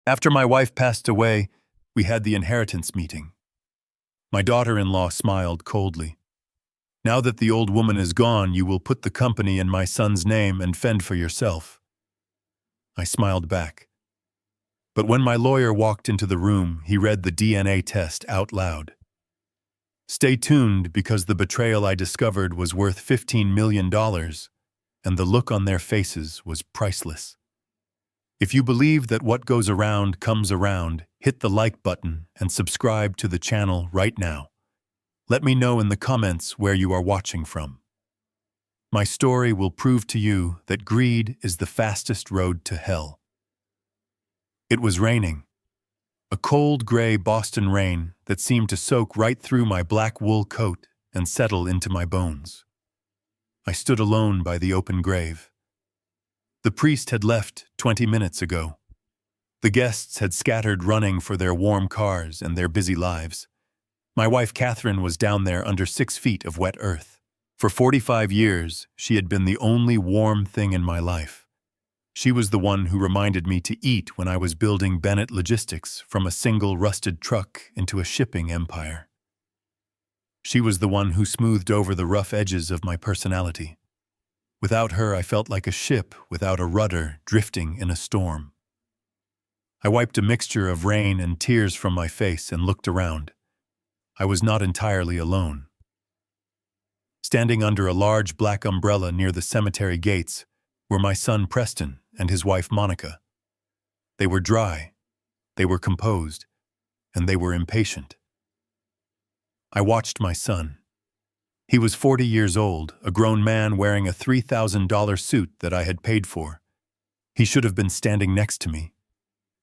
After my wife passed away, we had the inheritance meeting. My daughter-in-law smiled coldly. Now that the old woman is gone, you will put the company in my son's name and fend for yourself. I smiled back. But when my lawyer walked into the room, he read the DNA test out loud. Stay tuned, because the betrayal I discovered was worth $15 million, and the look on their faces was priceless. If you believe that what goes around comes around, hit the like button and subscribe to the channel right now. Let me know in the comments where you are watching from. My story will prove to you that greed is the fastest road to hell. It was raining. A cold, gray Boston rain that seemed to soak right through my black wool coat and settle into my bones. I stood alone by the open grave. The priest had left 20 minutes ago. The guests had scattered, running for their warm cars and their busy lives. My wife Catherine was down there under 6 feet of wet earth. For 45 years, she had been the only warm thing in my life. She was the one who reminded me to eat when I was building Bennett Logistics from a single rusted truck into a shipping empire. She was the one who smoothed over the rough edges of my personality. Without her, I felt like a ship without a rudder drifting in a storm. I wiped a mixture of rain and tears from my face and looked around. I was not entirely alone. Standing under a large black umbrella near the cemetery gates were my son Preston and his wife Monica. They were dry, they were composed, and they were impatient. I watched my son. He was 40 years old, a grown man wearing a $3,000 suit that I had paid for. He should have been standing next to me.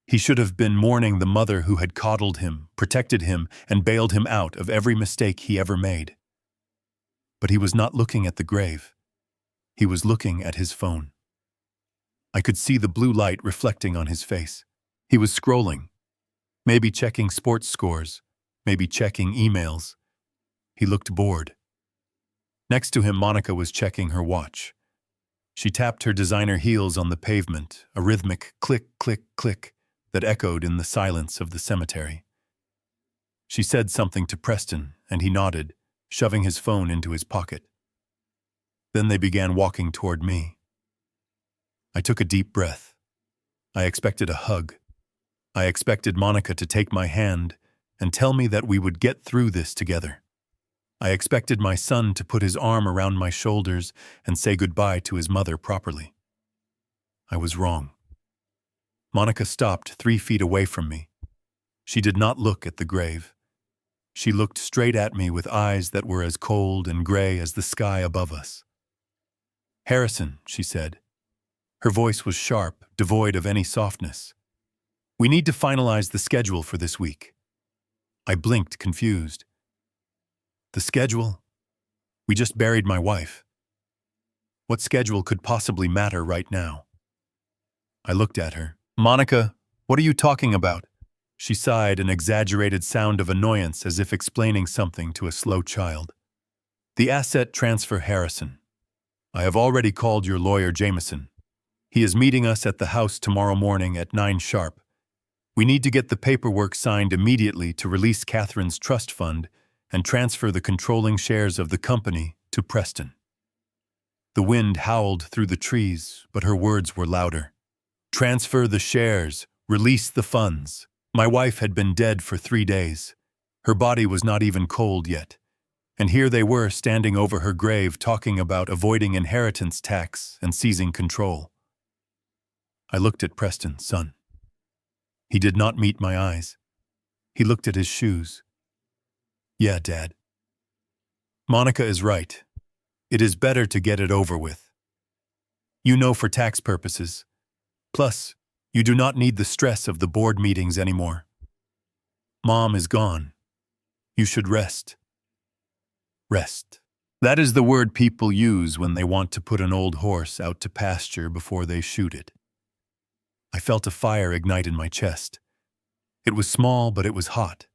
He should have been mourning the mother who had coddled him, protected him, and bailed him out of every mistake he ever made. But he was not looking at the grave. He was looking at his phone. I could see the blue light reflecting on his face. He was scrolling, maybe checking sports scores, maybe checking emails. He looked bored. Next to him, Monica was checking her watch. She tapped her designer heels on the pavement, a rhythmic click, click, click that echoed in the silence of the cemetery. She said something to Preston, and he nodded, shoving his phone into his pocket. Then they began walking toward me. I took a deep breath. I expected a hug. I expected Monica to take my hand and tell me that we would get through this together. I expected my son to put his arm around my shoulders and say goodbye to his mother properly. I was wrong. Monica stopped 3 feet away from me. She did not look at the grave. She looked straight at me with eyes that were as cold and gray as the sky above us. "Harrison," she said. Her voice was sharp, devoid of any softness. "We need to finalize the schedule for this week." I blinked, confused. The schedule? We just buried my wife. What schedule could possibly matter right now? I looked at her. "Monica, what are you talking about?" She sighed, an exaggerated sound of annoyance, as if explaining something to a slow child. "The asset transfer, Harrison. I have already called your lawyer, Jameson. He is meeting us at the house tomorrow morning at 9 sharp. We need to get the paperwork signed immediately to release Catherine's trust fund and transfer the controlling shares of the company to Preston." The wind howled through the trees, but her words were louder. Transfer the shares, release the funds. My wife had been dead for 3 days. Her body was not even cold yet. And here they were standing over her grave talking about avoiding inheritance tax and seizing control. I looked at Preston's son. He did not meet my eyes. He looked at his shoes. "Yeah, Dad. Monica is right. It is better to get it over with. You know, for tax purposes. Plus, you do not need the stress of the board meetings anymore. Mom is gone. You should rest." Rest. That is the word people use when they want to put an old horse out to pasture before they shoot it. I felt a fire ignite in my chest. It was small, but it was hot.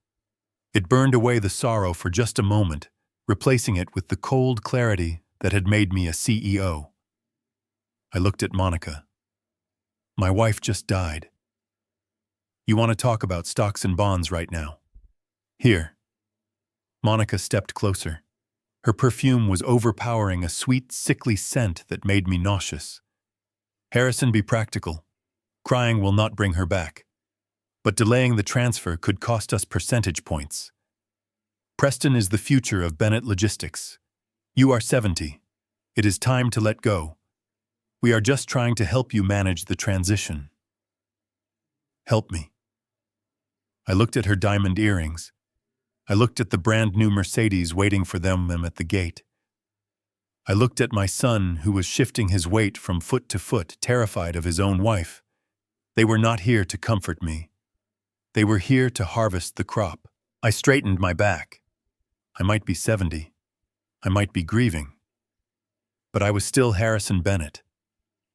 It burned away the sorrow for just a moment, replacing it with the cold clarity that had made me a CEO. I looked at Monica. My wife just died. You want to talk about stocks and bonds right now. Here. Monica stepped closer. Her perfume was overpowering, a sweet, sickly scent that made me nauseous. Harrison, be practical. Crying will not bring her back. But delaying the transfer could cost us percentage points. Preston is the future of Bennett Logistics. You are 70. It is time to let go. We are just trying to help you manage the transition. Help me. I looked at her diamond earrings. I looked at the brand new Mercedes waiting for them at the gate. I looked at my son, who was shifting his weight from foot to foot, terrified of his own wife. They were not here to comfort me. They were here to harvest the crop. I straightened my back. I might be 70. I might be grieving. But I was still Harrison Bennett.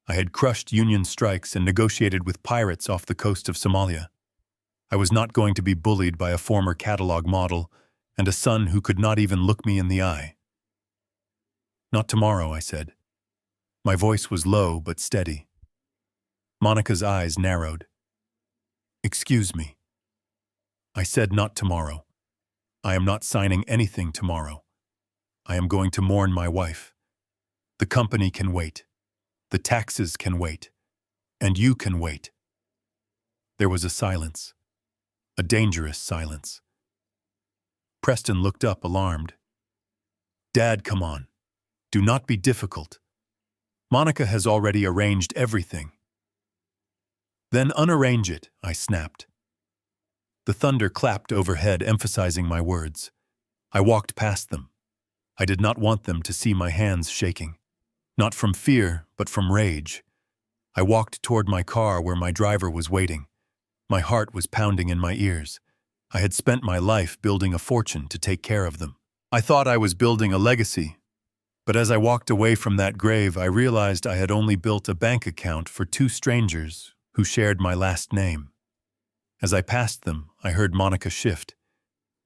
I had crushed Union strikes and negotiated with pirates off the coast of Somalia. I was not going to be bullied by a former catalog model and a son who could not even look me in the eye. Not tomorrow, I said. My voice was low but steady. Monica's eyes narrowed. Excuse me. I said not tomorrow. I am not signing anything tomorrow. I am going to mourn my wife. The company can wait. The taxes can wait. And you can wait. There was a silence. A dangerous silence. Preston looked up, alarmed. Dad, come on. Do not be difficult. Monica has already arranged everything. Then unarrange it, I snapped. The thunder clapped overhead, emphasizing my words. I walked past them. I did not want them to see my hands shaking. Not from fear, but from rage. I walked toward my car where my driver was waiting. My heart was pounding in my ears. I had spent my life building a fortune to take care of them. I thought I was building a legacy. But as I walked away from that grave, I realized I had only built a bank account for two strangers who shared my last name. As I passed them, I heard Monica shift.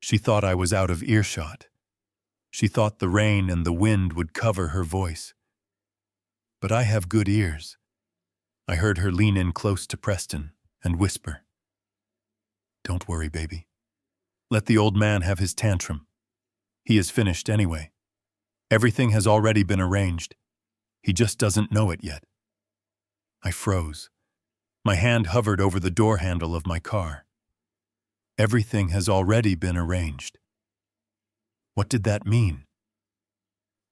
She thought I was out of earshot. She thought the rain and the wind would cover her voice. But I have good ears. I heard her lean in close to Preston and whisper, Don't worry, baby. Let the old man have his tantrum. He is finished anyway. Everything has already been arranged. He just doesn't know it yet. I froze. My hand hovered over the door handle of my car. Everything has already been arranged. What did that mean?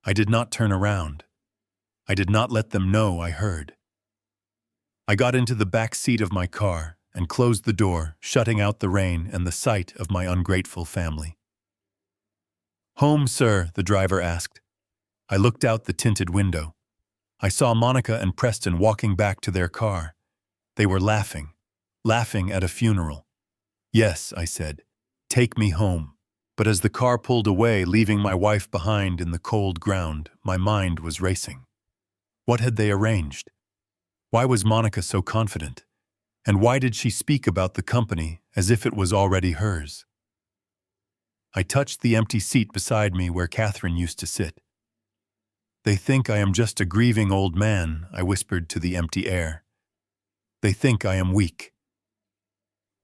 I did not turn around. I did not let them know I heard. I got into the back seat of my car and closed the door, shutting out the rain and the sight of my ungrateful family. Home, sir, the driver asked. I looked out the tinted window. I saw Monica and Preston walking back to their car. They were laughing at a funeral. Yes, I said, take me home. But as the car pulled away, leaving my wife behind in the cold ground, my mind was racing. What had they arranged? Why was Monica so confident? And why did she speak about the company as if it was already hers? I touched the empty seat beside me where Catherine used to sit. They think I am just a grieving old man, I whispered to the empty air. They think I am weak.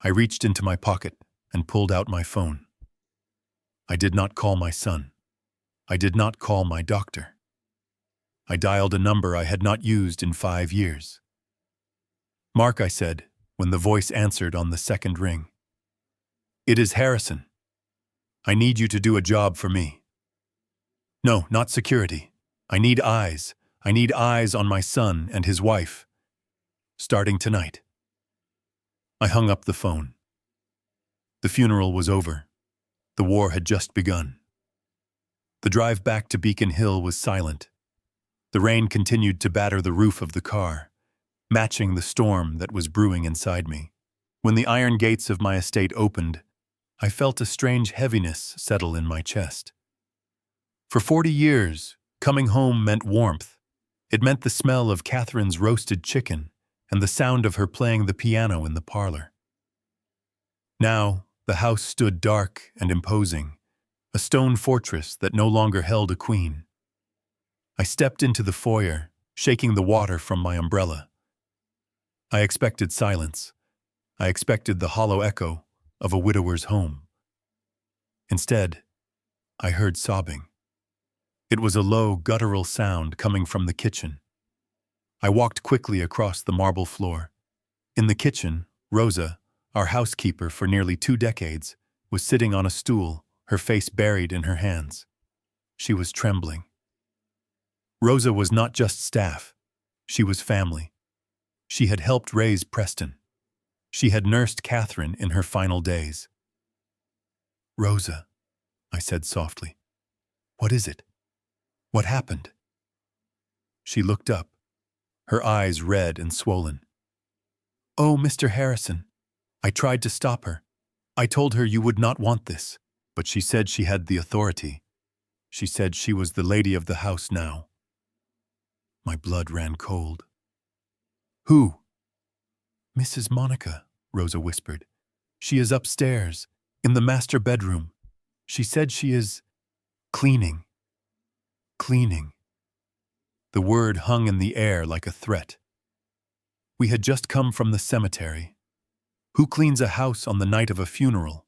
I reached into my pocket and pulled out my phone. I did not call my son. I did not call my doctor. I dialed a number I had not used in 5 years. Mark, I said, when the voice answered on the second ring. It is Harrison. I need you to do a job for me. No, not security. I need eyes. I need eyes on my son and his wife. Starting tonight. I hung up the phone. The funeral was over. The war had just begun. The drive back to Beacon Hill was silent. The rain continued to batter the roof of the car, matching the storm that was brewing inside me. When the iron gates of my estate opened, I felt a strange heaviness settle in my chest. For 40 years, coming home meant warmth. It meant the smell of Catherine's roasted chicken and the sound of her playing the piano in the parlor. Now, the house stood dark and imposing, a stone fortress that no longer held a queen. I stepped into the foyer, shaking the water from my umbrella. I expected silence, I expected the hollow echo of a widower's home. Instead, I heard sobbing. It was a low, guttural sound coming from the kitchen. I walked quickly across the marble floor. In the kitchen, Rosa, our housekeeper for nearly 2 decades, was sitting on a stool, her face buried in her hands. She was trembling. Rosa was not just staff. She was family. She had helped raise Preston. She had nursed Catherine in her final days. "Rosa," I said softly, "what is it? What happened?" She looked up, her eyes red and swollen. "Oh, Mr. Harrison, I tried to stop her. I told her you would not want this, but she said she had the authority. She said she was the lady of the house now." My blood ran cold. "Who?" "Mrs. Monica," Rosa whispered. "She is upstairs, in the master bedroom. She said she is cleaning." Cleaning. The word hung in the air like a threat. We had just come from the cemetery. Who cleans a house on the night of a funeral?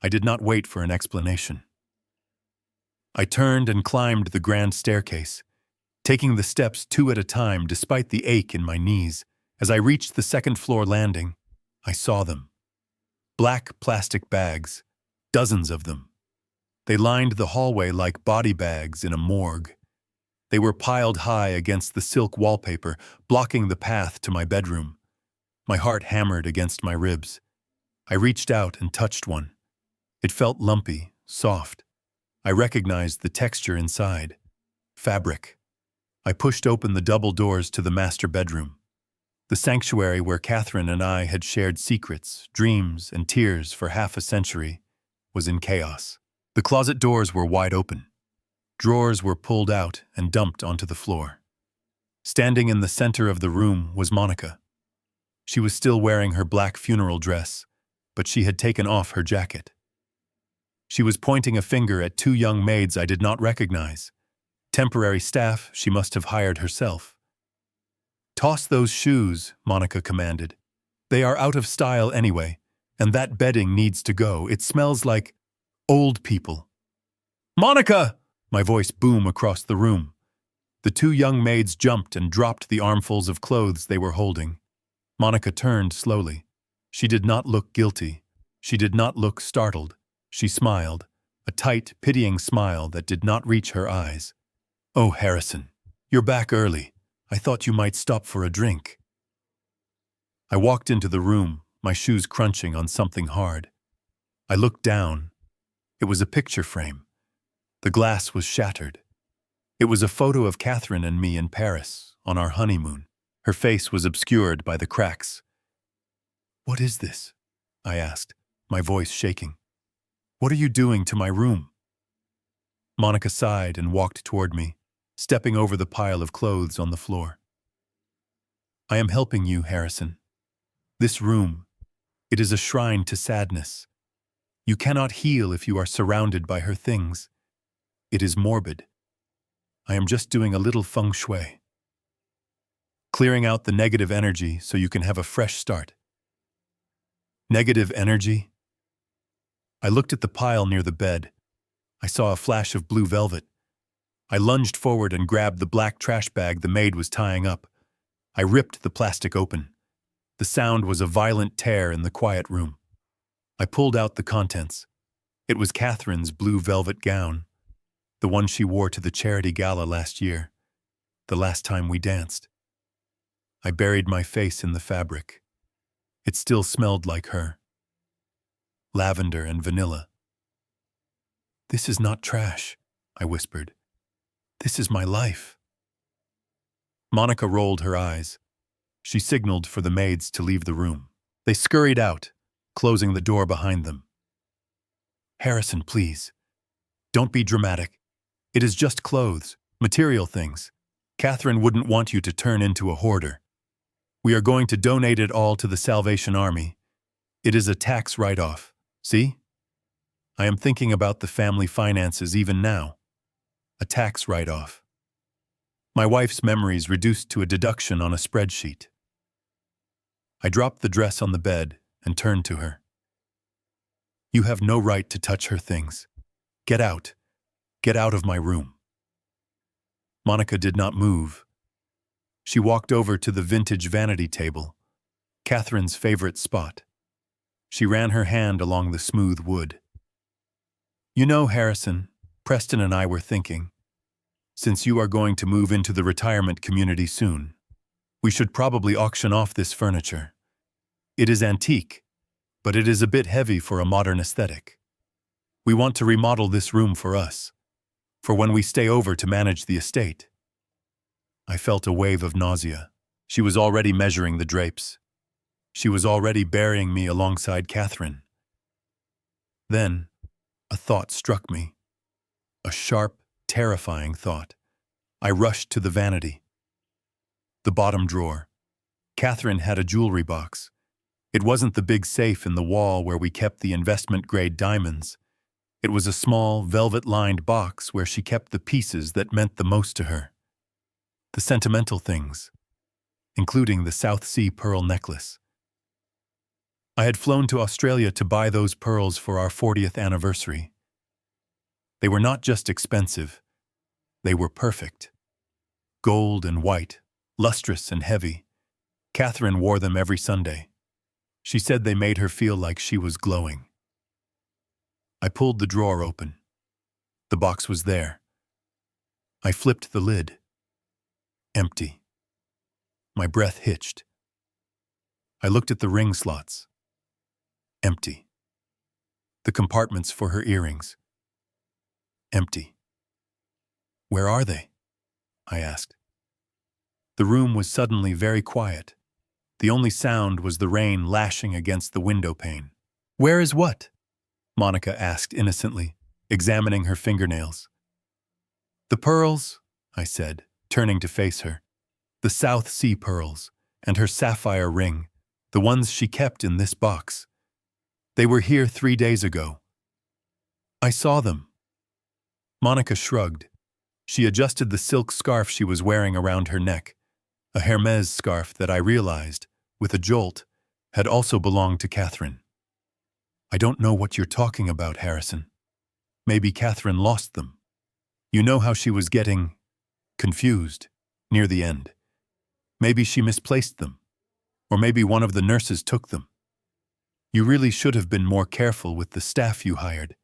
I did not wait for an explanation. I turned and climbed the grand staircase, taking the steps 2 at a time despite the ache in my knees. As I reached the second-floor landing, I saw them. Black plastic bags, dozens of them. They lined the hallway like body bags in a morgue. They were piled high against the silk wallpaper, blocking the path to my bedroom. My heart hammered against my ribs. I reached out and touched one. It felt lumpy, soft. I recognized the texture inside. Fabric. I pushed open the double doors to the master bedroom. The sanctuary where Catherine and I had shared secrets, dreams, and tears for half a century was in chaos. The closet doors were wide open. Drawers were pulled out and dumped onto the floor. Standing in the center of the room was Monica. She was still wearing her black funeral dress, but she had taken off her jacket. She was pointing a finger at 2 young maids I did not recognize. Temporary staff she must have hired herself. "Toss those shoes," Monica commanded. "They are out of style anyway, and that bedding needs to go. It smells like old people." "Monica!" My voice boomed across the room. The 2 young maids jumped and dropped the armfuls of clothes they were holding. Monica turned slowly. She did not look guilty. She did not look startled. She smiled, a tight, pitying smile that did not reach her eyes. "Oh, Harrison, you're back early. I thought you might stop for a drink." I walked into the room, my shoes crunching on something hard. I looked down. It was a picture frame. The glass was shattered. It was a photo of Catherine and me in Paris, on our honeymoon. Her face was obscured by the cracks. "What is this?" I asked, my voice shaking. "What are you doing to my room?" Monica sighed and walked toward me, stepping over the pile of clothes on the floor. "I am helping you, Harrison. This room, it is a shrine to sadness. You cannot heal if you are surrounded by her things. It is morbid. I am just doing a little feng shui. Clearing out the negative energy so you can have a fresh start." Negative energy? I looked at the pile near the bed. I saw a flash of blue velvet. I lunged forward and grabbed the black trash bag the maid was tying up. I ripped the plastic open. The sound was a violent tear in the quiet room. I pulled out the contents. It was Catherine's blue velvet gown, the one she wore to the charity gala last year, the last time we danced. I buried my face in the fabric. It still smelled like her. Lavender and vanilla. "This is not trash," I whispered. "This is my life." Monica rolled her eyes. She signaled for the maids to leave the room. They scurried out, closing the door behind them. "Harrison, please. Don't be dramatic. It is just clothes, material things. Catherine wouldn't want you to turn into a hoarder. We are going to donate it all to the Salvation Army. It is a tax write-off. See? I am thinking about the family finances even now. A tax write-off." My wife's memories reduced to a deduction on a spreadsheet. I dropped the dress on the bed and turned to her. You have no right to touch her things. Get out. Get out of my room. Monica did not move. She walked over to the vintage vanity table, Catherine's favorite spot. She ran her hand along the smooth wood. You know, Harrison, Preston and I were thinking, since you are going to move into the retirement community soon, we should probably auction off this furniture. It is antique, but it is a bit heavy for a modern aesthetic. We want to remodel this room for us, for when we stay over to manage the estate. I felt a wave of nausea. She was already measuring the drapes. She was already burying me alongside Catherine. Then, a thought struck me. A sharp, terrifying thought. I rushed to the vanity. The bottom drawer. Catherine had a jewelry box. It wasn't the big safe in the wall where we kept the investment-grade diamonds. It was a small, velvet-lined box where she kept the pieces that meant the most to her. The sentimental things, including the South Sea pearl necklace. I had flown to Australia to buy those pearls for our 40th anniversary. They were not just expensive, they were perfect. Gold and white, lustrous and heavy. Catherine wore them every Sunday. She said they made her feel like she was glowing. I pulled the drawer open. The box was there. I flipped the lid. Empty. My breath hitched. I looked at the ring slots. Empty. The compartments for her earrings. Empty. Where are they? I asked. The room was suddenly very quiet. The only sound was the rain lashing against the window pane. Where is what? Monica asked innocently, examining her fingernails. The pearls, I said, turning to face her. The South Sea pearls, and her sapphire ring, the ones she kept in this box. They were here 3 days ago. I saw them. Monica shrugged. She adjusted the silk scarf she was wearing around her neck, a Hermes scarf that I realized, with a jolt, had also belonged to Catherine. I don't know what you're talking about, Harrison. Maybe Catherine lost them. You know how she was getting confused near the end. Maybe she misplaced them, or maybe one of the nurses took them. You really should have been more careful with the staff you hired.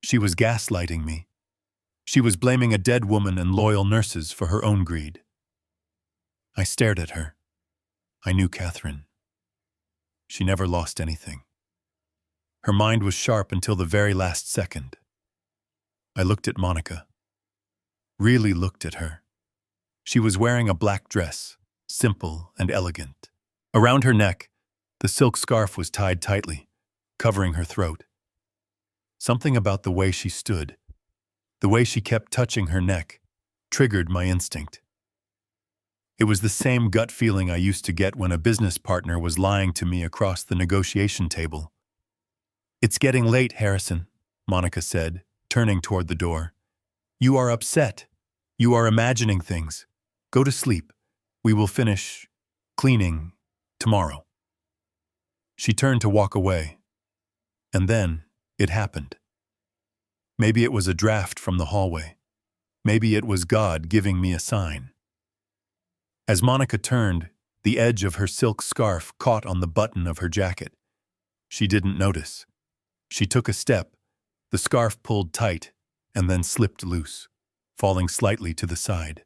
She was gaslighting me. She was blaming a dead woman and loyal nurses for her own greed. I stared at her. I knew Catherine. She never lost anything. Her mind was sharp until the very last second. I looked at Monica. Really looked at her. She was wearing a black dress, simple and elegant. Around her neck, the silk scarf was tied tightly, covering her throat. Something about the way she stood, the way she kept touching her neck, triggered my instinct. It was the same gut feeling I used to get when a business partner was lying to me across the negotiation table. It's getting late, Harrison, Monica said, turning toward the door. You are upset. You are imagining things. Go to sleep. We will finish cleaning tomorrow. She turned to walk away. And then it happened. Maybe it was a draft from the hallway. Maybe it was God giving me a sign. As Monica turned, the edge of her silk scarf caught on the button of her jacket. She didn't notice. She took a step, the scarf pulled tight, and then slipped loose, falling slightly to the side.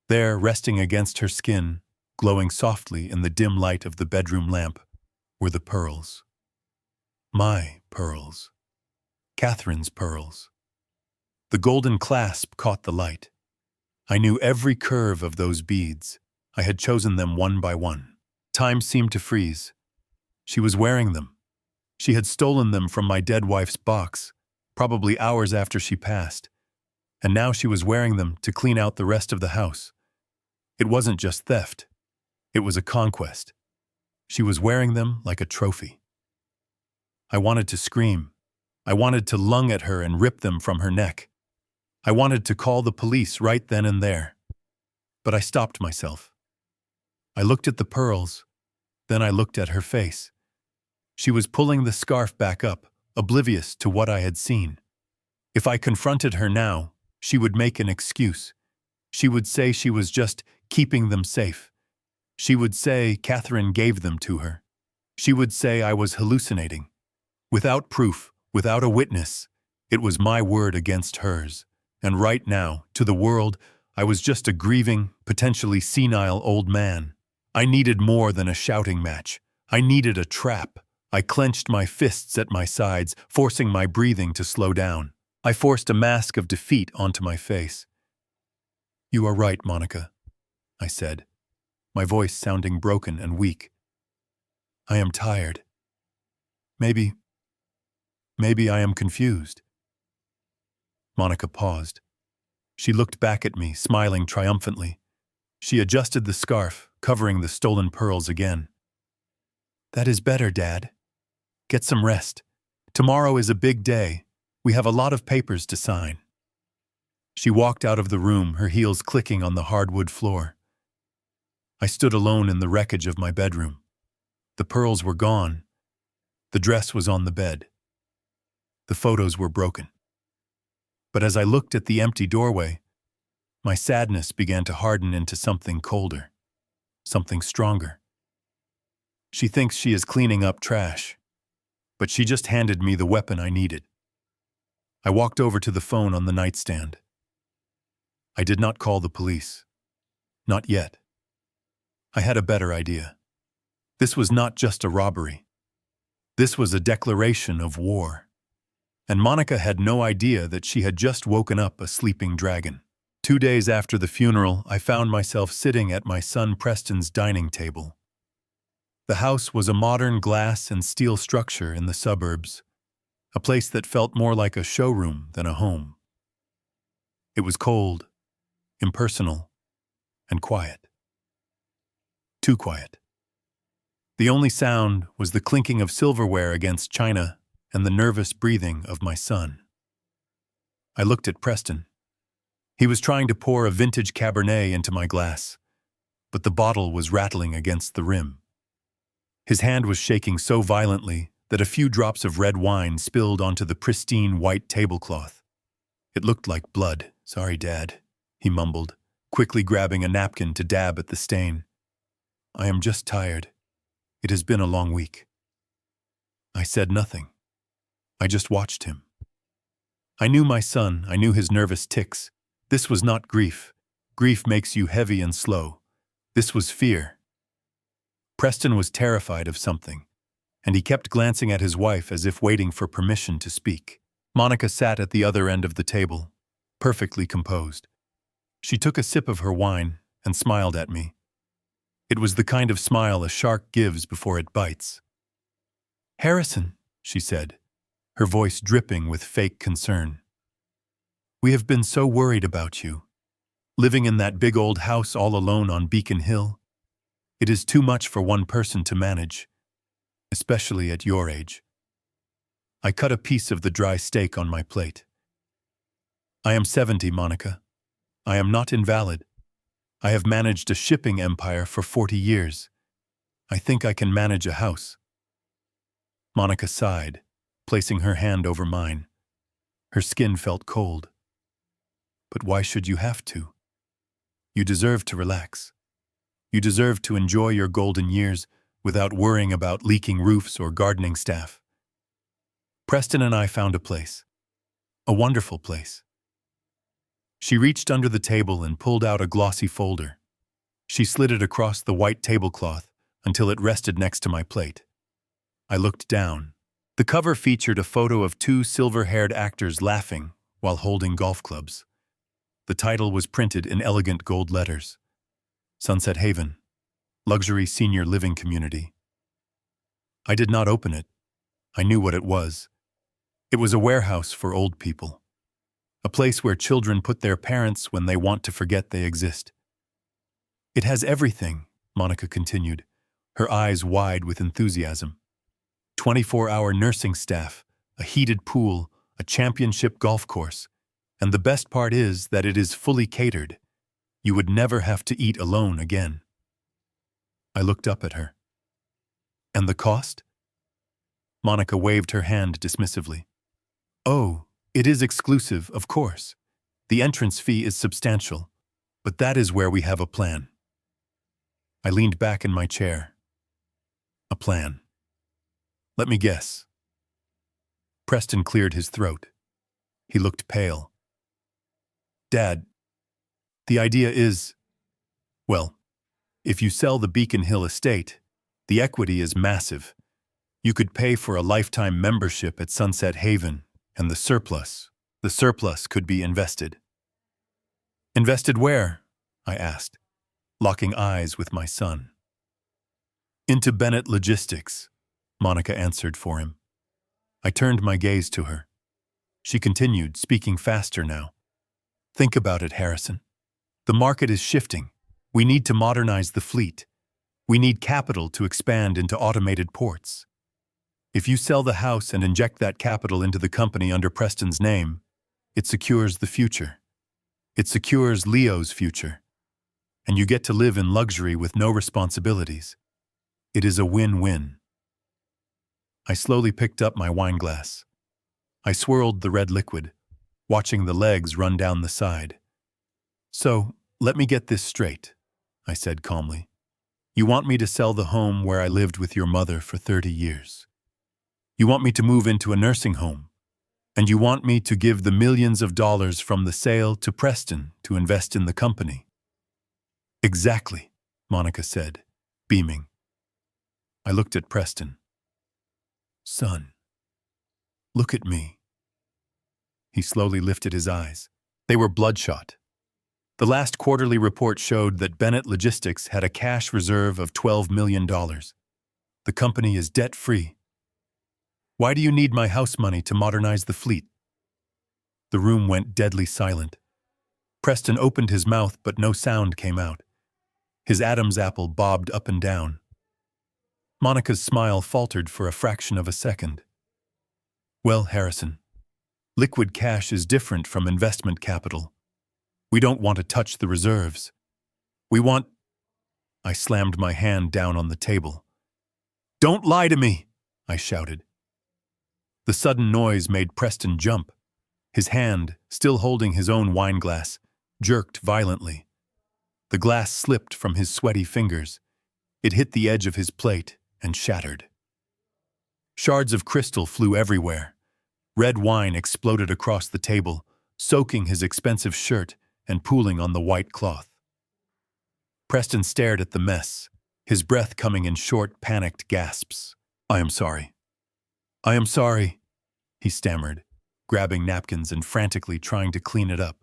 There, resting against her skin, glowing softly in the dim light of the bedroom lamp, were the pearls. My pearls. Catherine's pearls. The golden clasp caught the light. I knew every curve of those beads. I had chosen them one by one. Time seemed to freeze. She was wearing them. She had stolen them from my dead wife's box, probably hours after she passed, and now she was wearing them to clean out the rest of the house. It wasn't just theft. It was a conquest. She was wearing them like a trophy. I wanted to scream. I wanted to lung at her and rip them from her neck. I wanted to call the police right then and there. But I stopped myself. I looked at the pearls. Then I looked at her face. She was pulling the scarf back up, oblivious to what I had seen. If I confronted her now, she would make an excuse. She would say she was just keeping them safe. She would say Catherine gave them to her. She would say I was hallucinating. Without proof, without a witness, it was my word against hers. And right now, to the world, I was just a grieving, potentially senile old man. I needed more than a shouting match. I needed a trap. I clenched my fists at my sides, forcing my breathing to slow down. I forced a mask of defeat onto my face. "You are right, Monica," I said, my voice sounding broken and weak. "I am tired. Maybe I am confused." Monica paused. She looked back at me, smiling triumphantly. She adjusted the scarf, covering the stolen pearls again. "That is better, Dad. Get some rest. Tomorrow is a big day. We have a lot of papers to sign." She walked out of the room, her heels clicking on the hardwood floor. I stood alone in the wreckage of my bedroom. The pearls were gone. The dress was on the bed. The photos were broken. But as I looked at the empty doorway, my sadness began to harden into something colder, something stronger. She thinks she is cleaning up trash, but she just handed me the weapon I needed. I walked over to the phone on the nightstand. I did not call the police. Not yet. I had a better idea. This was not just a robbery. This was a declaration of war. And Monica had no idea that she had just woken up a sleeping dragon. 2 days after the funeral, I found myself sitting at my son Preston's dining table. The house was a modern glass and steel structure in the suburbs, a place that felt more like a showroom than a home. It was cold, impersonal, and quiet. Too quiet. The only sound was the clinking of silverware against china and the nervous breathing of my son. I looked at Preston. He was trying to pour a vintage Cabernet into my glass, but the bottle was rattling against the rim. His hand was shaking so violently that a few drops of red wine spilled onto the pristine white tablecloth. "It looked like blood. Sorry, Dad," he mumbled, quickly grabbing a napkin to dab at the stain. "I am just tired. It has been a long week." I said nothing. I just watched him. I knew my son, I knew his nervous tics. This was not grief. Grief makes you heavy and slow. This was fear. Preston was terrified of something, and he kept glancing at his wife as if waiting for permission to speak. Monica sat at the other end of the table, perfectly composed. She took a sip of her wine and smiled at me. It was the kind of smile a shark gives before it bites. "Harrison," she said, her voice dripping with fake concern. "We have been so worried about you. Living in that big old house all alone on Beacon Hill. It is too much for one person to manage, especially at your age." I cut a piece of the dry steak on my plate. "I am 70, Monica. I am not invalid. I have managed a shipping empire for 40 years. I think I can manage a house." Monica sighed, placing her hand over mine. Her skin felt cold. "But why should you have to? You deserve to relax. You deserve to enjoy your golden years without worrying about leaking roofs or gardening staff." Preston and I found a place. A wonderful place. She reached under the table and pulled out a glossy folder. She slid it across the white tablecloth until it rested next to my plate. I looked down. The cover featured a photo of 2 silver-haired actors laughing while holding golf clubs. The title was printed in elegant gold letters. Sunset Haven, Luxury Senior Living Community. I did not open it. I knew what it was. It was a warehouse for old people. A place where children put their parents when they want to forget they exist. "It has everything," Monica continued, her eyes wide with enthusiasm. 24-hour nursing staff, a heated pool, a championship golf course. And the best part is that it is fully catered. You would never have to eat alone again. I looked up at her. And the cost? Monica waved her hand dismissively. Oh, it is exclusive, of course. The entrance fee is substantial, but that is where we have a plan. I leaned back in my chair. A plan. Let me guess. Preston cleared his throat. He looked pale. Dad, the idea is, well, if you sell the Beacon Hill estate, the equity is massive. You could pay for a lifetime membership at Sunset Haven, and the surplus could be invested. Invested where? I asked, locking eyes with my son. Into Bennett Logistics, Monica answered for him. I turned my gaze to her. She continued, speaking faster now. Think about it, Harrison. The market is shifting. We need to modernize the fleet. We need capital to expand into automated ports. If you sell the house and inject that capital into the company under Preston's name, it secures the future. It secures Leo's future. And you get to live in luxury with no responsibilities. It is a win-win. I slowly picked up my wine glass. I swirled the red liquid, watching the legs run down the side. So, let me get this straight, I said calmly. You want me to sell the home where I lived with your mother for 30 years. You want me to move into a nursing home. And you want me to give the millions of dollars from the sale to Preston to invest in the company. Exactly, Monica said, beaming. I looked at Preston. Son, look at me. He slowly lifted his eyes. They were bloodshot. The last quarterly report showed that Bennett Logistics had a cash reserve of $12 million. The company is debt-free. Why do you need my house money to modernize the fleet? The room went deadly silent. Preston opened his mouth, but no sound came out. His Adam's apple bobbed up and down. Monica's smile faltered for a fraction of a second. Well, Harrison, liquid cash is different from investment capital. We don't want to touch the reserves. We want... I slammed my hand down on the table. Don't lie to me, I shouted. The sudden noise made Preston jump. His hand, still holding his own wine glass, jerked violently. The glass slipped from his sweaty fingers. It hit the edge of his plate and shattered. Shards of crystal flew everywhere. Red wine exploded across the table, soaking his expensive shirt and pooling on the white cloth. Preston stared at the mess, his breath coming in short, panicked gasps. I am sorry. I am sorry, he stammered, grabbing napkins and frantically trying to clean it up.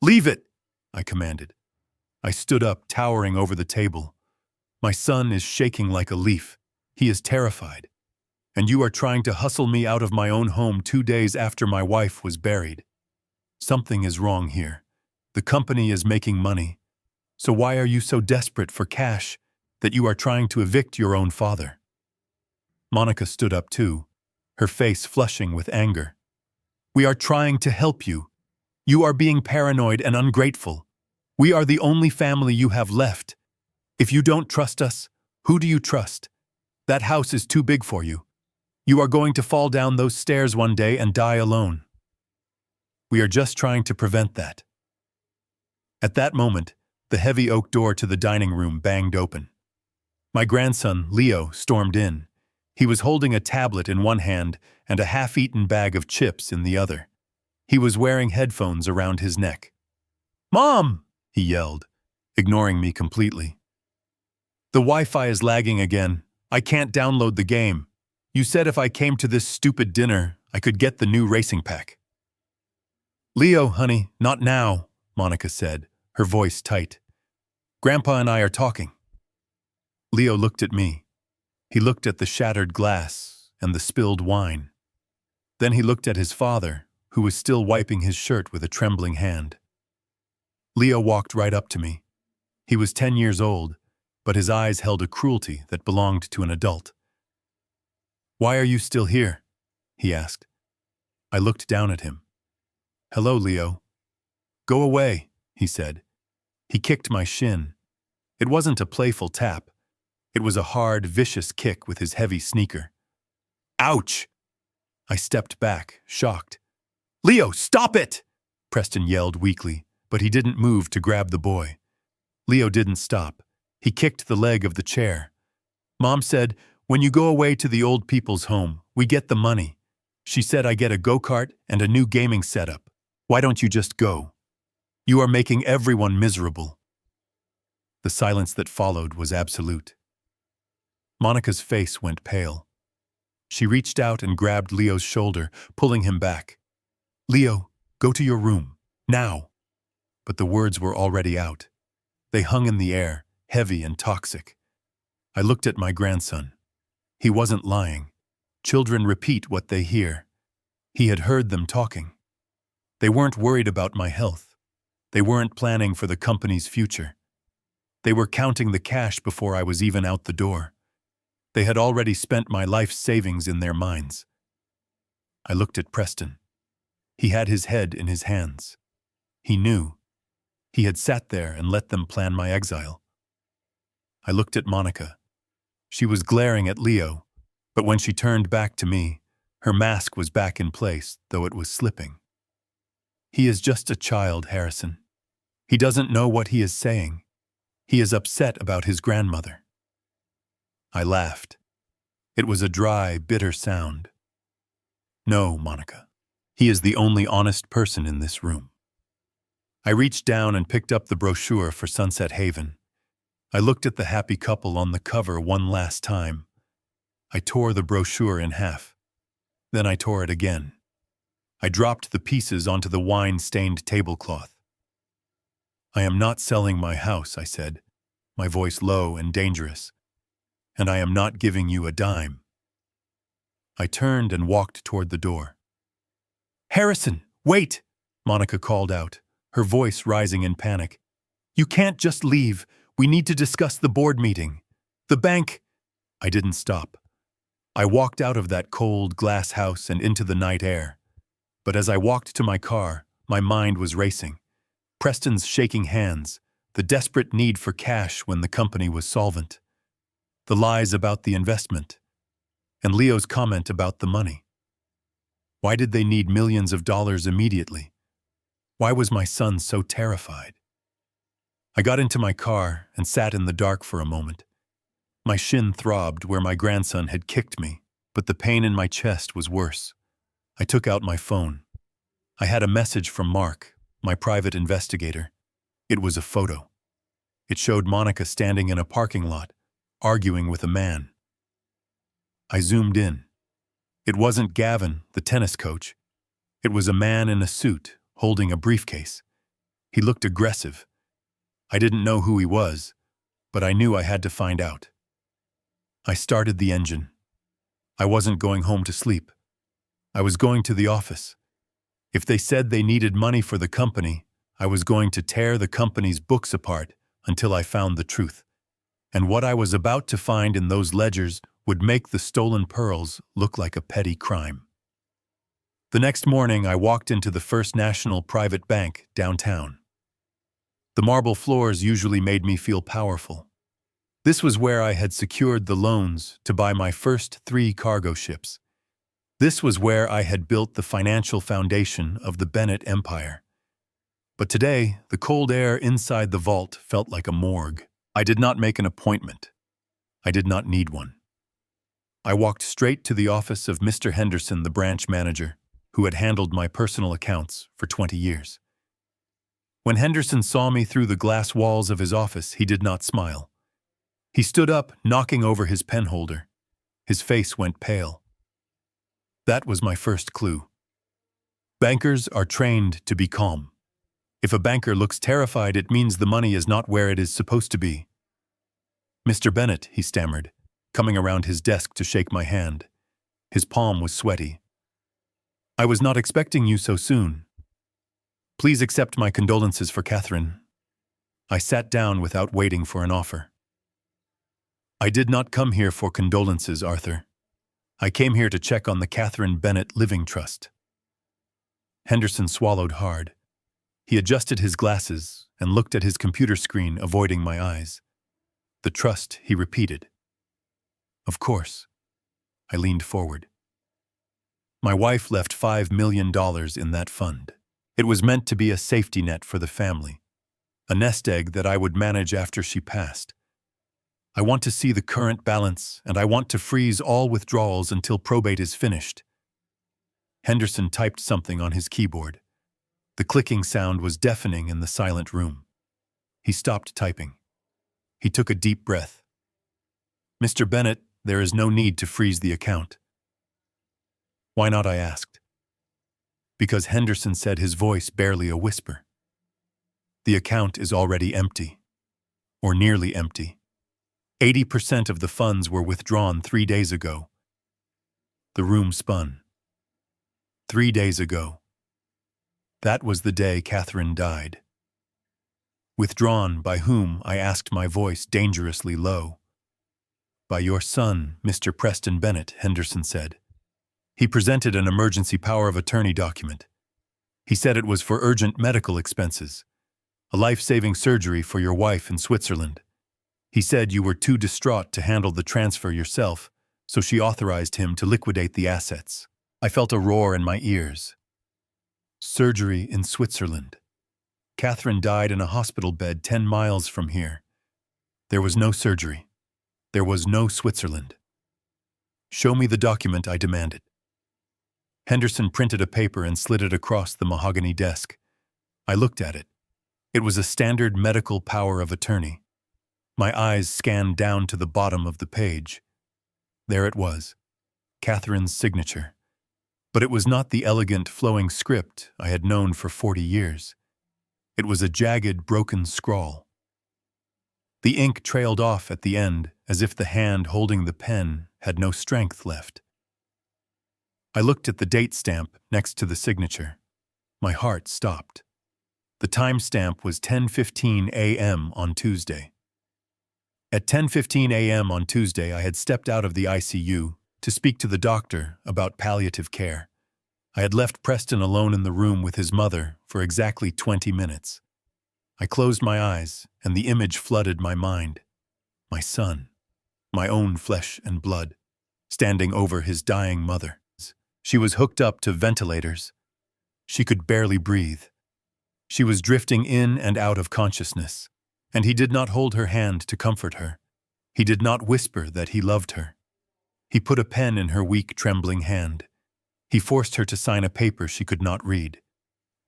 Leave it, I commanded. I stood up, towering over the table. My son is shaking like a leaf. He is terrified. And you are trying to hustle me out of my own home 2 days after my wife was buried. Something is wrong here. The company is making money. So why are you so desperate for cash that you are trying to evict your own father? Monica stood up too, her face flushing with anger. We are trying to help you. You are being paranoid and ungrateful. We are the only family you have left. If you don't trust us, who do you trust? That house is too big for you. You are going to fall down those stairs one day and die alone. We are just trying to prevent that. At that moment, the heavy oak door to the dining room banged open. My grandson, Leo, stormed in. He was holding a tablet in one hand and a half-eaten bag of chips in the other. He was wearing headphones around his neck. Mom! He yelled, ignoring me completely. The Wi-Fi is lagging again. I can't download the game. You said if I came to this stupid dinner, I could get the new racing pack. Leo, honey, not now, Monica said, her voice tight. Grandpa and I are talking. Leo looked at me. He looked at the shattered glass and the spilled wine. Then he looked at his father, who was still wiping his shirt with a trembling hand. Leo walked right up to me. He was 10 years old, but his eyes held a cruelty that belonged to an adult. Why are you still here? He asked. I looked down at him. Hello, Leo. Go away, he said. He kicked my shin. It wasn't a playful tap. It was a hard, vicious kick with his heavy sneaker. Ouch! I stepped back, shocked. Leo, stop it! Preston yelled weakly, but he didn't move to grab the boy. Leo didn't stop. He kicked the leg of the chair. Mom said, when you go away to the old people's home, we get the money. She said I get a go-kart and a new gaming setup. Why don't you just go? You are making everyone miserable. The silence that followed was absolute. Monica's face went pale. She reached out and grabbed Leo's shoulder, pulling him back. Leo, go to your room, now. But the words were already out. They hung in the air, heavy and toxic. I looked at my grandson. He wasn't lying. Children repeat what they hear. He had heard them talking. They weren't worried about my health. They weren't planning for the company's future. They were counting the cash before I was even out the door. They had already spent my life savings in their minds. I looked at Preston. He had his head in his hands. He knew. He had sat there and let them plan my exile. I looked at Monica. She was glaring at Leo, but when she turned back to me, her mask was back in place, though it was slipping. He is just a child, Harrison. He doesn't know what he is saying. He is upset about his grandmother. I laughed. It was a dry, bitter sound. No, Monica. He is the only honest person in this room. I reached down and picked up the brochure for Sunset Haven. I looked at the happy couple on the cover one last time. I tore the brochure in half. Then I tore it again. I dropped the pieces onto the wine-stained tablecloth. I am not selling my house, I said, my voice low and dangerous. And I am not giving you a dime. I turned and walked toward the door. Harrison, wait! Monica called out, her voice rising in panic. You can't just leave. We need to discuss the board meeting. The bank. I didn't stop. I walked out of that cold glass house and into the night air. But as I walked to my car, my mind was racing. Preston's shaking hands, the desperate need for cash when the company was solvent. The lies about the investment, and Leo's comment about the money. Why did they need millions of dollars immediately? Why was my son so terrified? I got into my car and sat in the dark for a moment. My shin throbbed where my grandson had kicked me, but the pain in my chest was worse. I took out my phone. I had a message from Mark, my private investigator. It was a photo. It showed Monica standing in a parking lot, arguing with a man. I zoomed in. It wasn't Gavin, the tennis coach. It was a man in a suit, holding a briefcase. He looked aggressive. I didn't know who he was, but I knew I had to find out. I started the engine. I wasn't going home to sleep. I was going to the office. If they said they needed money for the company, I was going to tear the company's books apart until I found the truth. And what I was about to find in those ledgers would make the stolen pearls look like a petty crime. The next morning, I walked into the First National Private Bank downtown. The marble floors usually made me feel powerful. This was where I had secured the loans to buy my first 3 cargo ships. This was where I had built the financial foundation of the Bennett Empire. But today, the cold air inside the vault felt like a morgue. I did not make an appointment. I did not need one. I walked straight to the office of Mr. Henderson, the branch manager, who had handled my personal accounts for 20 years. When Henderson saw me through the glass walls of his office, he did not smile. He stood up, knocking over his pen holder. His face went pale. That was my first clue. Bankers are trained to be calm. If a banker looks terrified, it means the money is not where it is supposed to be. Mr. Bennett, he stammered, coming around his desk to shake my hand. His palm was sweaty. I was not expecting you so soon. Please accept my condolences for Catherine. I sat down without waiting for an offer. I did not come here for condolences, Arthur. I came here to check on the Catherine Bennett Living Trust. Henderson swallowed hard. He adjusted his glasses and looked at his computer screen, avoiding my eyes. The trust, he repeated. Of course. I leaned forward. My wife left $5 million in that fund. It was meant to be a safety net for the family, a nest egg that I would manage after she passed. I want to see the current balance, and I want to freeze all withdrawals until probate is finished. Henderson typed something on his keyboard. The clicking sound was deafening in the silent room. He stopped typing. He took a deep breath. "Mr. Bennett, there is no need to freeze the account." "Why not?" I asked. Because Henderson said, his voice barely a whisper. "The account is already empty, or nearly empty. 80% of the funds were withdrawn 3 days ago." The room spun. 3 days ago. That was the day Catherine died. "Withdrawn by whom?" I asked, my voice dangerously low. "By your son, Mr. Preston Bennett," Henderson said. He presented an emergency power of attorney document. He said it was for urgent medical expenses, a life-saving surgery for your wife in Switzerland. He said you were too distraught to handle the transfer yourself, so she authorized him to liquidate the assets. I felt a roar in my ears. Surgery in Switzerland. Catherine died in a hospital bed 10 miles from here. There was no surgery. There was no Switzerland. "Show me the document," I demanded. Henderson printed a paper and slid it across the mahogany desk. I looked at it. It was a standard medical power of attorney. My eyes scanned down to the bottom of the page. There it was, Catherine's signature. But it was not the elegant, flowing script I had known for 40 years. It was a jagged, broken scrawl. The ink trailed off at the end, as if the hand holding the pen had no strength left. I looked at the date stamp next to the signature. My heart stopped. The timestamp was 10:15 a.m. on Tuesday. At 10:15 a.m. on Tuesday, I had stepped out of the ICU to speak to the doctor about palliative care. I had left Preston alone in the room with his mother for exactly 20 minutes. I closed my eyes, and the image flooded my mind. My son, my own flesh and blood, standing over his dying mother. She was hooked up to ventilators. She could barely breathe. She was drifting in and out of consciousness, and he did not hold her hand to comfort her. He did not whisper that he loved her. He put a pen in her weak, trembling hand. He forced her to sign a paper she could not read.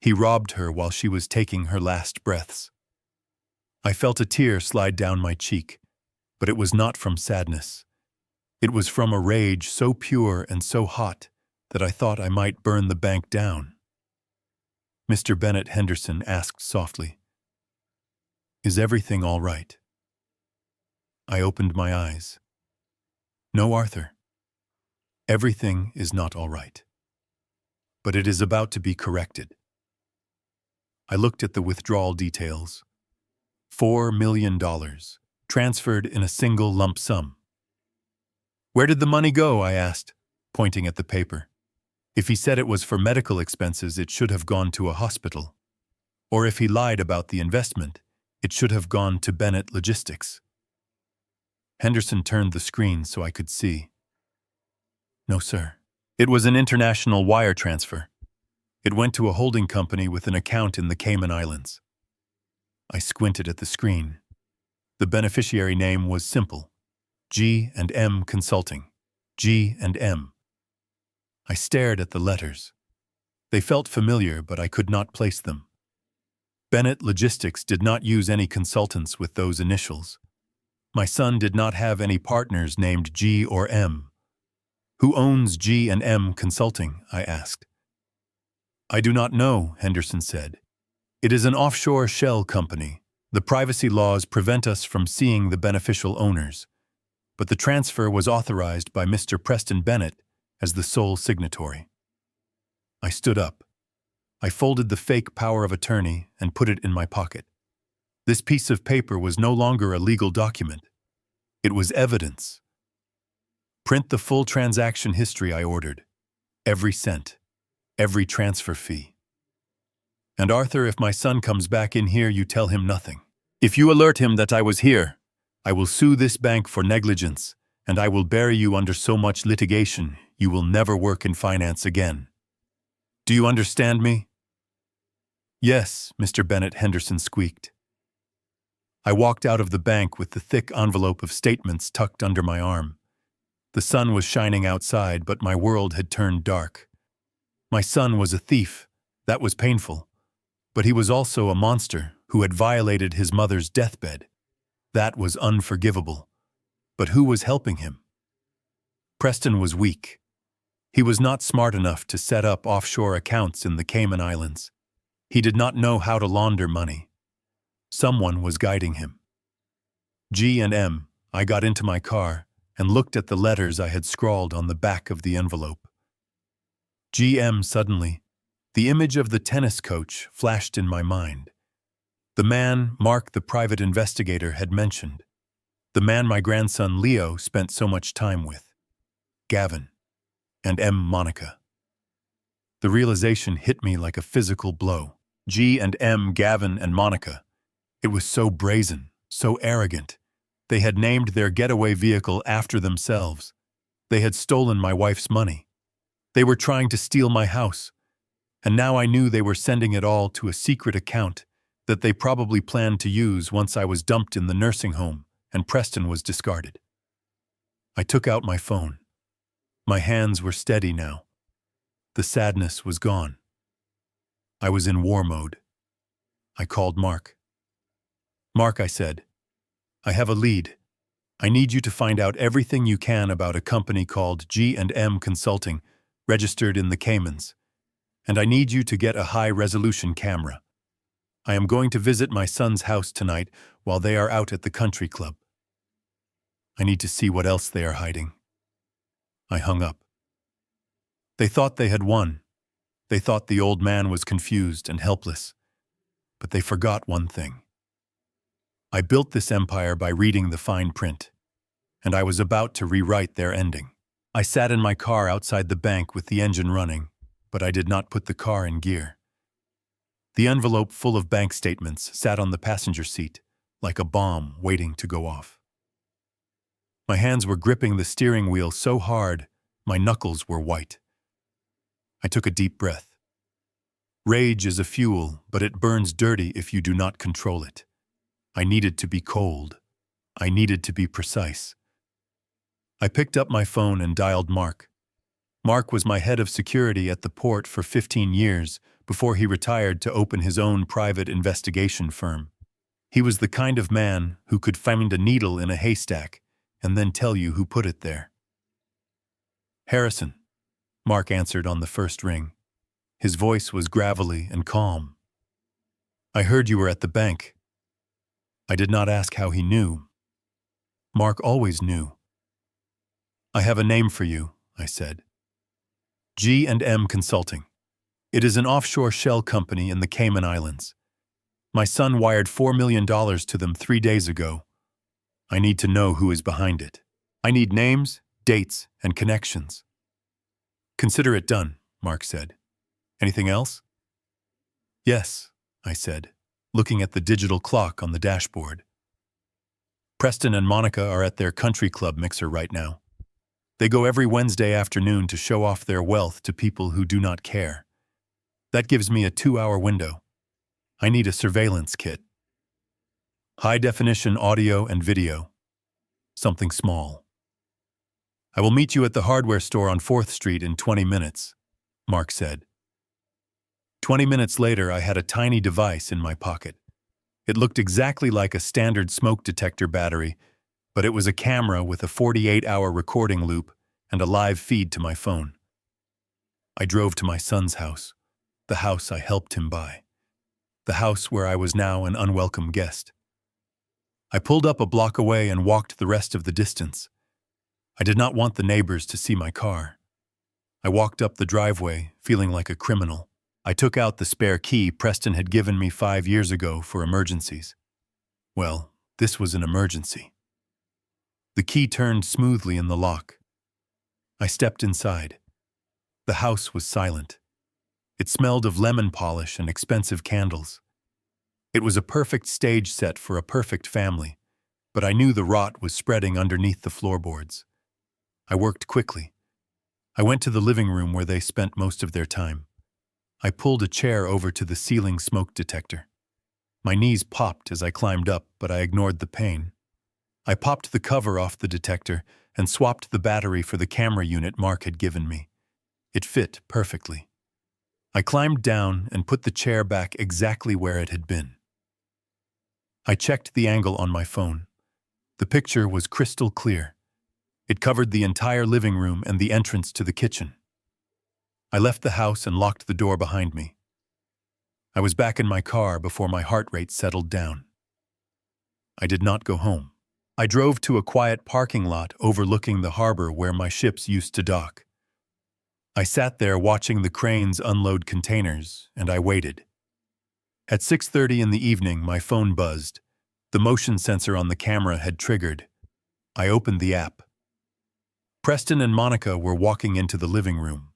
He robbed her while she was taking her last breaths. I felt a tear slide down my cheek, but it was not from sadness. It was from a rage so pure and so hot that I thought I might burn the bank down. "Mr. Bennett," Henderson asked softly, "is everything all right?" I opened my eyes. "No, Arthur. Everything is not all right. But it is about to be corrected." I looked at the withdrawal details. $4 million, transferred in a single lump sum. "Where did the money go?" I asked, pointing at the paper. If he said it was for medical expenses, it should have gone to a hospital. Or if he lied about the investment, it should have gone to Bennett Logistics. Henderson turned the screen so I could see. "No, sir. It was an international wire transfer. It went to a holding company with an account in the Cayman Islands." I squinted at the screen. The beneficiary name was simple. G&M Consulting. G&M. I stared at the letters. They felt familiar, but I could not place them. Bennett Logistics did not use any consultants with those initials. My son did not have any partners named G or M. "Who owns G&M Consulting?" I asked. "I do not know," Henderson said. "It is an offshore shell company. The privacy laws prevent us from seeing the beneficial owners. But the transfer was authorized by Mr. Preston Bennett as the sole signatory." I stood up. I folded the fake power of attorney and put it in my pocket. This piece of paper was no longer a legal document. It was evidence. "Print the full transaction history," I ordered. "Every cent. Every transfer fee. And Arthur, if my son comes back in here, you tell him nothing. If you alert him that I was here, I will sue this bank for negligence and I will bury you under so much litigation you will never work in finance again. Do you understand me?" "Yes," Mr. Bennett Henderson squeaked. I walked out of the bank with the thick envelope of statements tucked under my arm. The sun was shining outside, but my world had turned dark. My son was a thief. That was painful. But he was also a monster who had violated his mother's deathbed. That was unforgivable. But who was helping him? Preston was weak. He was not smart enough to set up offshore accounts in the Cayman Islands. He did not know how to launder money. Someone was guiding him. G&M, I got into my car and looked at the letters I had scrawled on the back of the envelope. GM suddenly, the image of the tennis coach flashed in my mind. The man Mark, the private investigator, had mentioned. The man my grandson Leo spent so much time with. Gavin. And M. Monica. The realization hit me like a physical blow. G and M, Gavin and Monica. It was so brazen, so arrogant. They had named their getaway vehicle after themselves. They had stolen my wife's money. They were trying to steal my house. And now I knew they were sending it all to a secret account that they probably planned to use once I was dumped in the nursing home and Preston was discarded. I took out my phone. My hands were steady now. The sadness was gone. I was in war mode. I called Mark. "Mark," I said, "I have a lead. I need you to find out everything you can about a company called G&M Consulting, registered in the Caymans. And I need you to get a high-resolution camera. I am going to visit my son's house tonight while they are out at the country club. I need to see what else they are hiding." I hung up. They thought they had won. They thought the old man was confused and helpless. But they forgot one thing. I built this empire by reading the fine print, and I was about to rewrite their ending. I sat in my car outside the bank with the engine running, but I did not put the car in gear. The envelope full of bank statements sat on the passenger seat, like a bomb waiting to go off. My hands were gripping the steering wheel so hard, my knuckles were white. I took a deep breath. Rage is a fuel, but it burns dirty if you do not control it. I needed to be cold. I needed to be precise. I picked up my phone and dialed Mark. Mark was my head of security at the port for 15 years before he retired to open his own private investigation firm. He was the kind of man who could find a needle in a haystack and then tell you who put it there. "Harrison," Mark answered on the first ring. His voice was gravelly and calm. "I heard you were at the bank." I did not ask how he knew. Mark always knew. "I have a name for you," I said. G&M Consulting. It is an offshore shell company in the Cayman Islands. My son wired $4 million to them 3 days ago. I need to know who is behind it. I need names, dates, and connections. "Consider it done," Mark said. "Anything else?" "Yes," I said, looking at the digital clock on the dashboard. "Preston and Monica are at their country club mixer right now. They go every Wednesday afternoon to show off their wealth to people who do not care. That gives me a 2-hour window. I need a surveillance kit. High-definition audio and video. Something small. I will meet you at the hardware store on 4th Street in 20 minutes, Mark said. 20 minutes later, I had a tiny device in my pocket. It looked exactly like a standard smoke detector battery, but it was a camera with a 48-hour recording loop and a live feed to my phone. I drove to my son's house, the house I helped him buy, the house where I was now an unwelcome guest. I pulled up a block away and walked the rest of the distance. I did not want the neighbors to see my car. I walked up the driveway, feeling like a criminal. I took out the spare key Preston had given me 5 years ago for emergencies. Well, this was an emergency. The key turned smoothly in the lock. I stepped inside. The house was silent. It smelled of lemon polish and expensive candles. It was a perfect stage set for a perfect family, but I knew the rot was spreading underneath the floorboards. I worked quickly. I went to the living room where they spent most of their time. I pulled a chair over to the ceiling smoke detector. My knees popped as I climbed up, but I ignored the pain. I popped the cover off the detector and swapped the battery for the camera unit Mark had given me. It fit perfectly. I climbed down and put the chair back exactly where it had been. I checked the angle on my phone. The picture was crystal clear. It covered the entire living room and the entrance to the kitchen. I left the house and locked the door behind me. I was back in my car before my heart rate settled down. I did not go home. I drove to a quiet parking lot overlooking the harbor where my ships used to dock. I sat there watching the cranes unload containers, and I waited. At 6:30 in the evening, my phone buzzed. The motion sensor on the camera had triggered. I opened the app. Preston and Monica were walking into the living room.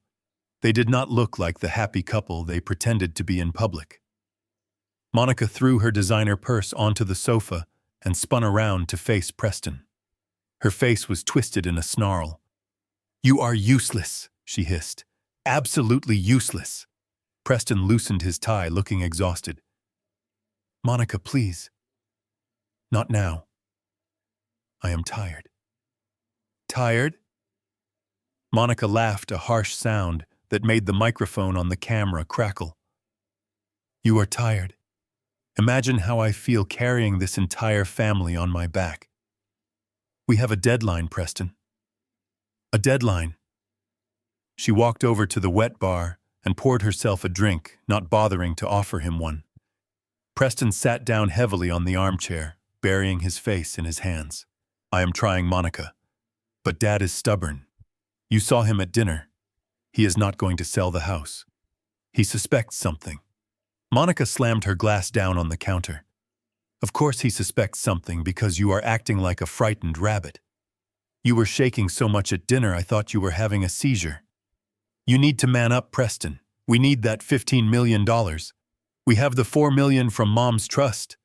They did not look like the happy couple they pretended to be in public. Monica threw her designer purse onto the sofa and spun around to face Preston. Her face was twisted in a snarl. "You are useless," she hissed. "Absolutely useless." Preston loosened his tie, looking exhausted. "Monica, please." "Not now. I am tired." "Tired?" Monica laughed, a harsh sound that made the microphone on the camera crackle. "You are tired. Imagine how I feel carrying this entire family on my back. We have a deadline, Preston. A deadline." She walked over to the wet bar and poured herself a drink, not bothering to offer him one. Preston sat down heavily on the armchair, burying his face in his hands. "I am trying, Monica. But Dad is stubborn. You saw him at dinner. He is not going to sell the house. He suspects something." Monica slammed her glass down on the counter. "Of course he suspects something because you are acting like a frightened rabbit. You were shaking so much at dinner I thought you were having a seizure. You need to man up, Preston. We need that $15 million. We have the $4 million from Mom's trust,"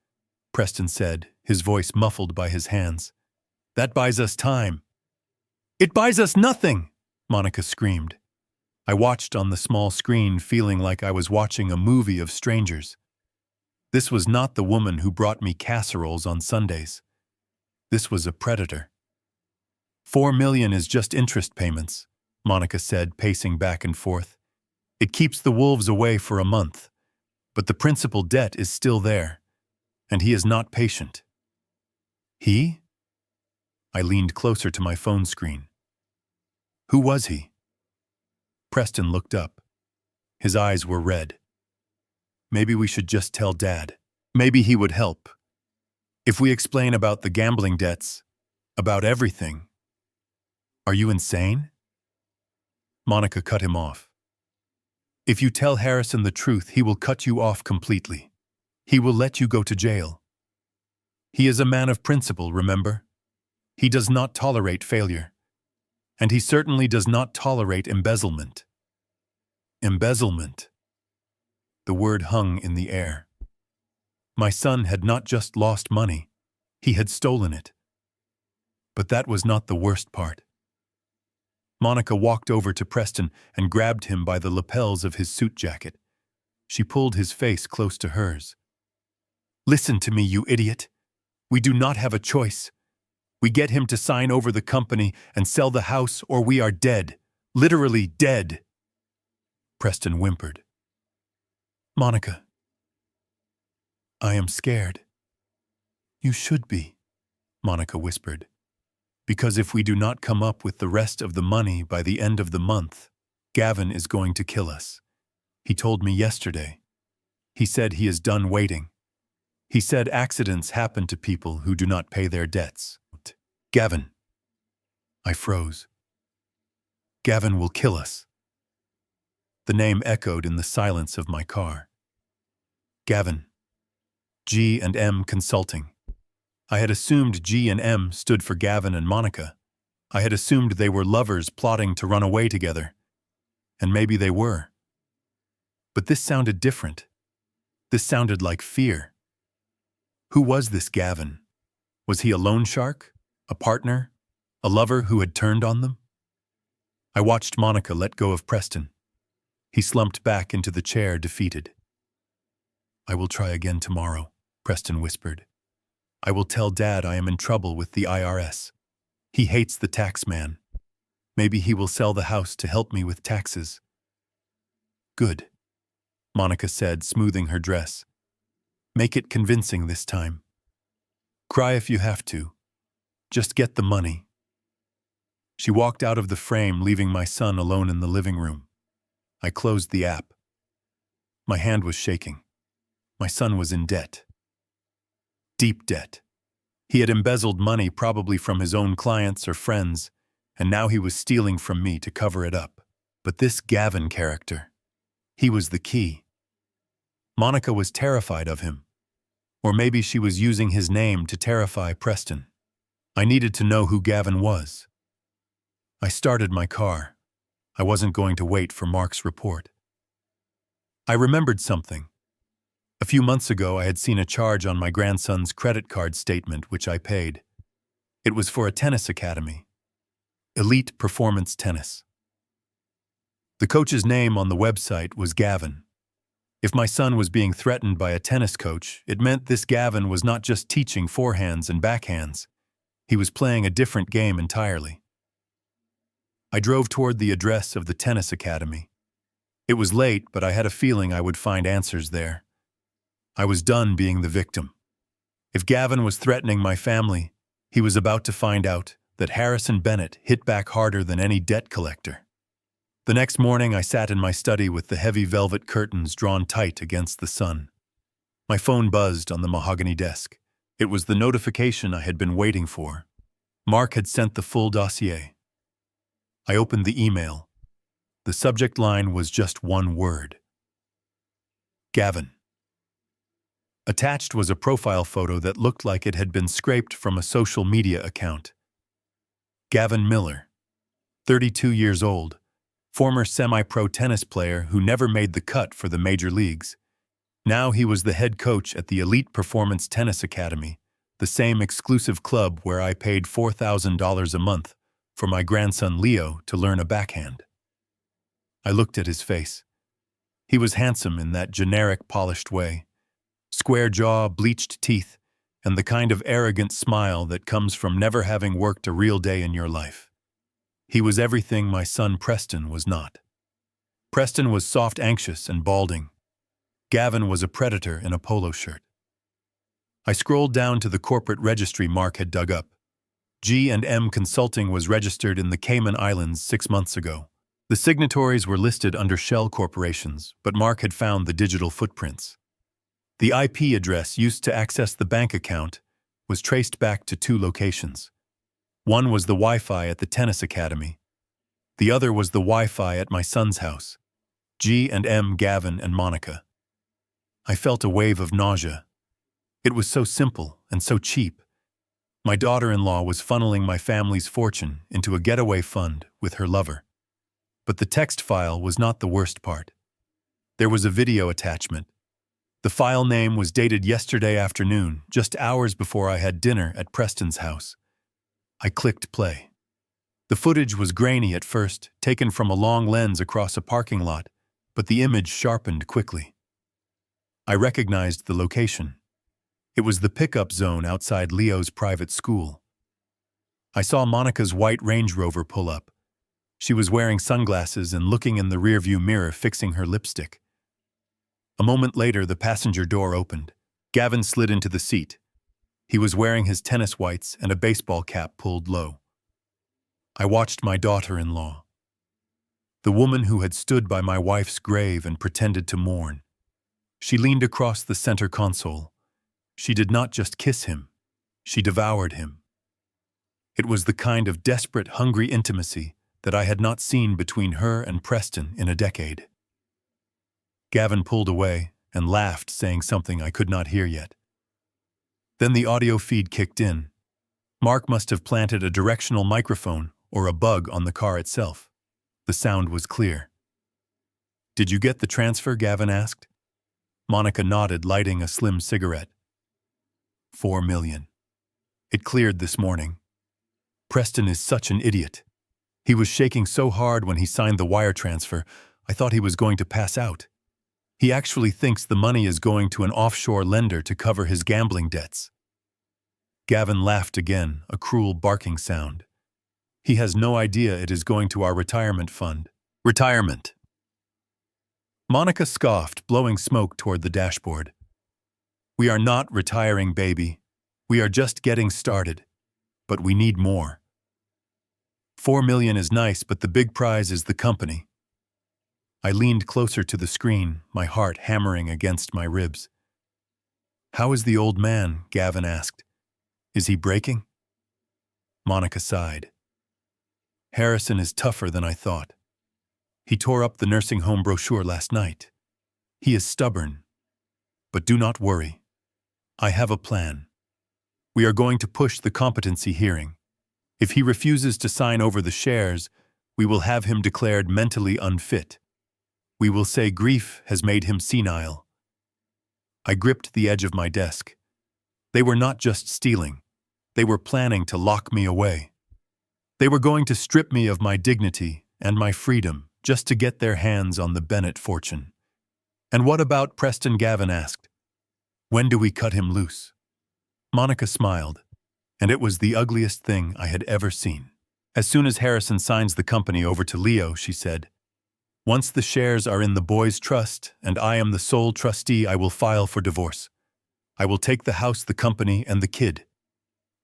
Preston said, his voice muffled by his hands. "That buys us time." "It buys us nothing!" Monica screamed. I watched on the small screen, feeling like I was watching a movie of strangers. This was not the woman who brought me casseroles on Sundays. This was a predator. $4 million is just interest payments," Monica said, pacing back and forth. "It keeps the wolves away for a month, but the principal debt is still there, and he is not patient." "He?" I leaned closer to my phone screen. "Who was he?" Preston looked up. His eyes were red. "Maybe we should just tell Dad. Maybe he would help. If we explain about the gambling debts, about everything." "Are you insane?" Monica cut him off. "If you tell Harrison the truth, he will cut you off completely. He will let you go to jail. He is a man of principle, remember? He does not tolerate failure. And he certainly does not tolerate embezzlement." Embezzlement. The word hung in the air. My son had not just lost money, he had stolen it. But that was not the worst part. Monica walked over to Preston and grabbed him by the lapels of his suit jacket. She pulled his face close to hers. "Listen to me, you idiot. We do not have a choice. We get him to sign over the company and sell the house, or we are dead. Literally dead." Preston whimpered. "Monica, I am scared." "You should be," Monica whispered. "Because if we do not come up with the rest of the money by the end of the month, Gavin is going to kill us. He told me yesterday. He said he is done waiting. He said accidents happen to people who do not pay their debts. Gavin." I froze. "Gavin will kill us." The name echoed in the silence of my car. Gavin. G&M Consulting. I had assumed G&M stood for Gavin and Monica. I had assumed they were lovers plotting to run away together. And maybe they were. But this sounded different. This sounded like fear. Who was this Gavin? Was he a loan shark? A partner? A lover who had turned on them? I watched Monica let go of Preston. He slumped back into the chair, defeated. "I will try again tomorrow," Preston whispered. "I will tell Dad I am in trouble with the IRS. He hates the tax man. Maybe he will sell the house to help me with taxes." "Good," Monica said, smoothing her dress. "Make it convincing this time. Cry if you have to. Just get the money." She walked out of the frame, leaving my son alone in the living room. I closed the app. My hand was shaking. My son was in debt. Deep debt. He had embezzled money, probably from his own clients or friends, and now he was stealing from me to cover it up. But this Gavin character, he was the key. Monica was terrified of him. Or maybe she was using his name to terrify Preston. I needed to know who Gavin was. I started my car. I wasn't going to wait for Mark's report. I remembered something. A few months ago, I had seen a charge on my grandson's credit card statement, which I paid. It was for a tennis academy. Elite Performance Tennis. The coach's name on the website was Gavin. If my son was being threatened by a tennis coach, it meant this Gavin was not just teaching forehands and backhands. He was playing a different game entirely. I drove toward the address of the tennis academy. It was late, but I had a feeling I would find answers there. I was done being the victim. If Gavin was threatening my family, he was about to find out that Harrison Bennett hit back harder than any debt collector. The next morning, I sat in my study with the heavy velvet curtains drawn tight against the sun. My phone buzzed on the mahogany desk. It was the notification I had been waiting for. Mark had sent the full dossier. I opened the email. The subject line was just one word. Gavin. Attached was a profile photo that looked like it had been scraped from a social media account. Gavin Miller, 32 years old, former semi-pro tennis player who never made the cut for the major leagues. Now he was the head coach at the Elite Performance Tennis Academy, the same exclusive club where I paid $4,000 a month for my grandson Leo to learn a backhand. I looked at his face. He was handsome in that generic polished way. Square jaw, bleached teeth, and the kind of arrogant smile that comes from never having worked a real day in your life. He was everything my son Preston was not. Preston was soft, anxious, and balding. Gavin was a predator in a polo shirt. I scrolled down to the corporate registry Mark had dug up. G&M Consulting was registered in the Cayman Islands 6 months ago. The signatories were listed under shell corporations, but Mark had found the digital footprints. The IP address used to access the bank account was traced back to 2 locations. One was the Wi-Fi at the tennis academy. The other was the Wi-Fi at my son's house. G&M, Gavin, and Monica. I felt a wave of nausea. It was so simple and so cheap. My daughter-in-law was funneling my family's fortune into a getaway fund with her lover. But the text file was not the worst part. There was a video attachment. The file name was dated yesterday afternoon, just hours before I had dinner at Preston's house. I clicked play. The footage was grainy at first, taken from a long lens across a parking lot, but the image sharpened quickly. I recognized the location. It was the pickup zone outside Leo's private school. I saw Monica's white Range Rover pull up. She was wearing sunglasses and looking in the rearview mirror, fixing her lipstick. A moment later, the passenger door opened. Gavin slid into the seat. He was wearing his tennis whites and a baseball cap pulled low. I watched my daughter-in-law, the woman who had stood by my wife's grave and pretended to mourn. She leaned across the center console. She did not just kiss him, she devoured him. It was the kind of desperate, hungry intimacy that I had not seen between her and Preston in a decade. Gavin pulled away and laughed, saying something I could not hear yet. Then the audio feed kicked in. Mark must have planted a directional microphone or a bug on the car itself. The sound was clear. "Did you get the transfer?" Gavin asked. Monica nodded, lighting a slim cigarette. $4 million. It cleared this morning. Preston is such an idiot. He was shaking so hard when he signed the wire transfer, I thought he was going to pass out. He actually thinks the money is going to an offshore lender to cover his gambling debts. Gavin laughed again, a cruel barking sound. He has no idea it is going to our retirement fund. Retirement. Monica scoffed, blowing smoke toward the dashboard. We are not retiring, baby. We are just getting started. But we need more. 4 million is nice, but the big prize is the company. I leaned closer to the screen, my heart hammering against my ribs. How is the old man? Gavin asked. Is he breaking? Monica sighed. Harrison is tougher than I thought. He tore up the nursing home brochure last night. He is stubborn. But do not worry. I have a plan. We are going to push the competency hearing. If he refuses to sign over the shares, we will have him declared mentally unfit. We will say grief has made him senile. I gripped the edge of my desk. They were not just stealing. They were planning to lock me away. They were going to strip me of my dignity and my freedom just to get their hands on the Bennett fortune. And what about Preston? Gavin asked. When do we cut him loose? Monica smiled, and it was the ugliest thing I had ever seen. As soon as Harrison signs the company over to Leo, she said, once the shares are in the boys' trust and I am the sole trustee, I will file for divorce. I will take the house, the company, and the kid.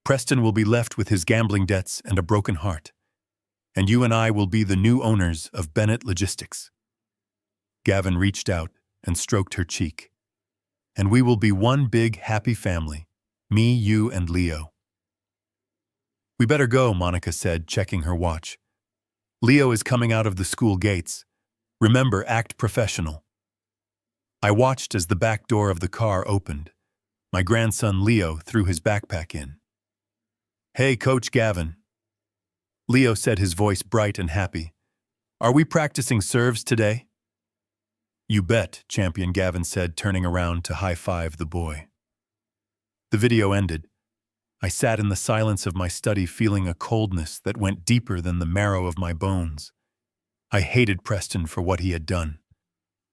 Preston will be left with his gambling debts and a broken heart. And you and I will be the new owners of Bennett Logistics. Gavin reached out and stroked her cheek. And we will be one big happy family, me, you, and Leo. We better go, Monica said, checking her watch. Leo is coming out of the school gates. Remember, act professional. I watched as the back door of the car opened. My grandson Leo threw his backpack in. Hey, Coach Gavin. Leo said, his voice bright and happy. Are we practicing serves today? You bet, Champion, Gavin said, turning around to high-five the boy. The video ended. I sat in the silence of my study feeling a coldness that went deeper than the marrow of my bones. I hated Preston for what he had done.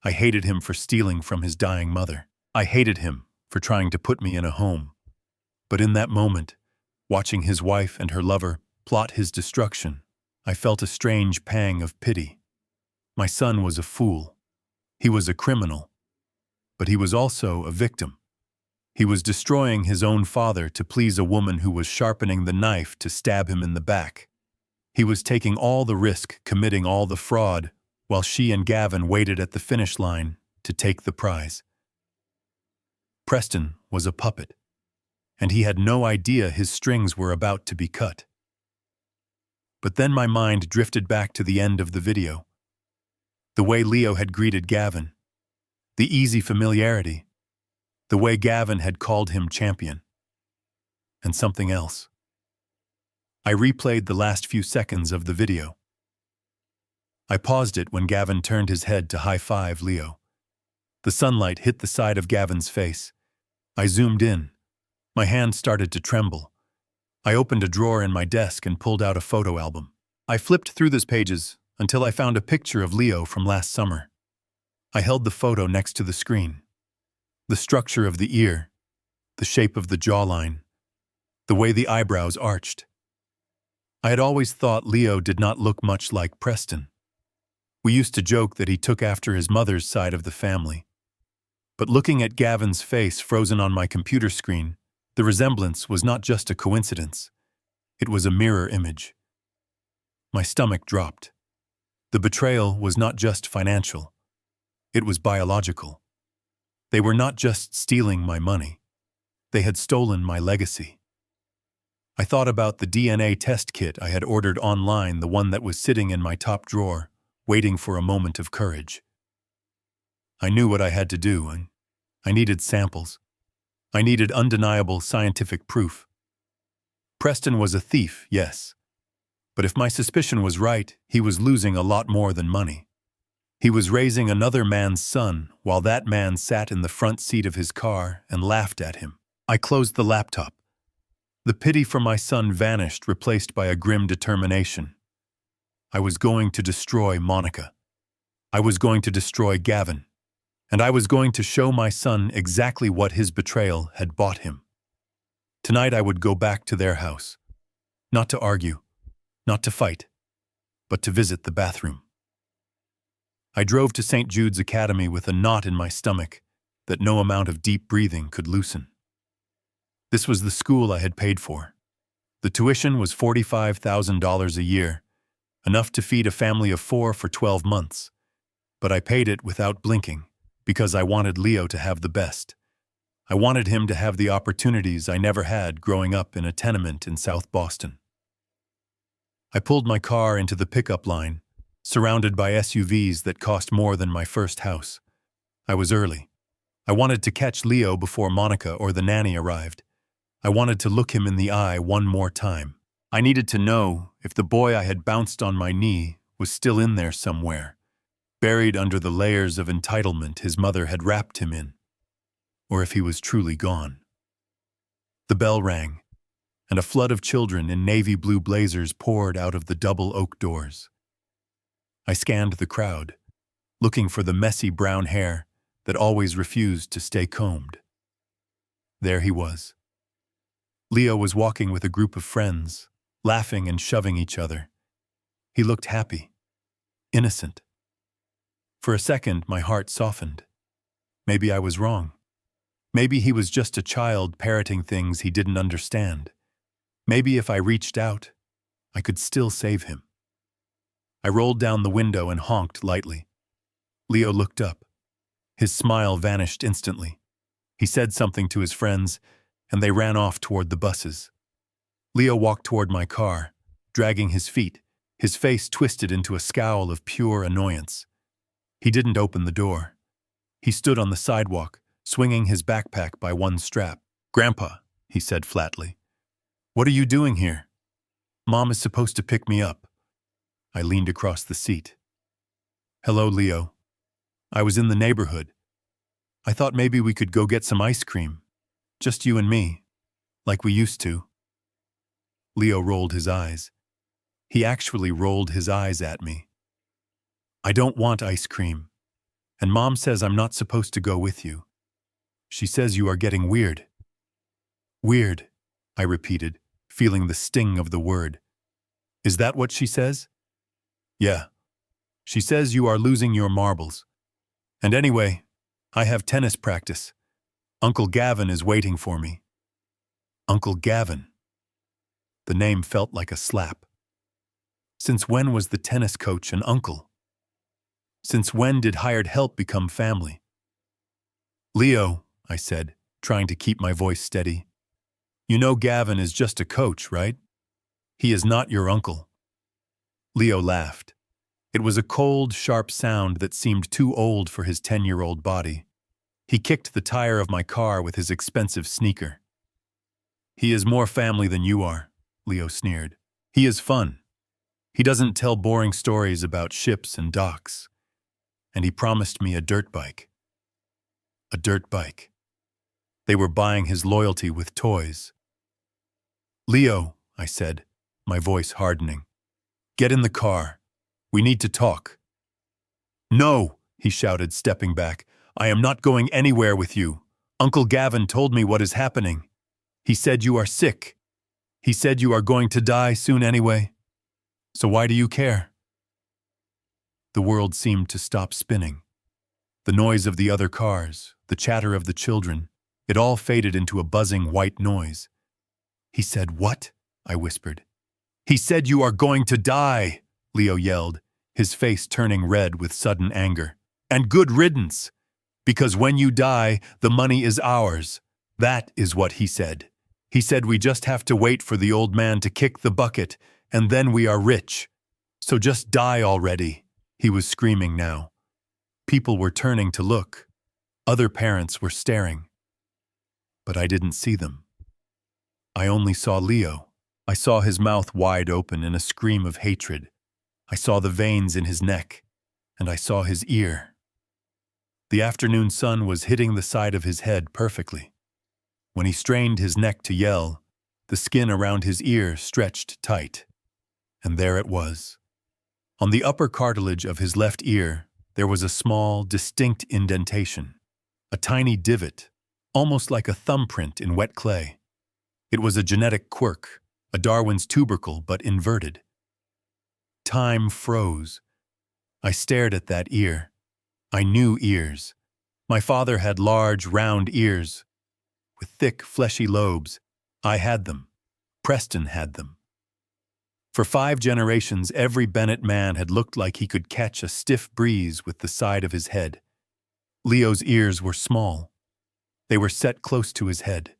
I hated him for stealing from his dying mother. I hated him for trying to put me in a home. But in that moment, watching his wife and her lover plot his destruction, I felt a strange pang of pity. My son was a fool. He was a criminal. But he was also a victim. He was destroying his own father to please a woman who was sharpening the knife to stab him in the back. He was taking all the risk, committing all the fraud, while she and Gavin waited at the finish line to take the prize. Preston was a puppet, and he had no idea his strings were about to be cut. But then my mind drifted back to the end of the video. The way Leo had greeted Gavin. The easy familiarity. The way Gavin had called him champion. And something else. I replayed the last few seconds of the video. I paused it when Gavin turned his head to high-five Leo. The sunlight hit the side of Gavin's face. I zoomed in. My hand started to tremble. I opened a drawer in my desk and pulled out a photo album. I flipped through those pages until I found a picture of Leo from last summer. I held the photo next to the screen. The structure of the ear, the shape of the jawline, the way the eyebrows arched. I had always thought Leo did not look much like Preston. We used to joke that he took after his mother's side of the family. But looking at Gavin's face frozen on my computer screen, the resemblance was not just a coincidence. It was a mirror image. My stomach dropped. The betrayal was not just financial. It was biological. They were not just stealing my money. They had stolen my legacy. I thought about the DNA test kit I had ordered online, the one that was sitting in my top drawer, waiting for a moment of courage. I knew what I had to do, and I needed samples. I needed undeniable scientific proof. Preston was a thief, yes. But if my suspicion was right, he was losing a lot more than money. He was raising another man's son while that man sat in the front seat of his car and laughed at him. I closed the laptop. The pity for my son vanished, replaced by a grim determination. I was going to destroy Monica. I was going to destroy Gavin. And I was going to show my son exactly what his betrayal had bought him. Tonight I would go back to their house. Not to argue, not to fight, but to visit the bathroom. I drove to St. Jude's Academy with a knot in my stomach that no amount of deep breathing could loosen. This was the school I had paid for. The tuition was $45,000 a year, enough to feed a family of 4 for 12 months. But I paid it without blinking, because I wanted Leo to have the best. I wanted him to have the opportunities I never had growing up in a tenement in South Boston. I pulled my car into the pickup line, surrounded by SUVs that cost more than my first house. I was early. I wanted to catch Leo before Monica or the nanny arrived. I wanted to look him in the eye one more time. I needed to know if the boy I had bounced on my knee was still in there somewhere, buried under the layers of entitlement his mother had wrapped him in, or if he was truly gone. The bell rang, and a flood of children in navy blue blazers poured out of the double oak doors. I scanned the crowd, looking for the messy brown hair that always refused to stay combed. There he was. Leo was walking with a group of friends, laughing and shoving each other. He looked happy, innocent. For a second, my heart softened. Maybe I was wrong. Maybe he was just a child parroting things he didn't understand. Maybe if I reached out, I could still save him. I rolled down the window and honked lightly. Leo looked up. His smile vanished instantly. He said something to his friends, and they ran off toward the buses. Leo walked toward my car, dragging his feet, his face twisted into a scowl of pure annoyance. He didn't open the door. He stood on the sidewalk, swinging his backpack by one strap. "Grandpa," he said flatly, "what are you doing here? Mom is supposed to pick me up." I leaned across the seat. "Hello, Leo. I was in the neighborhood. I thought maybe we could go get some ice cream. Just you and me, like we used to." Leo rolled his eyes. He actually rolled his eyes at me. "I don't want ice cream. And Mom says I'm not supposed to go with you. She says you are getting weird." "Weird," I repeated, feeling the sting of the word. "Is that what she says?" "Yeah. She says you are losing your marbles. And anyway, I have tennis practice. Uncle Gavin is waiting for me." Uncle Gavin. The name felt like a slap. Since when was the tennis coach an uncle? Since when did hired help become family? "Leo," I said, trying to keep my voice steady, "you know Gavin is just a coach, right? He is not your uncle." Leo laughed. It was a cold, sharp sound that seemed too old for his 10-year-old body. He kicked the tire of my car with his expensive sneaker. "He is more family than you are," Leo sneered. "He is fun. He doesn't tell boring stories about ships and docks. And he promised me a dirt bike." A dirt bike. They were buying his loyalty with toys. "Leo," I said, my voice hardening, "get in the car. We need to talk." "No," he shouted, stepping back. "I am not going anywhere with you. Uncle Gavin told me what is happening. He said you are sick. He said you are going to die soon anyway. So why do you care?" The world seemed to stop spinning. The noise of the other cars, the chatter of the children, it all faded into a buzzing white noise. "He said what?" I whispered. "He said you are going to die," Leo yelled, his face turning red with sudden anger. "And good riddance, because when you die, the money is ours. That is what he said. He said we just have to wait for the old man to kick the bucket, and then we are rich. So just die already." He was screaming now. People were turning to look. Other parents were staring. But I didn't see them. I only saw Leo. I saw his mouth wide open in a scream of hatred. I saw the veins in his neck, and I saw his ear. The afternoon sun was hitting the side of his head perfectly. When he strained his neck to yell, the skin around his ear stretched tight. And there it was. On the upper cartilage of his left ear, there was a small, distinct indentation, a tiny divot, almost like a thumbprint in wet clay. It was a genetic quirk, a Darwin's tubercle but inverted. Time froze. I stared at that ear. I knew ears. My father had large, round ears with thick, fleshy lobes. I had them. Preston had them. For 5 generations, every Bennett man had looked like he could catch a stiff breeze with the side of his head. Leo's ears were small. They were set close to his head.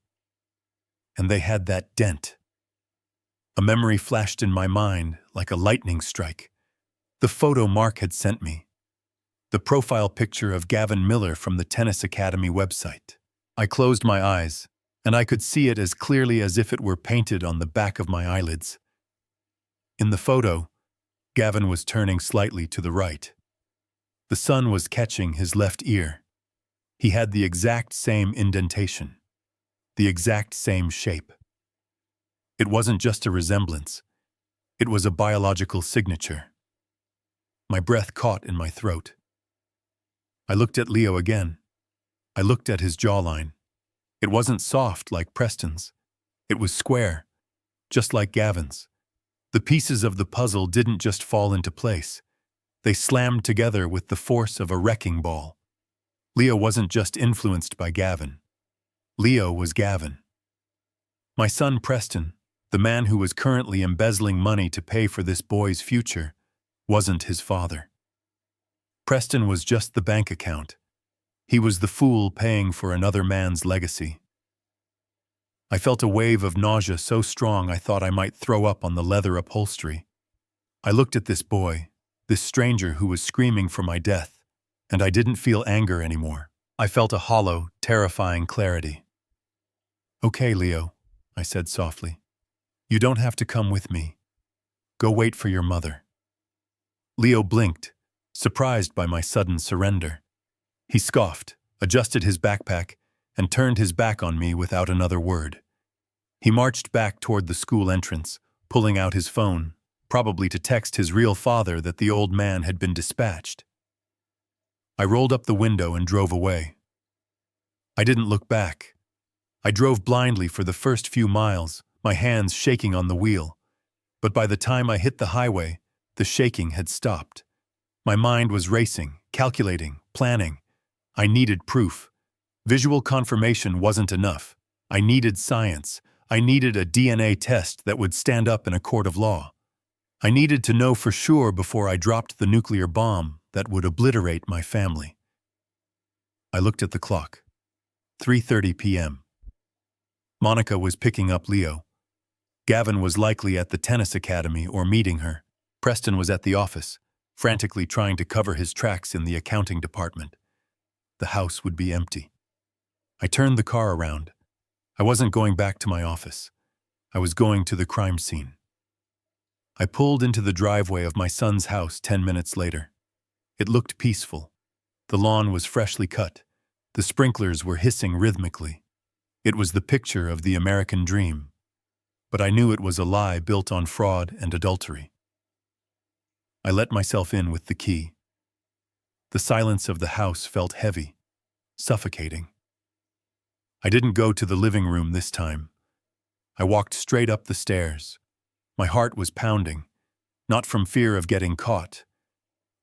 And they had that dent. A memory flashed in my mind like a lightning strike. The photo Mark had sent me. The profile picture of Gavin Miller from the Tennis Academy website. I closed my eyes, and I could see it as clearly as if it were painted on the back of my eyelids. In the photo, Gavin was turning slightly to the right. The sun was catching his left ear. He had the exact same indentation, the exact same shape. It wasn't just a resemblance. It was a biological signature. My breath caught in my throat. I looked at Leo again. I looked at his jawline. It wasn't soft like Preston's. It was square, just like Gavin's. The pieces of the puzzle didn't just fall into place. They slammed together with the force of a wrecking ball. Leo wasn't just influenced by Gavin. Leo was Gavin. My son Preston, the man who was currently embezzling money to pay for this boy's future, wasn't his father. Preston was just the bank account. He was the fool paying for another man's legacy. I felt a wave of nausea so strong I thought I might throw up on the leather upholstery. I looked at this boy, this stranger who was screaming for my death, and I didn't feel anger anymore. I felt a hollow, terrifying clarity. "Okay, Leo," I said softly. "You don't have to come with me. Go wait for your mother." Leo blinked, surprised by my sudden surrender. He scoffed, adjusted his backpack, and turned his back on me without another word. He marched back toward the school entrance, pulling out his phone, probably to text his real father that the old man had been dispatched. I rolled up the window and drove away. I didn't look back. I drove blindly for the first few miles, my hands shaking on the wheel. But by the time I hit the highway, the shaking had stopped. My mind was racing, calculating, planning. I needed proof. Visual confirmation wasn't enough. I needed science. I needed a DNA test that would stand up in a court of law. I needed to know for sure before I dropped the nuclear bomb that would obliterate my family. I looked at the clock. 3:30 p.m. Monica was picking up Leo. Gavin was likely at the tennis academy or meeting her. Preston was at the office, frantically trying to cover his tracks in the accounting department. The house would be empty. I turned the car around. I wasn't going back to my office. I was going to the crime scene. I pulled into the driveway of my son's house 10 minutes later. It looked peaceful. The lawn was freshly cut. The sprinklers were hissing rhythmically. It was the picture of the American dream. But I knew it was a lie built on fraud and adultery. I let myself in with the key. The silence of the house felt heavy, suffocating. I didn't go to the living room this time. I walked straight up the stairs. My heart was pounding, not from fear of getting caught,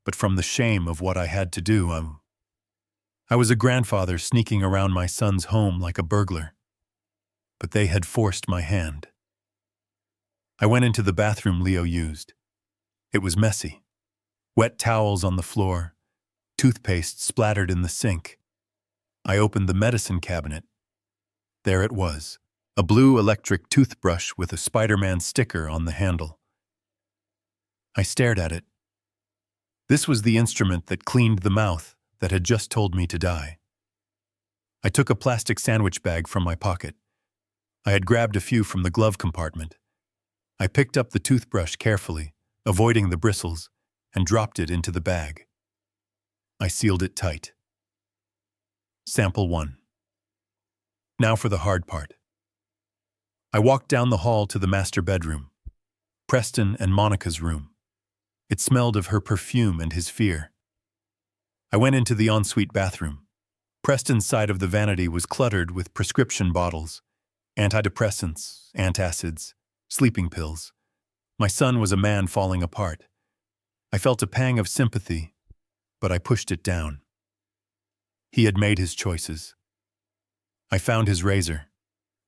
but from the shame of what I had to do. I was a grandfather sneaking around my son's home like a burglar. But they had forced my hand. I went into the bathroom Leo used. It was messy. Wet towels on the floor, toothpaste splattered in the sink. I opened the medicine cabinet. There it was, a blue electric toothbrush with a Spider-Man sticker on the handle. I stared at it. This was the instrument that cleaned the mouth that had just told me to die. I took a plastic sandwich bag from my pocket. I had grabbed a few from the glove compartment. I picked up the toothbrush carefully, avoiding the bristles, and dropped it into the bag. I sealed it tight. Sample 1. Now for the hard part. I walked down the hall to the master bedroom, Preston and Monica's room. It smelled of her perfume and his fear. I went into the ensuite bathroom. Preston's side of the vanity was cluttered with prescription bottles, antidepressants, antacids, sleeping pills. My son was a man falling apart. I felt a pang of sympathy, but I pushed it down. He had made his choices. I found his razor.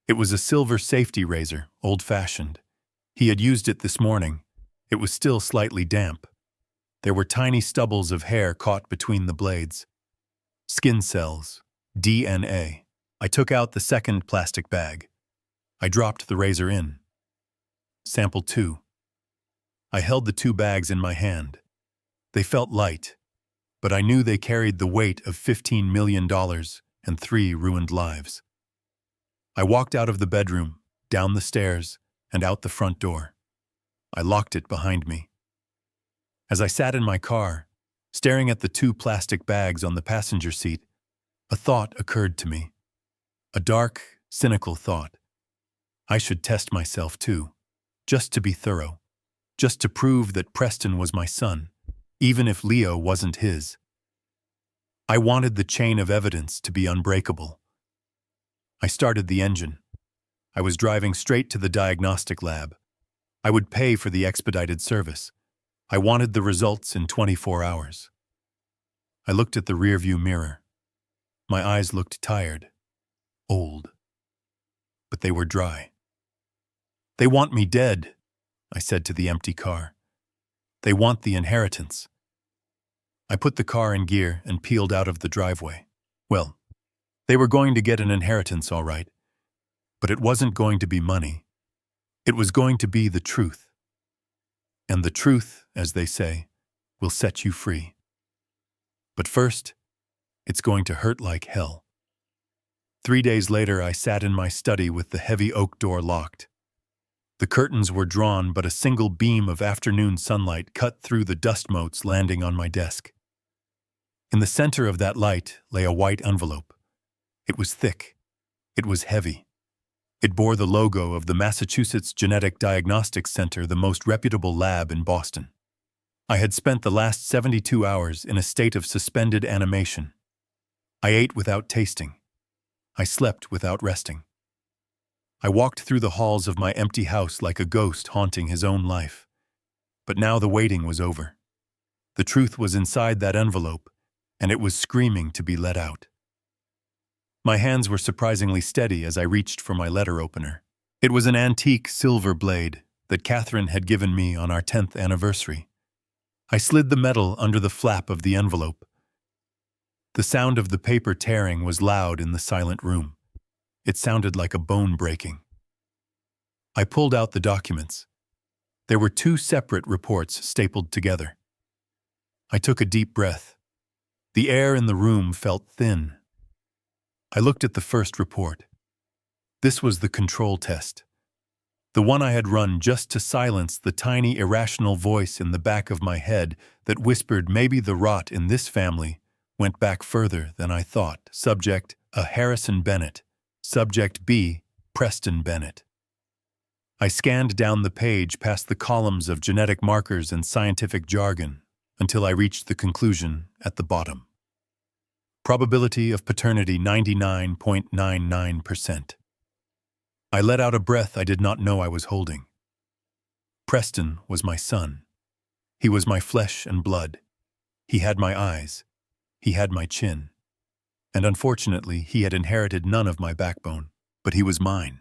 It was a silver safety razor, old-fashioned. He had used it this morning. It was still slightly damp. There were tiny stubbles of hair caught between the blades. Skin cells. DNA. I took out the second plastic bag. I dropped the razor in. Sample 2. I held the 2 bags in my hand. They felt light, but I knew they carried the weight of $15 million and 3 ruined lives. I walked out of the bedroom, down the stairs, and out the front door. I locked it behind me. As I sat in my car, staring at the 2 plastic bags on the passenger seat, a thought occurred to me. A dark, cynical thought. I should test myself too, just to be thorough, just to prove that Preston was my son, even if Leo wasn't his. I wanted the chain of evidence to be unbreakable. I started the engine. I was driving straight to the diagnostic lab. I would pay for the expedited service. I wanted the results in 24 hours. I looked at the rearview mirror. My eyes looked tired, old, but they were dry. "They want me dead," I said to the empty car. "They want the inheritance." I put the car in gear and peeled out of the driveway. Well, they were going to get an inheritance, all right, but it wasn't going to be money. It was going to be the truth. And the truth, as they say, will set you free. But first, it's going to hurt like hell. 3 days later, I sat in my study with the heavy oak door locked. The curtains were drawn, but a single beam of afternoon sunlight cut through the dust motes landing on my desk. In the center of that light lay a white envelope. It was thick. It was heavy. It bore the logo of the Massachusetts Genetic Diagnostics Center, the most reputable lab in Boston. I had spent the last 72 hours in a state of suspended animation. I ate without tasting. I slept without resting. I walked through the halls of my empty house like a ghost haunting his own life. But now the waiting was over. The truth was inside that envelope, and it was screaming to be let out. My hands were surprisingly steady as I reached for my letter opener. It was an antique silver blade that Catherine had given me on our 10th anniversary. I slid the metal under the flap of the envelope. The sound of the paper tearing was loud in the silent room. It sounded like a bone breaking. I pulled out the documents. There were 2 separate reports stapled together. I took a deep breath. The air in the room felt thin. I looked at the first report. This was the control test. The one I had run just to silence the tiny irrational voice in the back of my head that whispered maybe the rot in this family went back further than I thought. Subject: a Harrison Bennett. Subject B: Preston Bennett. I scanned down the page past the columns of genetic markers and scientific jargon until I reached the conclusion at the bottom. Probability of paternity 99.99%. I let out a breath I did not know I was holding. Preston was my son. He was my flesh and blood. He had my eyes. He had my chin. And unfortunately, he had inherited none of my backbone, but he was mine.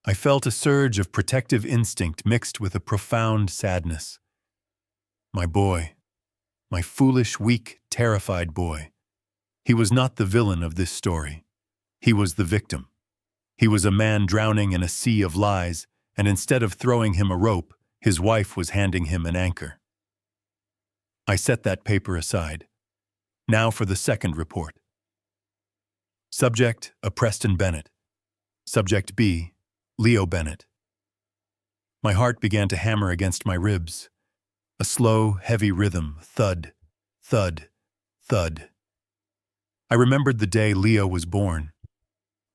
I felt a surge of protective instinct mixed with a profound sadness. My boy. My foolish, weak, terrified boy. He was not the villain of this story. He was the victim. He was a man drowning in a sea of lies, and instead of throwing him a rope, his wife was handing him an anchor. I set that paper aside. Now for the second report. Subject: a Preston Bennett. Subject B: Leo Bennett. My heart began to hammer against my ribs. A slow, heavy rhythm, thud, thud, thud. I remembered the day Leo was born.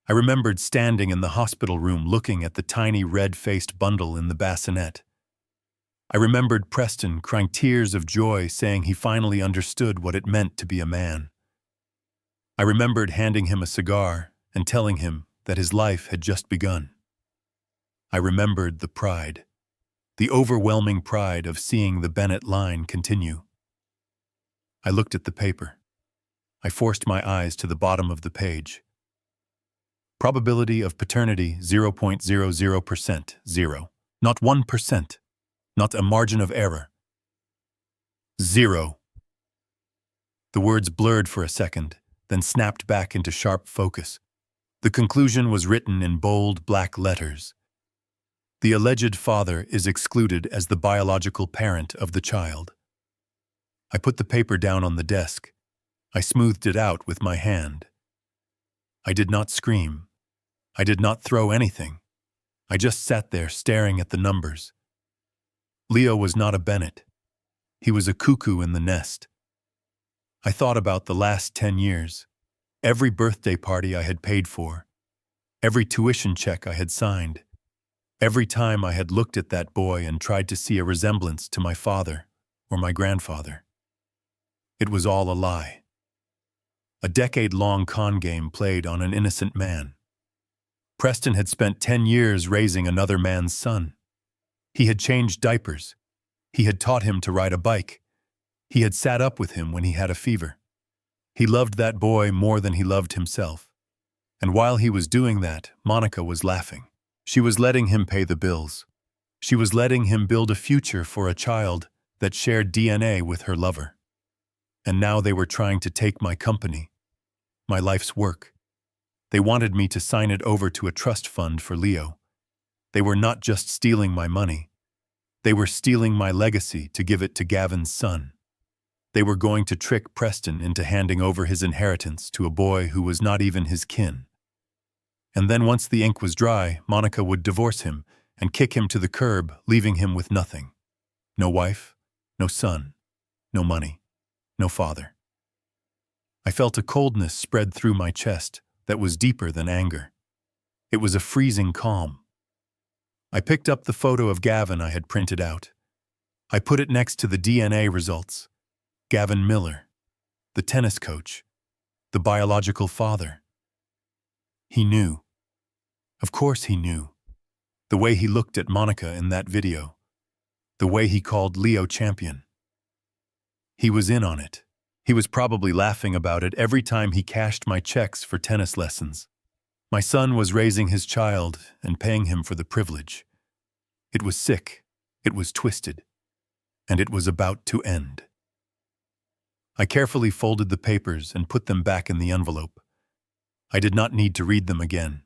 I remembered standing in the hospital room looking at the tiny red-faced bundle in the bassinet. I remembered Preston crying tears of joy saying he finally understood what it meant to be a man. I remembered handing him a cigar and telling him that his life had just begun. I remembered the pride, the overwhelming pride of seeing the Bennett line continue. I looked at the paper. I forced my eyes to the bottom of the page. Probability of paternity 0.00%, 0. Not 1%. Not a margin of error. 0. The words blurred for a second, then snapped back into sharp focus. The conclusion was written in bold black letters. The alleged father is excluded as the biological parent of the child. I put the paper down on the desk. I smoothed it out with my hand. I did not scream. I did not throw anything. I just sat there staring at the numbers. Leo was not a Bennett. He was a cuckoo in the nest. I thought about the last 10 years, every birthday party I had paid for, every tuition check I had signed, every time I had looked at that boy and tried to see a resemblance to my father or my grandfather. It was all a lie. A decade-long con game played on an innocent man. Preston had spent 10 years raising another man's son. He had changed diapers. He had taught him to ride a bike. He had sat up with him when he had a fever. He loved that boy more than he loved himself. And while he was doing that, Monica was laughing. She was letting him pay the bills. She was letting him build a future for a child that shared DNA with her lover. And now they were trying to take my company, my life's work. They wanted me to sign it over to a trust fund for Leo. They were not just stealing my money. They were stealing my legacy to give it to Gavin's son. They were going to trick Preston into handing over his inheritance to a boy who was not even his kin. And then once the ink was dry, Monica would divorce him and kick him to the curb, leaving him with nothing. No wife, no son, no money, no father. I felt a coldness spread through my chest that was deeper than anger. It was a freezing calm. I picked up the photo of Gavin I had printed out. I put it next to the DNA results. Gavin Miller, the tennis coach, the biological father. He knew. Of course he knew. The way he looked at Monica in that video. The way he called Leo champion. He was in on it. He was probably laughing about it every time he cashed my checks for tennis lessons. My son was raising his child and paying him for the privilege. It was sick, it was twisted, and it was about to end. I carefully folded the papers and put them back in the envelope. I did not need to read them again.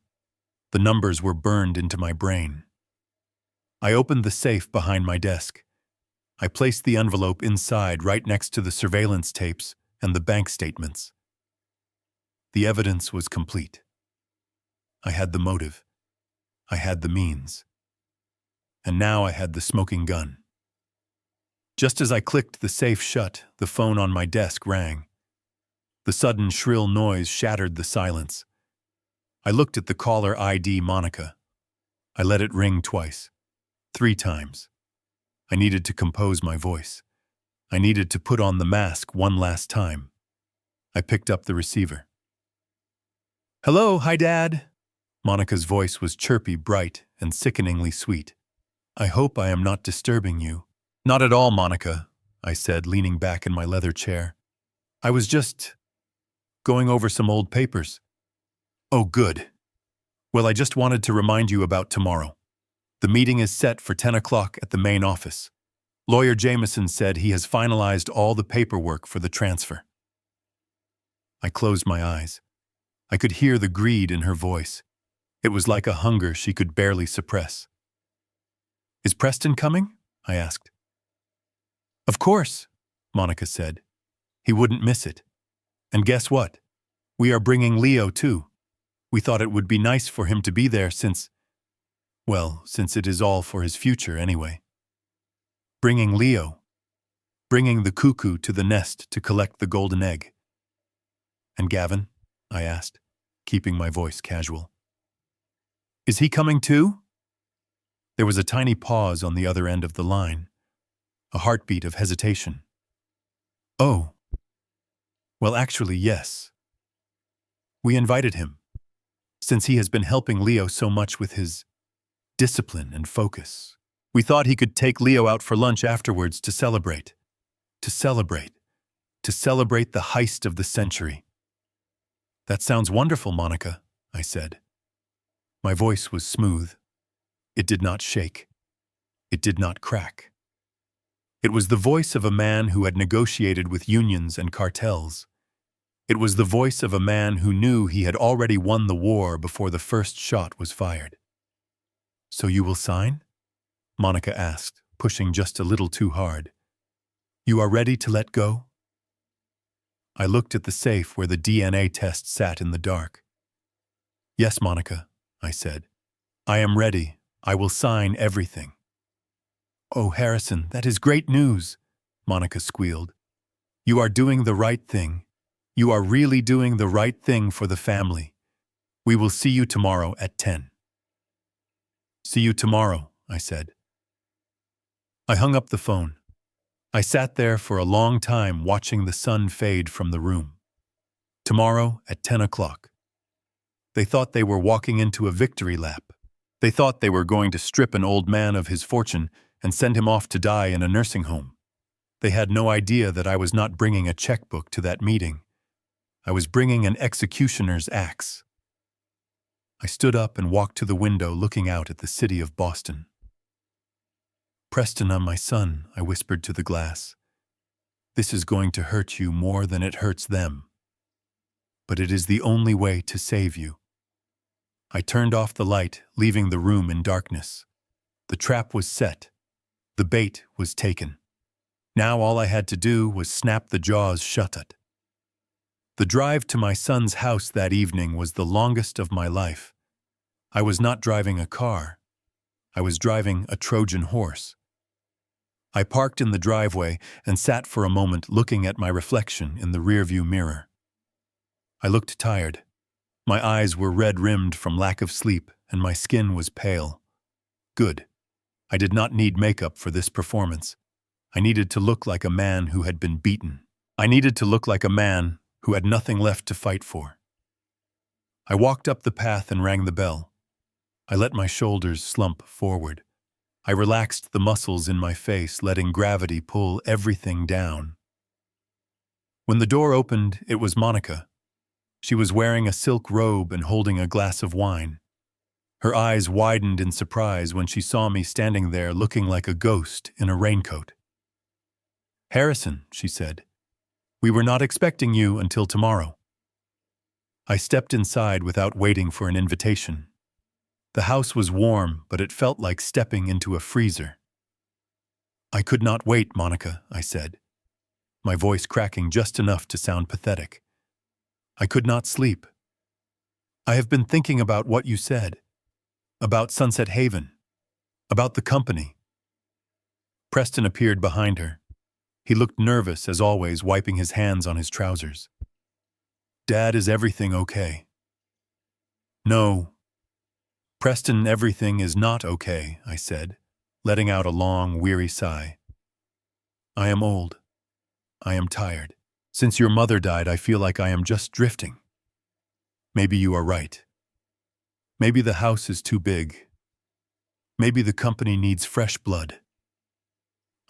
The numbers were burned into my brain. I opened the safe behind my desk. I placed the envelope inside right next to the surveillance tapes and the bank statements. The evidence was complete. I had the motive. I had the means. And now I had the smoking gun. Just as I clicked the safe shut, the phone on my desk rang. The sudden shrill noise shattered the silence. I looked at the caller ID Monica. I let it ring twice, 3 times. I needed to compose my voice. I needed to put on the mask one last time. I picked up the receiver. "Hello, hi Dad." Monica's voice was chirpy, bright, and sickeningly sweet. "I hope I am not disturbing you." "Not at all, Monica," I said, leaning back in my leather chair. "I was just going over some old papers." "Oh, good. Well, I just wanted to remind you about tomorrow. The meeting is set for 10 o'clock at the main office. Lawyer Jameson said he has finalized all the paperwork for the transfer." I closed my eyes. I could hear the greed in her voice. It was like a hunger she could barely suppress. "Is Preston coming?" I asked. "Of course," Monica said. "He wouldn't miss it. And guess what? We are bringing Leo too. We thought it would be nice for him to be there since it is all for his future anyway. Bringing Leo. Bringing the cuckoo to the nest to collect the golden egg." "And Gavin?" I asked, keeping my voice casual. "Is he coming too?" There was a tiny pause on the other end of the line. a heartbeat of hesitation. Oh, well, actually, yes. We invited him, since he has been helping Leo so much with his discipline and focus. We thought he could take Leo out for lunch afterwards to celebrate. To celebrate. To celebrate the heist of the century. That sounds wonderful, Monica, I said. My voice was smooth. It did not shake. It did not crack. It was the voice of a man who had negotiated with unions and cartels. It was the voice of a man who knew he had already won the war before the first shot was fired. So you will sign? Monica asked, pushing just a little too hard. You are ready to let go? I looked at the safe where the DNA test sat in the dark. Yes, Monica, I said. I am ready. I will sign everything. Oh, Harrison, that is great news, Monica squealed. You are doing the right thing. You are really doing the right thing for the family. We will see you tomorrow at 10. See you tomorrow, I said. I hung up the phone. I sat there for a long time watching the sun fade from the room. Tomorrow at 10 o'clock. They thought they were walking into a victory lap. They thought they were going to strip an old man of his fortune and send him off to die in a nursing home. They had no idea that I was not bringing a checkbook to that meeting. I was bringing an executioner's axe. I stood up and walked to the window looking out at the city of Boston. Preston, my son, I whispered to the glass. This is going to hurt you more than it hurts them. But it is the only way to save you. I turned off the light, leaving the room in darkness. The trap was set. The bait was taken. Now all I had to do was snap the jaws shut. The drive to my son's house that evening was the longest of my life. I was not driving a car. I was driving a Trojan horse. I parked in the driveway and sat for a moment looking at my reflection in the rearview mirror. I looked tired. My eyes were red-rimmed from lack of sleep, and my skin was pale. Good. I did not need makeup for this performance. I needed to look like a man who had been beaten. I needed to look like a man who had nothing left to fight for. I walked up the path and rang the bell. I let my shoulders slump forward. I relaxed the muscles in my face, letting gravity pull everything down. When the door opened, it was Monica. She was wearing a silk robe and holding a glass of wine. Her eyes widened in surprise when she saw me standing there looking like a ghost in a raincoat. Harrison, she said, we were not expecting you until tomorrow. I stepped inside without waiting for an invitation. The house was warm, but it felt like stepping into a freezer. I could not wait, Monica, I said, my voice cracking just enough to sound pathetic. I could not sleep. I have been thinking about what you said, about Sunset Haven, about the company. Preston appeared behind her. He looked nervous, as always, wiping his hands on his trousers. Dad, is everything okay? No. Preston, everything is not okay, I said, letting out a long, weary sigh. I am old. I am tired. Since your mother died, I feel like I am just drifting. Maybe you are right. Maybe the house is too big. Maybe the company needs fresh blood.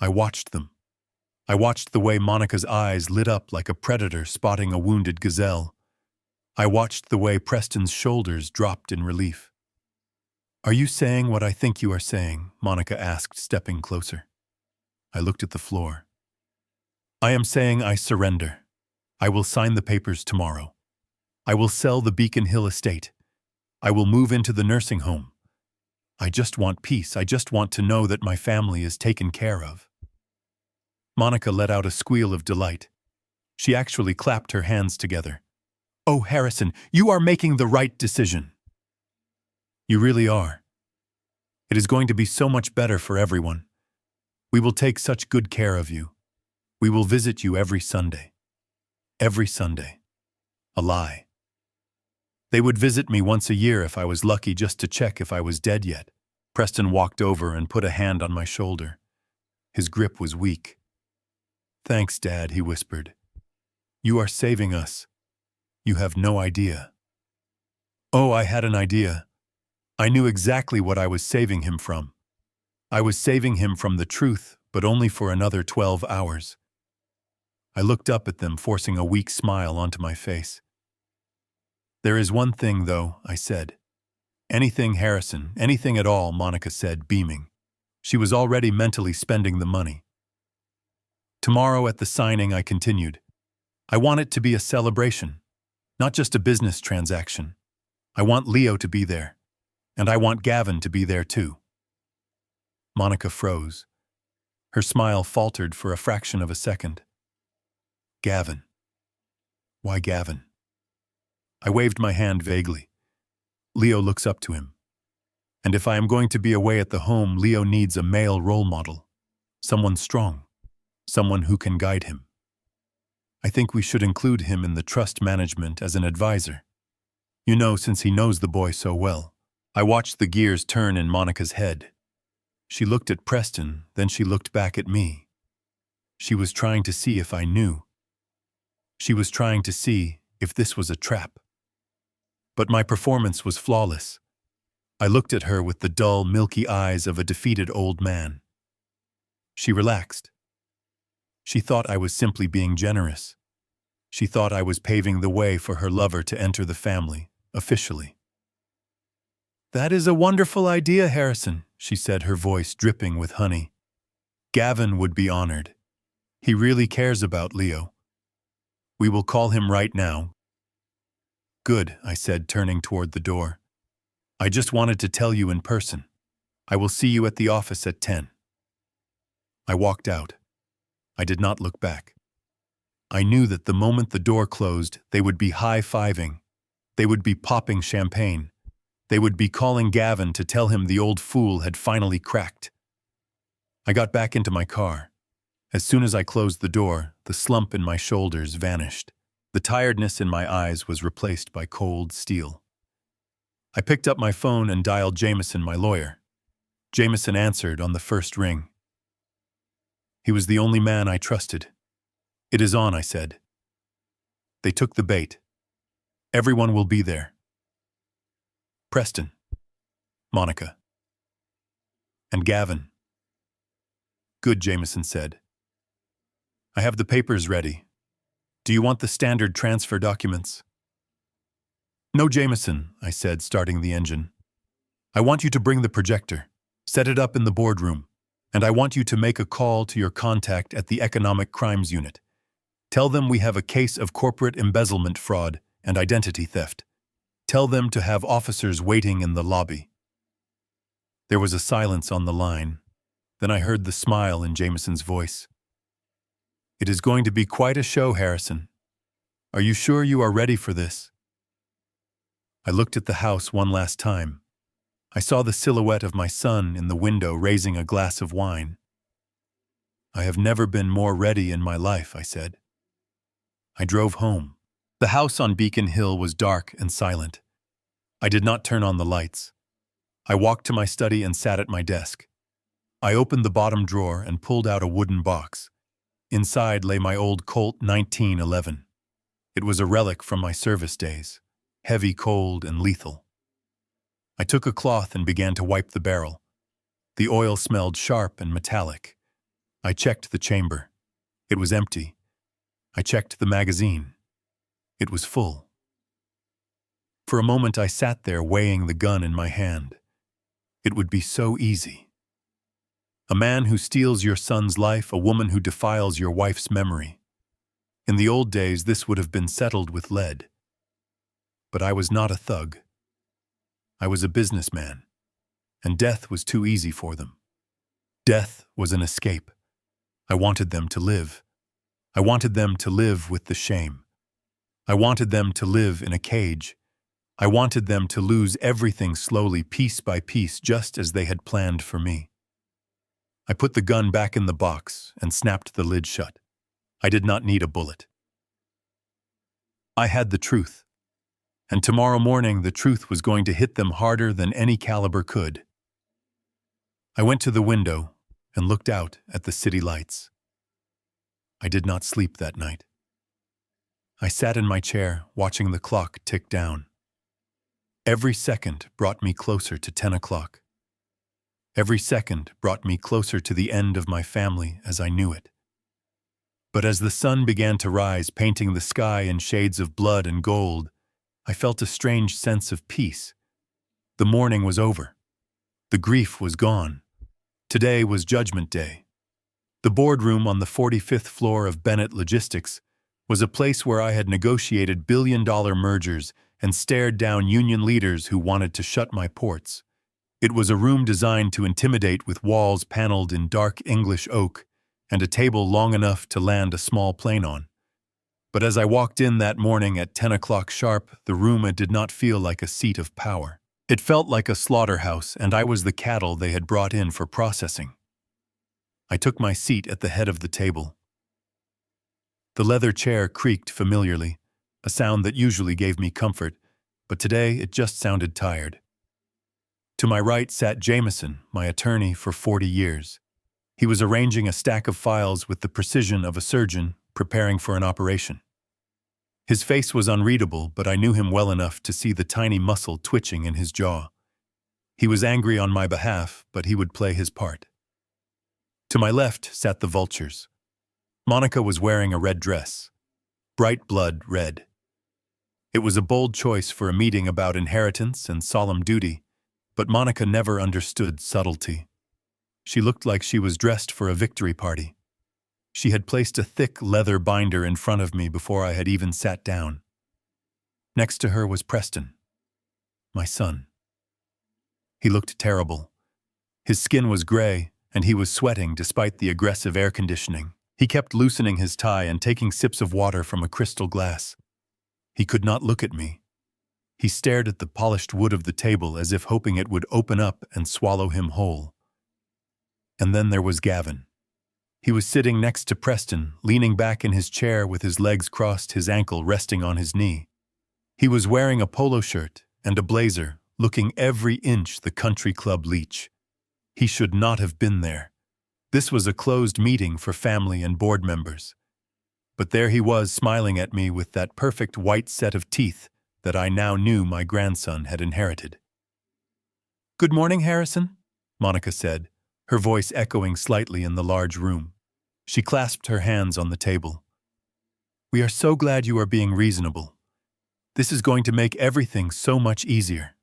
I watched them. I watched the way Monica's eyes lit up like a predator spotting a wounded gazelle. I watched the way Preston's shoulders dropped in relief. Are you saying what I think you are saying? Monica asked, stepping closer. I looked at the floor. I am saying I surrender. I will sign the papers tomorrow. I will sell the Beacon Hill estate. I will move into the nursing home. I just want peace. I just want to know that my family is taken care of. Monica let out a squeal of delight. She actually clapped her hands together. Oh, Harrison, you are making the right decision. You really are. It is going to be so much better for everyone. We will take such good care of you. We will visit you every Sunday. Every Sunday. A lie. They would visit me once a year if I was lucky, just to check if I was dead yet. Preston walked over and put a hand on my shoulder. His grip was weak. "Thanks, Dad," he whispered. "You are saving us. You have no idea." Oh, I had an idea. I knew exactly what I was saving him from. I was saving him from the truth, but only for another 12 hours. I looked up at them, forcing a weak smile onto my face. "There is one thing, though," I said. "Anything, Harrison, anything at all," Monica said, beaming. She was already mentally spending the money. "Tomorrow at the signing," I continued, "I want it to be a celebration, not just a business transaction. I want Leo to be there, and I want Gavin to be there too." Monica froze. Her smile faltered for a fraction of a second. "Gavin. Why Gavin?" I waved my hand vaguely. "Leo looks up to him. And if I am going to be away at the home, Leo needs a male role model. Someone strong. Someone who can guide him. I think we should include him in the trust management as an advisor. You know, since he knows the boy so well." I watched the gears turn in Monica's head. She looked at Preston, then she looked back at me. She was trying to see if I knew. She was trying to see if this was a trap. But my performance was flawless. I looked at her with the dull, milky eyes of a defeated old man. She relaxed. She thought I was simply being generous. She thought I was paving the way for her lover to enter the family, officially. "That is a wonderful idea, Harrison," she said, her voice dripping with honey. "Gavin would be honored. He really cares about Leo. We will call him right now." "Good," I said, turning toward the door. "I just wanted to tell you in person. I will see you at the office at 10. I walked out. I did not look back. I knew that the moment the door closed, they would be high-fiving. They would be popping champagne. They would be calling Gavin to tell him the old fool had finally cracked. I got back into my car. As soon as I closed the door, the slump in my shoulders vanished. The tiredness in my eyes was replaced by cold steel. I picked up my phone and dialed Jameson, my lawyer. Jameson answered on the first ring. He was the only man I trusted. "It is on," I said. "They took the bait. Everyone will be there. Preston, Monica, and Gavin." "Good," Jameson said. "I have the papers ready. Do you want the standard transfer documents?" "No, Jameson," I said, starting the engine. "I want you to bring the projector, set it up in the boardroom, and I want you to make a call to your contact at the Economic Crimes Unit. Tell them we have a case of corporate embezzlement fraud and identity theft. Tell them to have officers waiting in the lobby." There was a silence on the line. Then I heard the smile in Jameson's voice. "It is going to be quite a show, Harrison. Are you sure you are ready for this?" I looked at the house one last time. I saw the silhouette of my son in the window raising a glass of wine. "I have never been more ready in my life," I said. I drove home. The house on Beacon Hill was dark and silent. I did not turn on the lights. I walked to my study and sat at my desk. I opened the bottom drawer and pulled out a wooden box. Inside lay my old Colt 1911. It was a relic from my service days, heavy, cold, and lethal. I took a cloth and began to wipe the barrel. The oil smelled sharp and metallic. I checked the chamber. It was empty. I checked the magazine. It was full. For a moment I sat there weighing the gun in my hand. It would be so easy. A man who steals your son's life, a woman who defiles your wife's memory. In the old days, this would have been settled with lead. But I was not a thug. I was a businessman, and death was too easy for them. Death was an escape. I wanted them to live. I wanted them to live with the shame. I wanted them to live in a cage. I wanted them to lose everything slowly, piece by piece, just as they had planned for me. I put the gun back in the box and snapped the lid shut. I did not need a bullet. I had the truth. And tomorrow morning, the truth was going to hit them harder than any caliber could. I went to the window and looked out at the city lights. I did not sleep that night. I sat in my chair, watching the clock tick down. Every second brought me closer to 10 o'clock. Every second brought me closer to the end of my family as I knew it. But as the sun began to rise, painting the sky in shades of blood and gold, I felt a strange sense of peace. The mourning was over. The grief was gone. Today was Judgment Day. The boardroom on the 45th floor of Bennett Logistics was a place where I had negotiated billion-dollar mergers and stared down union leaders who wanted to shut my ports. It was a room designed to intimidate, with walls paneled in dark English oak and a table long enough to land a small plane on. But as I walked in that morning at 10 o'clock sharp, the room did not feel like a seat of power. It felt like a slaughterhouse, and I was the cattle they had brought in for processing. I took my seat at the head of the table. The leather chair creaked familiarly, a sound that usually gave me comfort, but today it just sounded tired. To my right sat Jameson, my attorney for 40 years. He was arranging a stack of files with the precision of a surgeon preparing for an operation. His face was unreadable, but I knew him well enough to see the tiny muscle twitching in his jaw. He was angry on my behalf, but he would play his part. To my left sat the vultures. Monica was wearing a red dress, bright blood red. It was a bold choice for a meeting about inheritance and solemn duty, but Monica never understood subtlety. She looked like she was dressed for a victory party. She had placed a thick leather binder in front of me before I had even sat down. Next to her was Preston, my son. He looked terrible. His skin was gray, and he was sweating despite the aggressive air conditioning. He kept loosening his tie and taking sips of water from a crystal glass. He could not look at me. He stared at the polished wood of the table as if hoping it would open up and swallow him whole. And then there was Gavin. He was sitting next to Preston, leaning back in his chair with his legs crossed, his ankle resting on his knee. He was wearing a polo shirt and a blazer, looking every inch the country club leech. He should not have been there. This was a closed meeting for family and board members. But there he was, smiling at me with that perfect white set of teeth that I now knew my grandson had inherited. "Good morning, Harrison," Monica said, her voice echoing slightly in the large room. She clasped her hands on the table. "We are so glad you are being reasonable. This is going to make everything so much easier."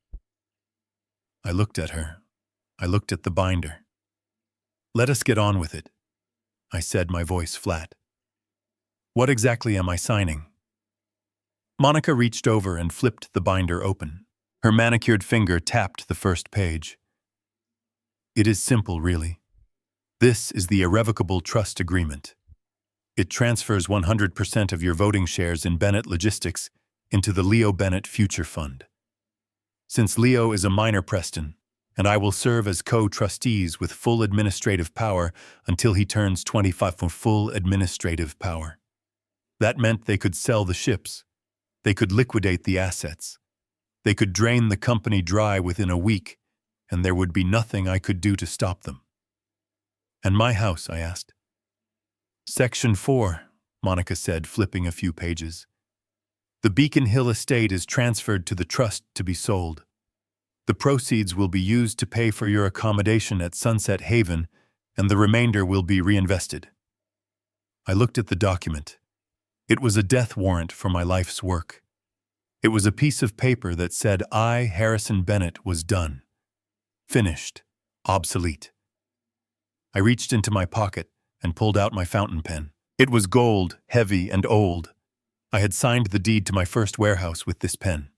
I looked at her. I looked at the binder. "Let us get on with it," I said, my voice flat. "What exactly am I signing?" Monica reached over and flipped the binder open. Her manicured finger tapped the first page. "It is simple, really. This is the irrevocable trust agreement. It transfers 100% of your voting shares in Bennett Logistics into the Leo Bennett Future Fund. Since Leo is a minor Preston, and I will serve as co-trustees with full administrative power until he turns 25 for full administrative power. That meant they could sell the ships. They could liquidate the assets. They could drain the company dry within a week, and there would be nothing I could do to stop them." "And my house?" I asked. "Section 4, Monica said, flipping a few pages. "The Beacon Hill estate is transferred to the trust to be sold. The proceeds will be used to pay for your accommodation at Sunset Haven, and the remainder will be reinvested." I looked at the document. It was a death warrant for my life's work. It was a piece of paper that said I, Harrison Bennett, was done. Finished. Obsolete. I reached into my pocket and pulled out my fountain pen. It was gold, heavy, and old. I had signed the deed to my first warehouse with this pen.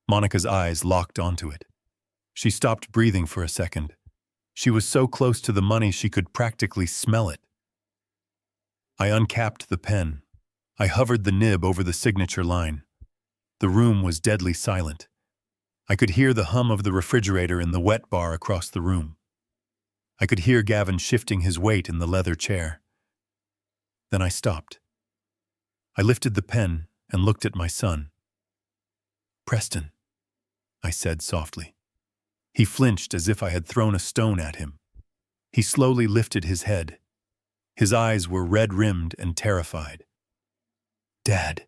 Monica's eyes locked onto it. She stopped breathing for a second. She was so close to the money she could practically smell it. I uncapped the pen. I hovered the nib over the signature line. The room was deadly silent. I could hear the hum of the refrigerator in the wet bar across the room. I could hear Gavin shifting his weight in the leather chair. Then I stopped. I lifted the pen and looked at my son. "Preston," I said softly. He flinched as if I had thrown a stone at him. He slowly lifted his head. His eyes were red-rimmed and terrified. "Dad,"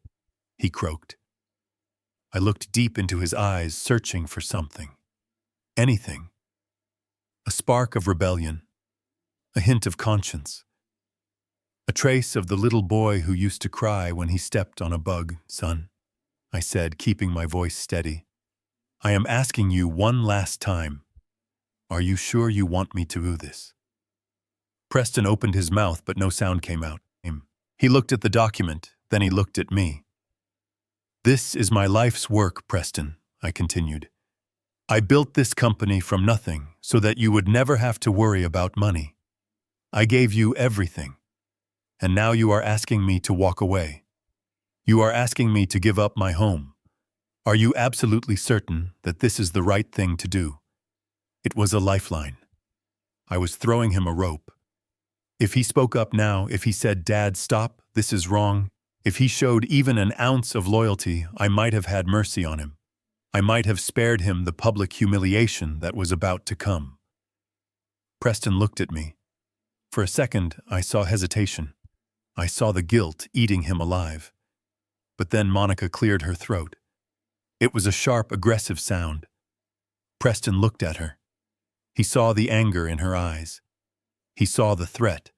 he croaked. I looked deep into his eyes, searching for something. Anything. A spark of rebellion. A hint of conscience. A trace of the little boy who used to cry when he stepped on a bug. "Son," I said, keeping my voice steady, "I am asking you one last time. Are you sure you want me to do this?" Preston opened his mouth, but no sound came out. He looked at the document, then he looked at me. "This is my life's work, Preston," I continued. "I built this company from nothing so that you would never have to worry about money. I gave you everything. And now you are asking me to walk away. You are asking me to give up my home. Are you absolutely certain that this is the right thing to do?" It was a lifeline. I was throwing him a rope. If he spoke up now, if he said, "Dad, stop, this is wrong," if he showed even an ounce of loyalty, I might have had mercy on him. I might have spared him the public humiliation that was about to come. Preston looked at me. For a second, I saw hesitation. I saw the guilt eating him alive. But then Monica cleared her throat. It was a sharp, aggressive sound. Preston looked at her. He saw the anger in her eyes. He saw the threat.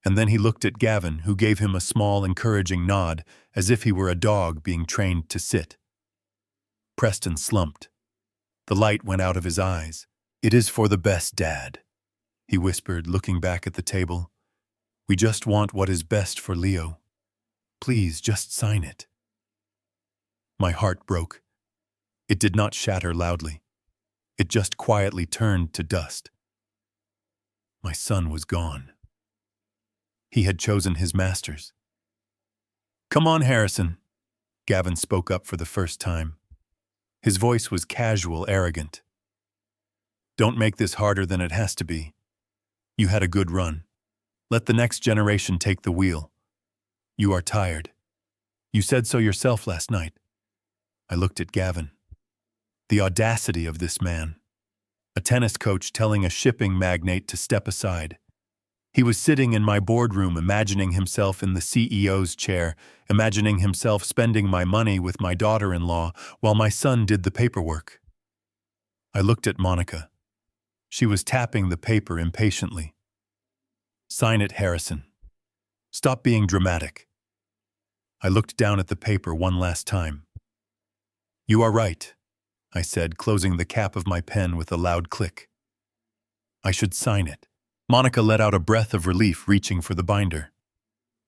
And then he looked at Gavin, who gave him a small, encouraging nod, as if he were a dog being trained to sit. Preston slumped. The light went out of his eyes. "It is for the best, Dad," he whispered, looking back at the table. "We just want what is best for Leo. Please, just sign it." My heart broke. It did not shatter loudly. It just quietly turned to dust. My son was gone. He had chosen his masters. "Come on, Harrison," Gavin spoke up for the first time. His voice was casual, arrogant. "Don't make this harder than it has to be. You had a good run. Let the next generation take the wheel. You are tired. You said so yourself last night." I looked at Gavin. The audacity of this man. A tennis coach telling a shipping magnate to step aside. He was sitting in my boardroom, imagining himself in the CEO's chair, imagining himself spending my money with my daughter-in-law while my son did the paperwork. I looked at Monica. She was tapping the paper impatiently. "Sign it, Harrison. Stop being dramatic." I looked down at the paper one last time. "You are right," I said, closing the cap of my pen with a loud click. "I should sign it." Monica let out a breath of relief, reaching for the binder.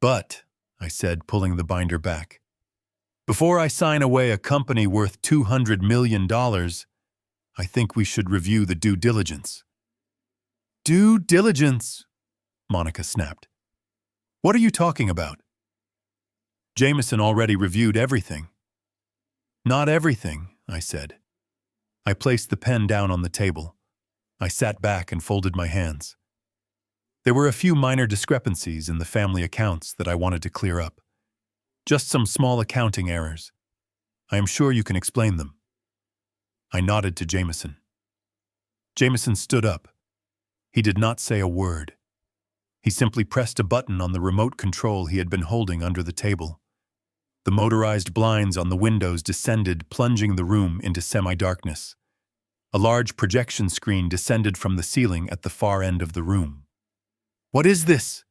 "But," I said, pulling the binder back, "before I sign away a company worth $200 million, I think we should review the due diligence." "Due diligence?" Monica snapped. "What are you talking about?" "Jameson already reviewed everything." "Not everything," I said. I placed the pen down on the table. I sat back and folded my hands. There were a few minor discrepancies in the family accounts that I wanted to clear up. Just some small accounting errors. I am sure you can explain them. I nodded to Jameson. Jameson stood up. He did not say a word. He simply pressed a button on the remote control he had been holding under the table. The motorized blinds on the windows descended, plunging the room into semi-darkness. A large projection screen descended from the ceiling at the far end of the room. "What is this?"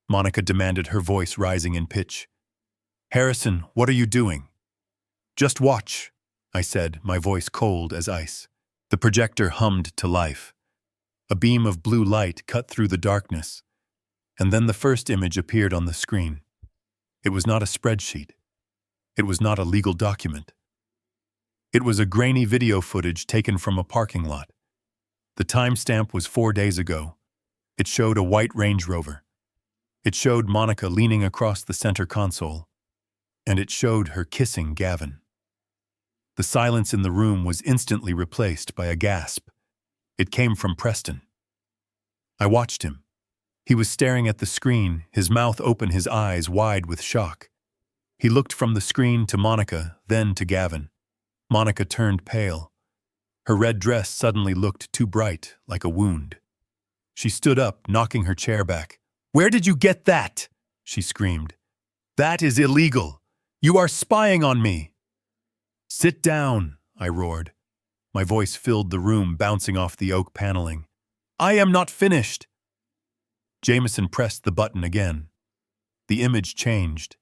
Monica demanded, her voice rising in pitch. "Harrison, what are you doing?" "Just watch," I said, my voice cold as ice. The projector hummed to life. A beam of blue light cut through the darkness, and then the first image appeared on the screen. It was not a spreadsheet. It was not a legal document. It was a grainy video footage taken from a parking lot. The timestamp was 4 days ago. It showed a white Range Rover. It showed Monica leaning across the center console. And it showed her kissing Gavin. The silence in the room was instantly replaced by a gasp. It came from Preston. I watched him. He was staring at the screen, his mouth open, his eyes wide with shock. He looked from the screen to Monica, then to Gavin. Monica turned pale. Her red dress suddenly looked too bright, like a wound. She stood up, knocking her chair back. "Where did you get that?" she screamed. "That is illegal. You are spying on me." "Sit down," I roared. My voice filled the room, bouncing off the oak paneling. "I am not finished." Jameson pressed the button again. The image changed.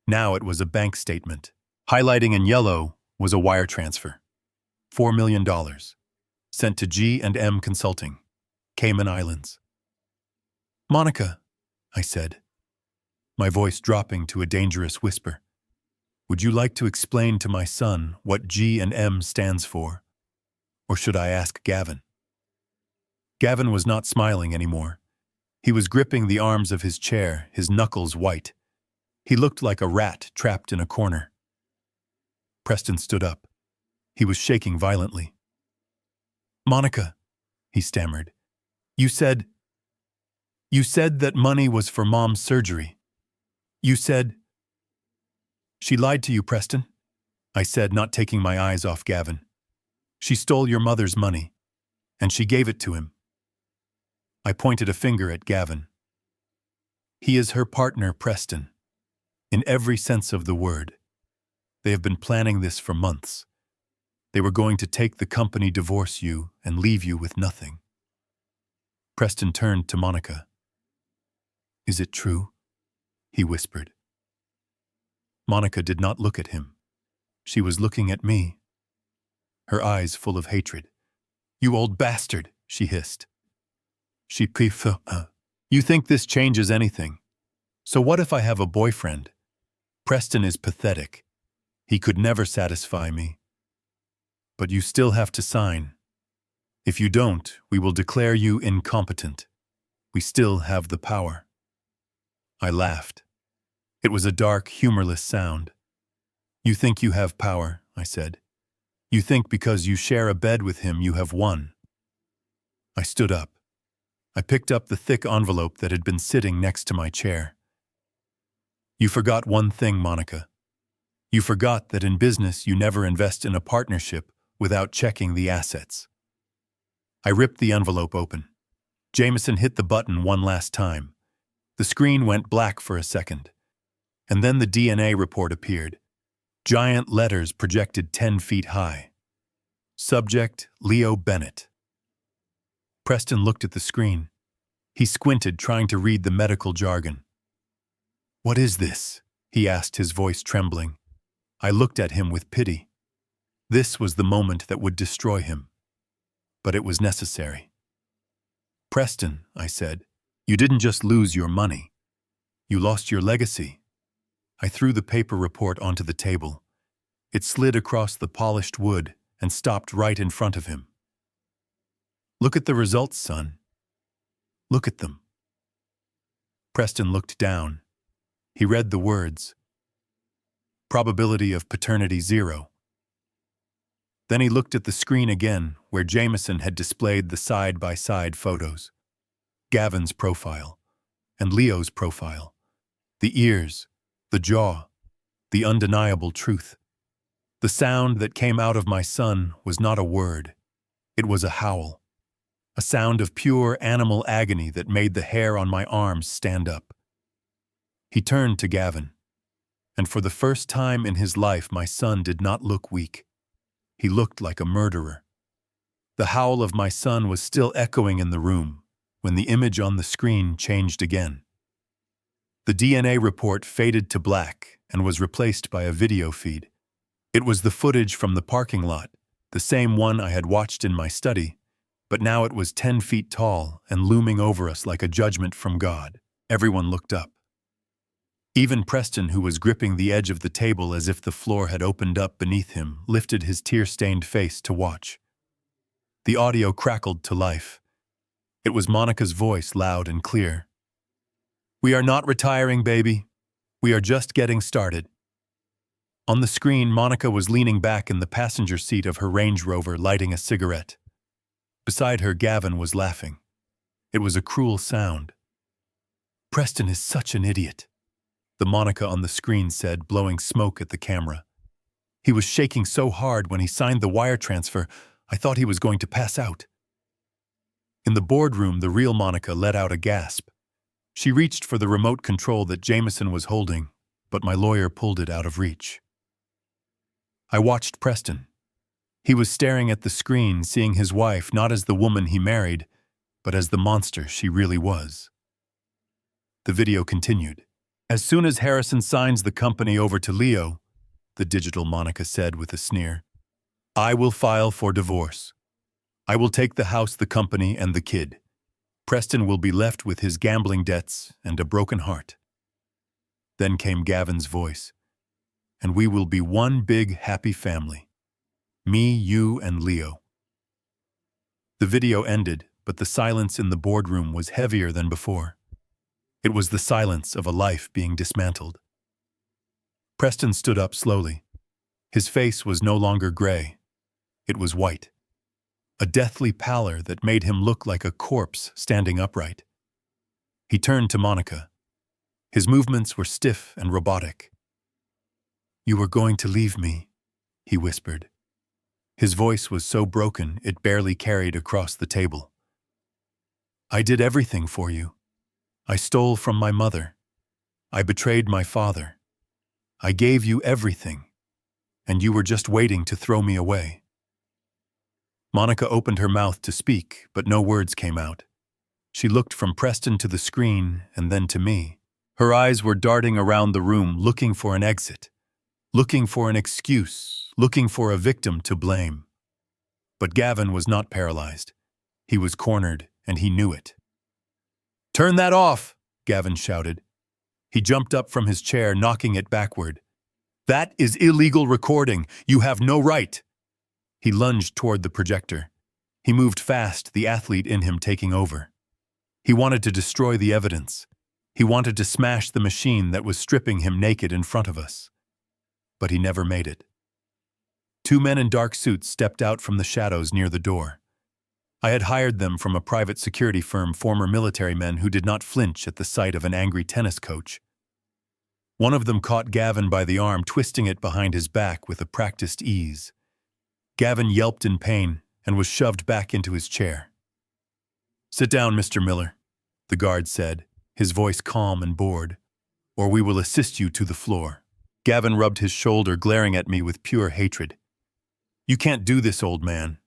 Now it was a bank statement. Highlighting in yellow was a wire transfer. $4 million. Sent to G&M Consulting, Cayman Islands. "Monica," I said, my voice dropping to a dangerous whisper, "would you like to explain to my son what G&M stands for? Or should I ask Gavin?" Gavin was not smiling anymore. He was gripping the arms of his chair, his knuckles white. He looked like a rat trapped in a corner. Preston stood up. He was shaking violently. "Monica," he stammered, You said that money was for Mom's surgery. You said..." "She lied to you, Preston," I said, not taking my eyes off Gavin. "She stole your mother's money, and she gave it to him." I pointed a finger at Gavin. "He is her partner, Preston, in every sense of the word. They have been planning this for months. They were going to take the company, divorce you, and leave you with nothing." Preston turned to Monica. "Is it true?" he whispered. Monica did not look at him. She was looking at me, her eyes full of hatred. "You old bastard," she hissed. You think this changes anything? So what if I have a boyfriend? Preston is pathetic. He could never satisfy me. But you still have to sign. If you don't, we will declare you incompetent. We still have the power." I laughed. It was a dark, humorless sound. "You think you have power," I said. "You think because you share a bed with him you have won." I stood up. I picked up the thick envelope that had been sitting next to my chair. "You forgot one thing, Monica. You forgot that in business you never invest in a partnership without checking the assets." I ripped the envelope open. Jameson hit the button one last time. The screen went black for a second. And then the DNA report appeared. Giant letters projected 10 feet high. Subject, Leo Bennett. Preston looked at the screen. He squinted, trying to read the medical jargon. "What is this?" he asked, his voice trembling. I looked at him with pity. This was the moment that would destroy him. But it was necessary. "Preston," I said, "you didn't just lose your money. You lost your legacy." I threw the paper report onto the table. It slid across the polished wood and stopped right in front of him. "Look at the results, son. Look at them." Preston looked down. He read the words. Probability of paternity 0. Then he looked at the screen again, where Jameson had displayed the side-by-side photos. Gavin's profile, and Leo's profile. The ears, the jaw, the undeniable truth. The sound that came out of my son was not a word. It was a howl. A sound of pure animal agony that made the hair on my arms stand up. He turned to Gavin, and for the first time in his life my son did not look weak. He looked like a murderer. The howl of my son was still echoing in the room when the image on the screen changed again. The DNA report faded to black and was replaced by a video feed. It was the footage from the parking lot, the same one I had watched in my study, but now it was 10 feet tall and looming over us like a judgment from God. Everyone looked up. Even Preston, who was gripping the edge of the table as if the floor had opened up beneath him, lifted his tear-stained face to watch. The audio crackled to life. It was Monica's voice, loud and clear. "We are not retiring, baby. We are just getting started." On the screen, Monica was leaning back in the passenger seat of her Range Rover, lighting a cigarette. Beside her, Gavin was laughing. It was a cruel sound. "Preston is such an idiot," the Monica on the screen said, blowing smoke at the camera. "He was shaking so hard when he signed the wire transfer, I thought he was going to pass out." In the boardroom, the real Monica let out a gasp. She reached for the remote control that Jameson was holding, but my lawyer pulled it out of reach. I watched Preston. He was staring at the screen, seeing his wife not as the woman he married, but as the monster she really was. The video continued. As soon as Harrison signs the company over to Leo, the digital Monica said with a sneer, I will file for divorce. I will take the house, the company, and the kid. Preston will be left with his gambling debts and a broken heart. Then came Gavin's voice. And we will be one big happy family. Me, you, and Leo. The video ended, but the silence in the boardroom was heavier than before. It was the silence of a life being dismantled. Preston stood up slowly. His face was no longer gray. It was white. A deathly pallor that made him look like a corpse standing upright. He turned to Monica. His movements were stiff and robotic. You were going to leave me, he whispered. His voice was so broken it barely carried across the table. I did everything for you. I stole from my mother. I betrayed my father. I gave you everything, and you were just waiting to throw me away. Monica opened her mouth to speak, but no words came out. She looked from Preston to the screen and then to me. Her eyes were darting around the room, looking for an exit, looking for an excuse, looking for a victim to blame. But Gavin was not paralyzed. He was cornered, and he knew it. Turn that off, Gavin shouted. He jumped up from his chair, knocking it backward. That is illegal recording. You have no right. He lunged toward the projector. He moved fast, the athlete in him taking over. He wanted to destroy the evidence. He wanted to smash the machine that was stripping him naked in front of us. But he never made it. Two men in dark suits stepped out from the shadows near the door. I had hired them from a private security firm, former military men who did not flinch at the sight of an angry tennis coach. One of them caught Gavin by the arm, twisting it behind his back with a practiced ease. Gavin yelped in pain and was shoved back into his chair. Sit down, Mr. Miller, the guard said, his voice calm and bored, or we will assist you to the floor. Gavin rubbed his shoulder, glaring at me with pure hatred. You can't do this, old man.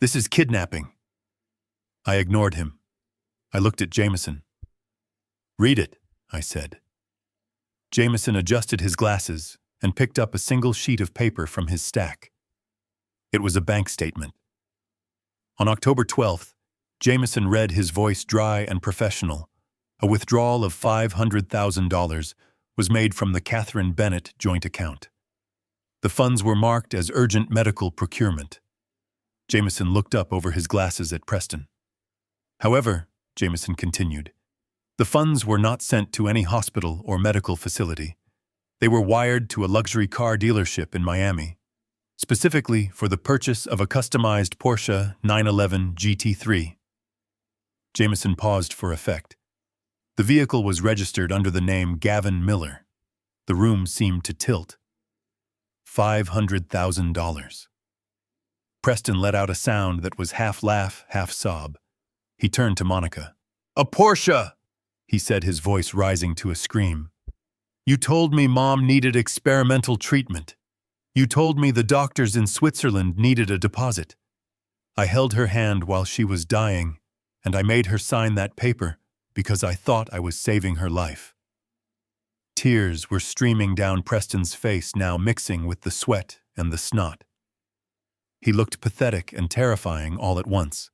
This is kidnapping. I ignored him. I looked at Jameson. Read it, I said. Jameson adjusted his glasses and picked up a single sheet of paper from his stack. It was a bank statement. On October 12th, Jameson read, his voice dry and professional. A withdrawal of $500,000 was made from the Catherine Bennett joint account. The funds were marked as urgent medical procurement. Jameson looked up over his glasses at Preston. However, Jameson continued, the funds were not sent to any hospital or medical facility. They were wired to a luxury car dealership in Miami, specifically for the purchase of a customized Porsche 911 GT3. Jameson paused for effect. The vehicle was registered under the name Gavin Miller. The room seemed to tilt. $500,000. Preston let out a sound that was half laugh, half sob. He turned to Monica. A Porsche, he said, his voice rising to a scream. You told me Mom needed experimental treatment. You told me the doctors in Switzerland needed a deposit. I held her hand while she was dying, and I made her sign that paper because I thought I was saving her life. Tears were streaming down Preston's face, now mixing with the sweat and the snot. He looked pathetic and terrifying all at once.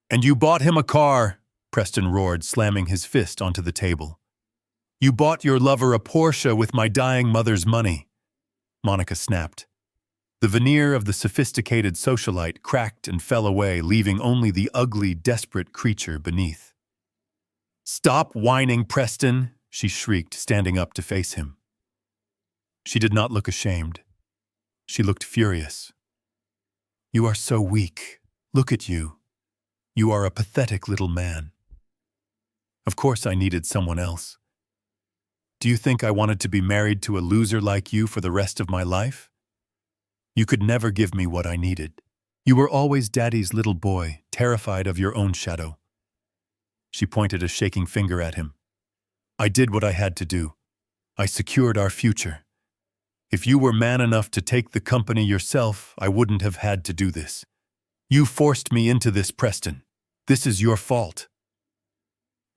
And you bought him a car, Preston roared, slamming his fist onto the table. You bought your lover a Porsche with my dying mother's money. Monica snapped. The veneer of the sophisticated socialite cracked and fell away, leaving only the ugly, desperate creature beneath. Stop whining, Preston, she shrieked, standing up to face him. She did not look ashamed. She looked furious. You are so weak. Look at you. You are a pathetic little man. Of course I needed someone else. Do you think I wanted to be married to a loser like you for the rest of my life? You could never give me what I needed. You were always Daddy's little boy, terrified of your own shadow." She pointed a shaking finger at him. "I did what I had to do. I secured our future. If you were man enough to take the company yourself, I wouldn't have had to do this. You forced me into this, Preston. This is your fault."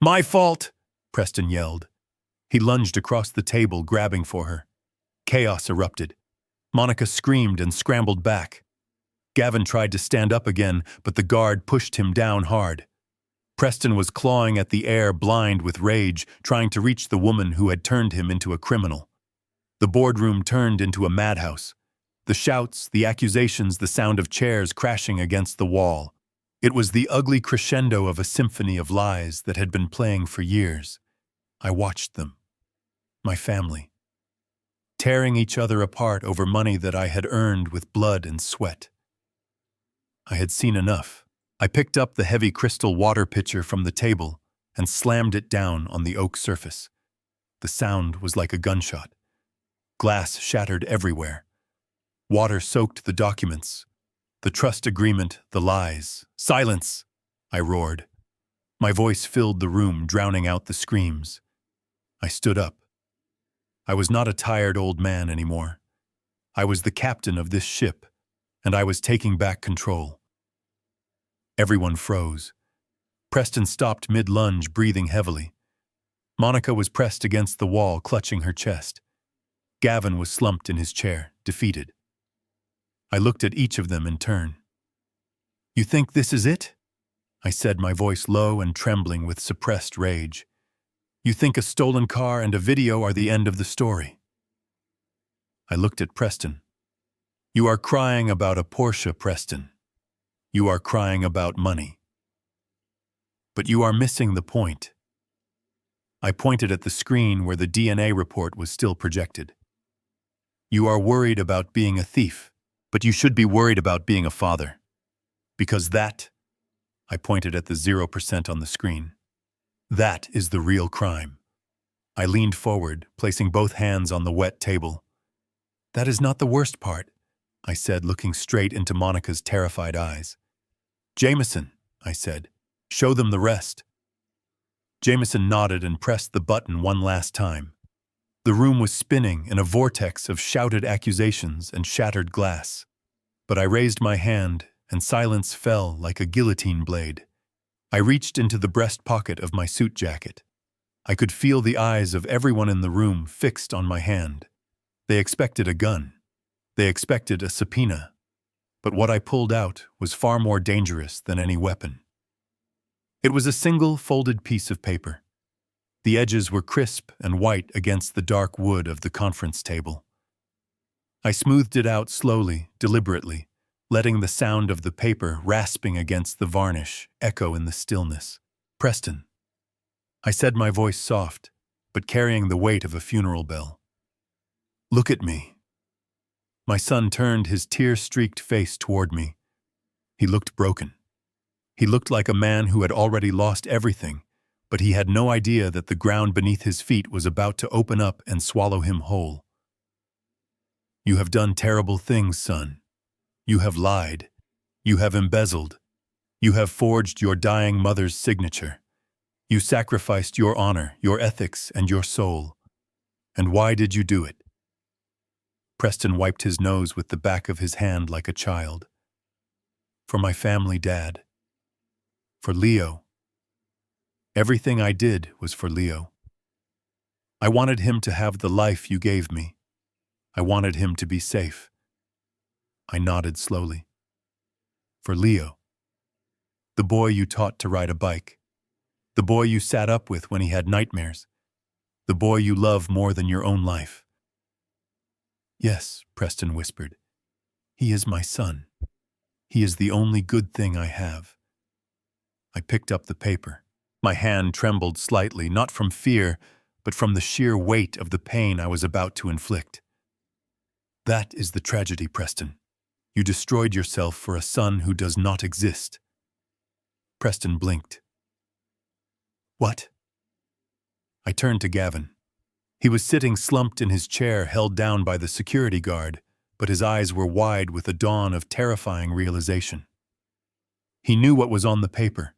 "My fault!" Preston yelled. He lunged across the table, grabbing for her. Chaos erupted. Monica screamed and scrambled back. Gavin tried to stand up again, but the guard pushed him down hard. Preston was clawing at the air, blind with rage, trying to reach the woman who had turned him into a criminal. The boardroom turned into a madhouse. The shouts, the accusations, the sound of chairs crashing against the wall. It was the ugly crescendo of a symphony of lies that had been playing for years. I watched them. My family. Tearing each other apart over money that I had earned with blood and sweat. I had seen enough. I picked up the heavy crystal water pitcher from the table and slammed it down on the oak surface. The sound was like a gunshot. Glass shattered everywhere. Water soaked the documents, the trust agreement, the lies. "Silence!" I roared. My voice filled the room, drowning out the screams. I stood up. I was not a tired old man anymore. I was the captain of this ship, and I was taking back control. Everyone froze. Preston stopped mid-lunge, breathing heavily. Monica was pressed against the wall, clutching her chest. Gavin was slumped in his chair, defeated. I looked at each of them in turn. "You think this is it?" I said, my voice low and trembling with suppressed rage. "You think a stolen car and a video are the end of the story?" I looked at Preston. "You are crying about a Porsche, Preston. You are crying about money. But you are missing the point." I pointed at the screen where the DNA report was still projected. "You are worried about being a thief, but you should be worried about being a father. Because that," I pointed at the 0% on the screen, "that is the real crime." I leaned forward, placing both hands on the wet table. "That is not the worst part," I said, looking straight into Monica's terrified eyes. "Jameson," I said, "show them the rest." Jameson nodded and pressed the button one last time. The room was spinning in a vortex of shouted accusations and shattered glass. But I raised my hand, and silence fell like a guillotine blade. I reached into the breast pocket of my suit jacket. I could feel the eyes of everyone in the room fixed on my hand. They expected a gun. They expected a subpoena. But what I pulled out was far more dangerous than any weapon. It was a single folded piece of paper. The edges were crisp and white against the dark wood of the conference table. I smoothed it out slowly, deliberately, letting the sound of the paper rasping against the varnish echo in the stillness. "Preston," I said, my voice soft, but carrying the weight of a funeral bell. "Look at me." My son turned his tear-streaked face toward me. He looked broken. He looked like a man who had already lost everything, but he had no idea that the ground beneath his feet was about to open up and swallow him whole. "You have done terrible things, son. You have lied. You have embezzled. You have forged your dying mother's signature. You sacrificed your honor, your ethics, and your soul. And why did you do it?" Preston wiped his nose with the back of his hand like a child. "For my family, Dad. For Leo. Everything I did was for Leo. I wanted him to have the life you gave me. I wanted him to be safe." I nodded slowly. "For Leo. The boy you taught to ride a bike. The boy you sat up with when he had nightmares. The boy you love more than your own life." "Yes," Preston whispered. "He is my son. He is the only good thing I have." I picked up the paper. My hand trembled slightly, not from fear, but from the sheer weight of the pain I was about to inflict. "That is the tragedy, Preston. You destroyed yourself for a son who does not exist." Preston blinked. "What?" I turned to Gavin. He was sitting slumped in his chair, held down by the security guard, but his eyes were wide with a dawn of terrifying realization. He knew what was on the paper.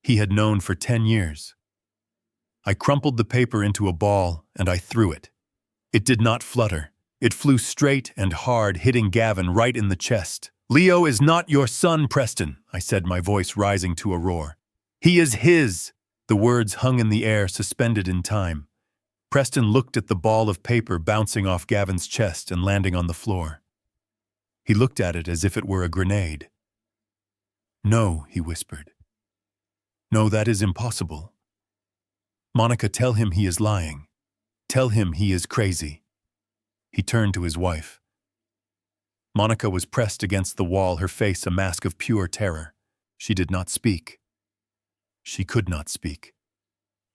He had known for 10 years. I crumpled the paper into a ball and I threw it. It did not flutter. It flew straight and hard, hitting Gavin right in the chest. "Leo is not your son, Preston," I said, my voice rising to a roar. "He is his." The words hung in the air, suspended in time. Preston looked at the ball of paper bouncing off Gavin's chest and landing on the floor. He looked at it as if it were a grenade. "No," he whispered. "No, that is impossible. Monica, tell him he is lying. Tell him he is crazy." He turned to his wife. Monica was pressed against the wall, her face a mask of pure terror. She did not speak. She could not speak.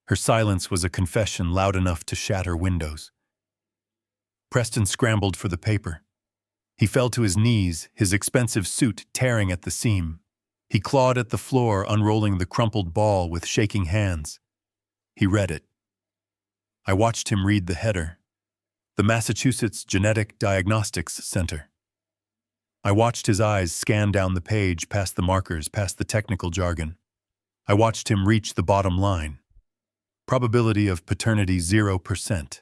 Her silence was a confession loud enough to shatter windows. Preston scrambled for the paper. He fell to his knees, his expensive suit tearing at the seam. He clawed at the floor, unrolling the crumpled ball with shaking hands. He read it. I watched him read the header. The Massachusetts Genetic Diagnostics Center. I watched his eyes scan down the page, past the markers, past the technical jargon. I watched him reach the bottom line. Probability of paternity 0%.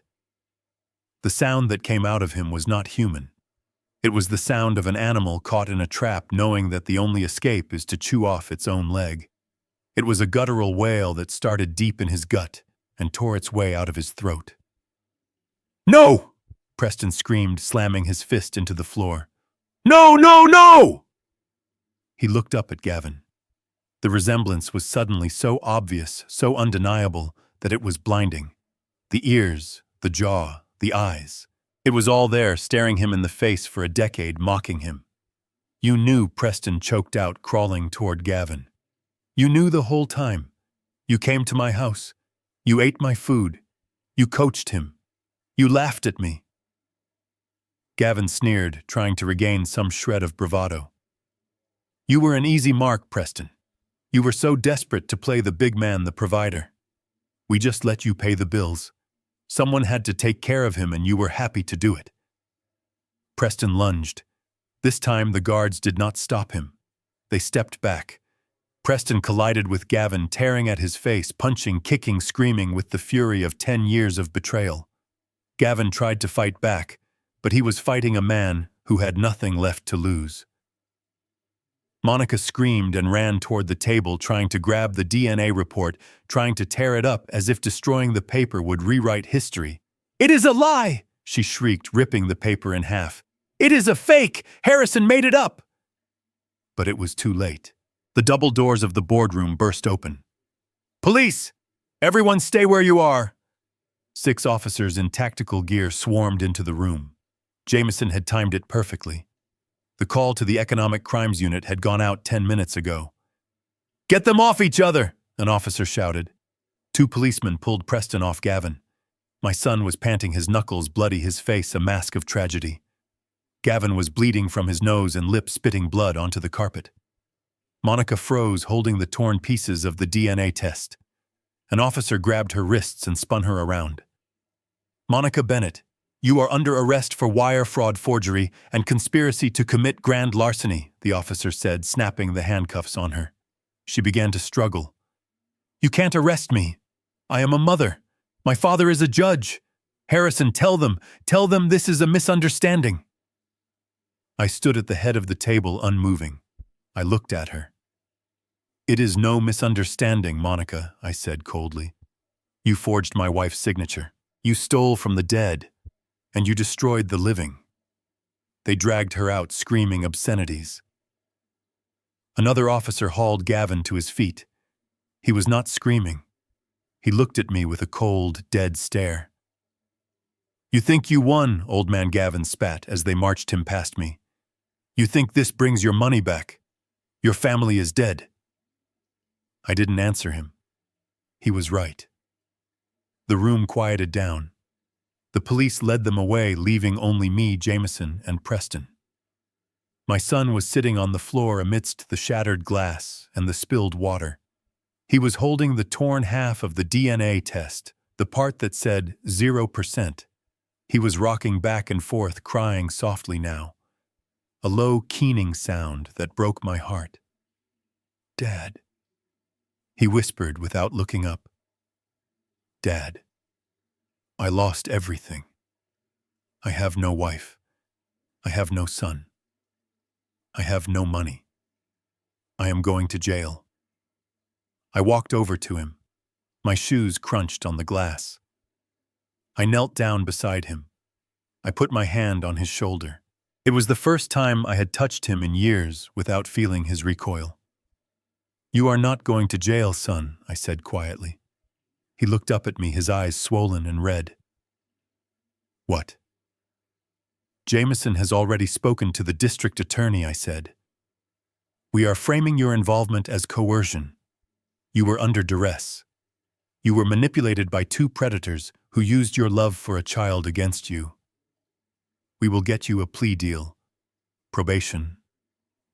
The sound that came out of him was not human. It was the sound of an animal caught in a trap, knowing that the only escape is to chew off its own leg. It was a guttural wail that started deep in his gut and tore its way out of his throat. "No!" Preston screamed, slamming his fist into the floor. "No, no, no!" He looked up at Gavin. The resemblance was suddenly so obvious, so undeniable, that it was blinding. The ears, the jaw, the eyes. It was all there, staring him in the face for a decade, mocking him. "You knew," Preston choked out, crawling toward Gavin. "You knew the whole time. You came to my house. You ate my food. You coached him. You laughed at me." Gavin sneered, trying to regain some shred of bravado. "You were an easy mark, Preston. You were so desperate to play the big man, the provider. We just let you pay the bills. Someone had to take care of him and you were happy to do it." Preston lunged. This time the guards did not stop him. They stepped back. Preston collided with Gavin, tearing at his face, punching, kicking, screaming with the fury of 10 years of betrayal. Gavin tried to fight back, but he was fighting a man who had nothing left to lose. Monica screamed and ran toward the table, trying to grab the DNA report, trying to tear it up as if destroying the paper would rewrite history. "It is a lie!" she shrieked, ripping the paper in half. "It is a fake! Harrison made it up!" But it was too late. The double doors of the boardroom burst open. "Police! Everyone stay where you are!" 6 officers in tactical gear swarmed into the room. Jameson had timed it perfectly. The call to the Economic Crimes Unit had gone out 10 minutes ago. "Get them off each other!" an officer shouted. 2 policemen pulled Preston off Gavin. My son was panting, his knuckles bloody, his face a mask of tragedy. Gavin was bleeding from his nose and lips, spitting blood onto the carpet. Monica froze, holding the torn pieces of the DNA test. An officer grabbed her wrists and spun her around. "Monica Bennett, you are under arrest for wire fraud, forgery, and conspiracy to commit grand larceny," the officer said, snapping the handcuffs on her. She began to struggle. "You can't arrest me. I am a mother. My father is a judge. Harrison, tell them this is a misunderstanding." I stood at the head of the table, unmoving. I looked at her. "It is no misunderstanding, Monica," I said coldly. "You forged my wife's signature. You stole from the dead, and you destroyed the living." They dragged her out, screaming obscenities. Another officer hauled Gavin to his feet. He was not screaming. He looked at me with a cold, dead stare. "You think you won," old man Gavin spat as they marched him past me. "You think this brings your money back. Your family is dead." I didn't answer him. He was right. The room quieted down. The police led them away, leaving only me, Jameson, and Preston. My son was sitting on the floor amidst the shattered glass and the spilled water. He was holding the torn half of the DNA test, the part that said 0%. He was rocking back and forth, crying softly now. A low, keening sound that broke my heart. Dad, he whispered without looking up. Dad, I lost everything. I have no wife. I have no son. I have no money. I am going to jail. I walked over to him. My shoes crunched on the glass. I knelt down beside him. I put my hand on his shoulder. It was the first time I had touched him in years without feeling his recoil. You are not going to jail, son, I said quietly. He looked up at me, his eyes swollen and red. What? Jameson has already spoken to the district attorney, I said. We are framing your involvement as coercion. You were under duress. You were manipulated by two predators who used your love for a child against you. We will get you a plea deal, probation,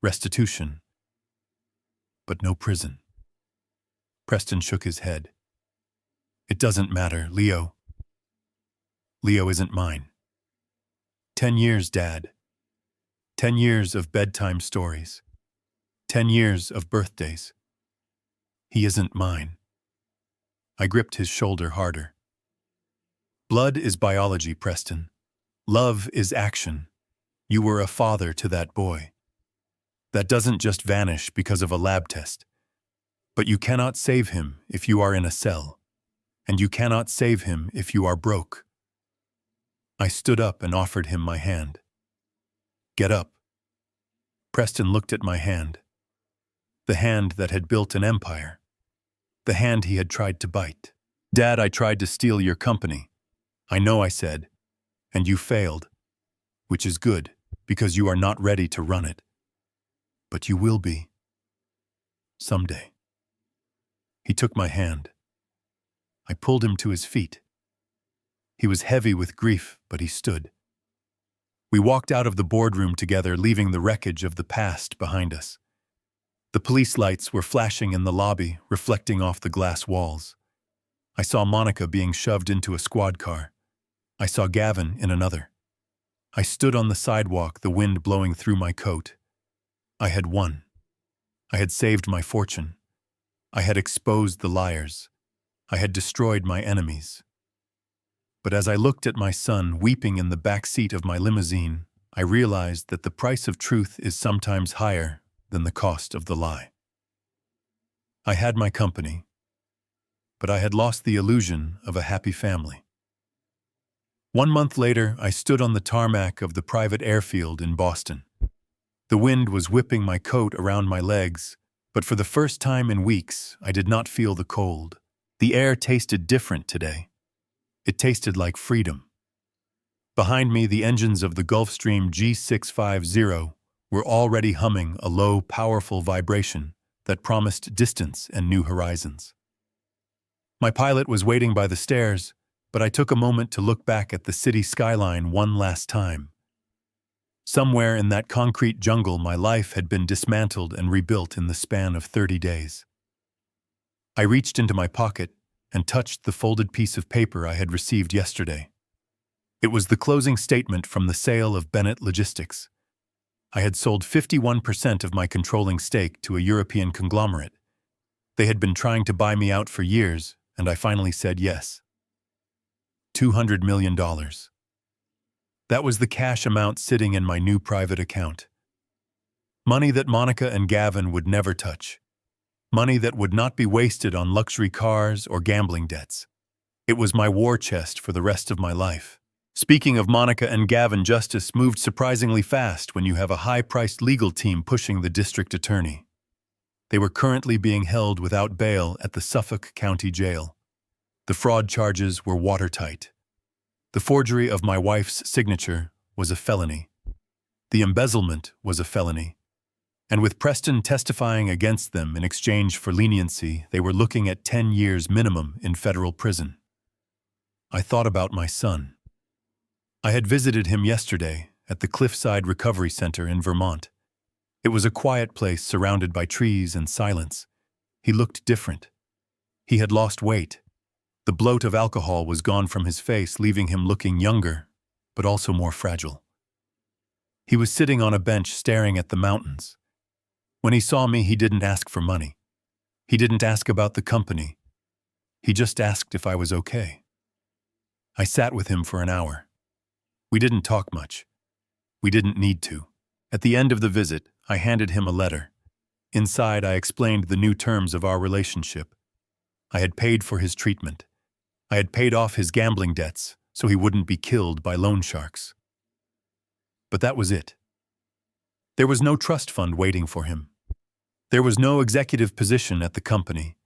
restitution, but no prison. Preston shook his head. It doesn't matter, Leo. Leo isn't mine. 10 years, Dad. 10 years of bedtime stories. 10 years of birthdays. He isn't mine. I gripped his shoulder harder. Blood is biology, Preston. Love is action. You were a father to that boy. That doesn't just vanish because of a lab test. But you cannot save him if you are in a cell. And you cannot save him if you are broke. I stood up and offered him my hand. Get up. Preston looked at my hand. The hand that had built an empire. The hand he had tried to bite. Dad, I tried to steal your company. I know, I said. And you failed. Which is good, because you are not ready to run it. But you will be. Someday. He took my hand. I pulled him to his feet. He was heavy with grief, but he stood. We walked out of the boardroom together, leaving the wreckage of the past behind us. The police lights were flashing in the lobby, reflecting off the glass walls. I saw Monica being shoved into a squad car. I saw Gavin in another. I stood on the sidewalk, the wind blowing through my coat. I had won. I had saved my fortune. I had exposed the liars. I had destroyed my enemies. But as I looked at my son weeping in the back seat of my limousine, I realized that the price of truth is sometimes higher than the cost of the lie. I had my company, but I had lost the illusion of a happy family. 1 month later, I stood on the tarmac of the private airfield in Boston. The wind was whipping my coat around my legs, but for the first time in weeks, I did not feel the cold. The air tasted different today. It tasted like freedom. Behind me, the engines of the Gulfstream G650 were already humming a low, powerful vibration that promised distance and new horizons. My pilot was waiting by the stairs, but I took a moment to look back at the city skyline one last time. Somewhere in that concrete jungle, my life had been dismantled and rebuilt in the span of 30 days. I reached into my pocket and touched the folded piece of paper I had received yesterday. It was the closing statement from the sale of Bennett Logistics. I had sold 51% of my controlling stake to a European conglomerate. They had been trying to buy me out for years, and I finally said yes. $200 million. That was the cash amount sitting in my new private account. Money that Monica and Gavin would never touch. Money that would not be wasted on luxury cars or gambling debts. It was my war chest for the rest of my life. Speaking of Monica and Gavin, justice moved surprisingly fast when you have a high-priced legal team pushing the district attorney. They were currently being held without bail at the Suffolk County Jail. The fraud charges were watertight. The forgery of my wife's signature was a felony. The embezzlement was a felony. And with Preston testifying against them in exchange for leniency, they were looking at 10 years minimum in federal prison. I thought about my son. I had visited him yesterday at the Cliffside Recovery Center in Vermont. It was a quiet place surrounded by trees and silence. He looked different. He had lost weight. The bloat of alcohol was gone from his face, leaving him looking younger, but also more fragile. He was sitting on a bench staring at the mountains. When he saw me, he didn't ask for money. He didn't ask about the company. He just asked if I was okay. I sat with him for an hour. We didn't talk much. We didn't need to. At the end of the visit, I handed him a letter. Inside, I explained the new terms of our relationship. I had paid for his treatment. I had paid off his gambling debts so he wouldn't be killed by loan sharks. But that was it. There was no trust fund waiting for him. There was no executive position at the company.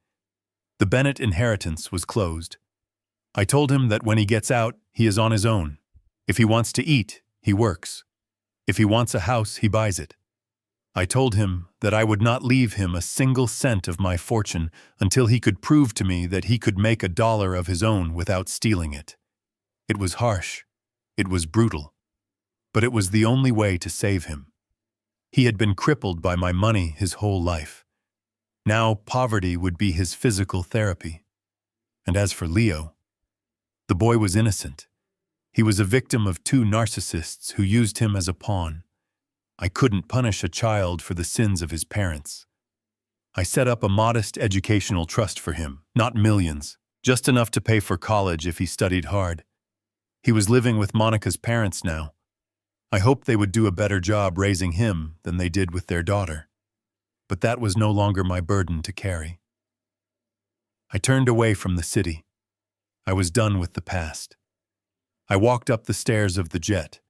The Bennett inheritance was closed. I told him that when he gets out, he is on his own. If he wants to eat, he works. If he wants a house, he buys it. I told him that I would not leave him a single cent of my fortune until he could prove to me that he could make $1 of his own without stealing it. It was harsh. It was brutal. But it was the only way to save him. He had been crippled by my money his whole life. Now poverty would be his physical therapy. And as for Leo, the boy was innocent. He was a victim of 2 narcissists who used him as a pawn. I couldn't punish a child for the sins of his parents. I set up a modest educational trust for him, not millions, just enough to pay for college if he studied hard. He was living with Monica's parents now. I hoped they would do a better job raising him than they did with their daughter. But that was no longer my burden to carry. I turned away from the city. I was done with the past. I walked up the stairs of the jet.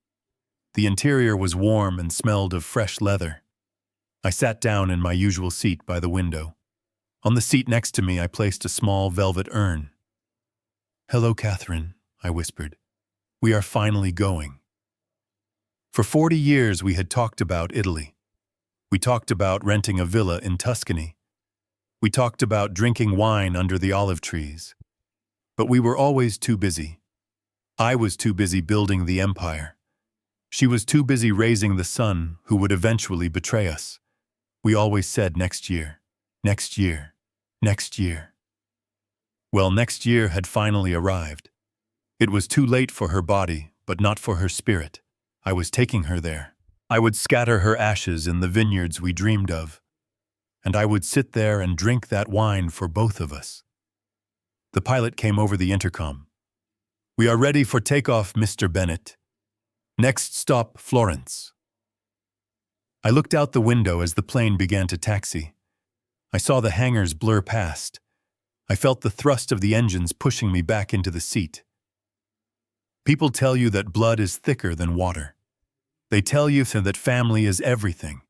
The interior was warm and smelled of fresh leather. I sat down in my usual seat by the window. On the seat next to me, I placed a small velvet urn. "Hello, Catherine," I whispered. "We are finally going." For 40 years, we had talked about Italy. We talked about renting a villa in Tuscany. We talked about drinking wine under the olive trees. But we were always too busy. I was too busy building the empire. She was too busy raising the son who would eventually betray us. We always said next year, next year, next year. Well, next year had finally arrived. It was too late for her body, but not for her spirit. I was taking her there. I would scatter her ashes in the vineyards we dreamed of, and I would sit there and drink that wine for both of us. The pilot came over the intercom. "We are ready for takeoff, Mr. Bennett. Next stop, Florence." I looked out the window as the plane began to taxi. I saw the hangars blur past. I felt the thrust of the engines pushing me back into the seat. People tell you that blood is thicker than water. They tell you that family is everything.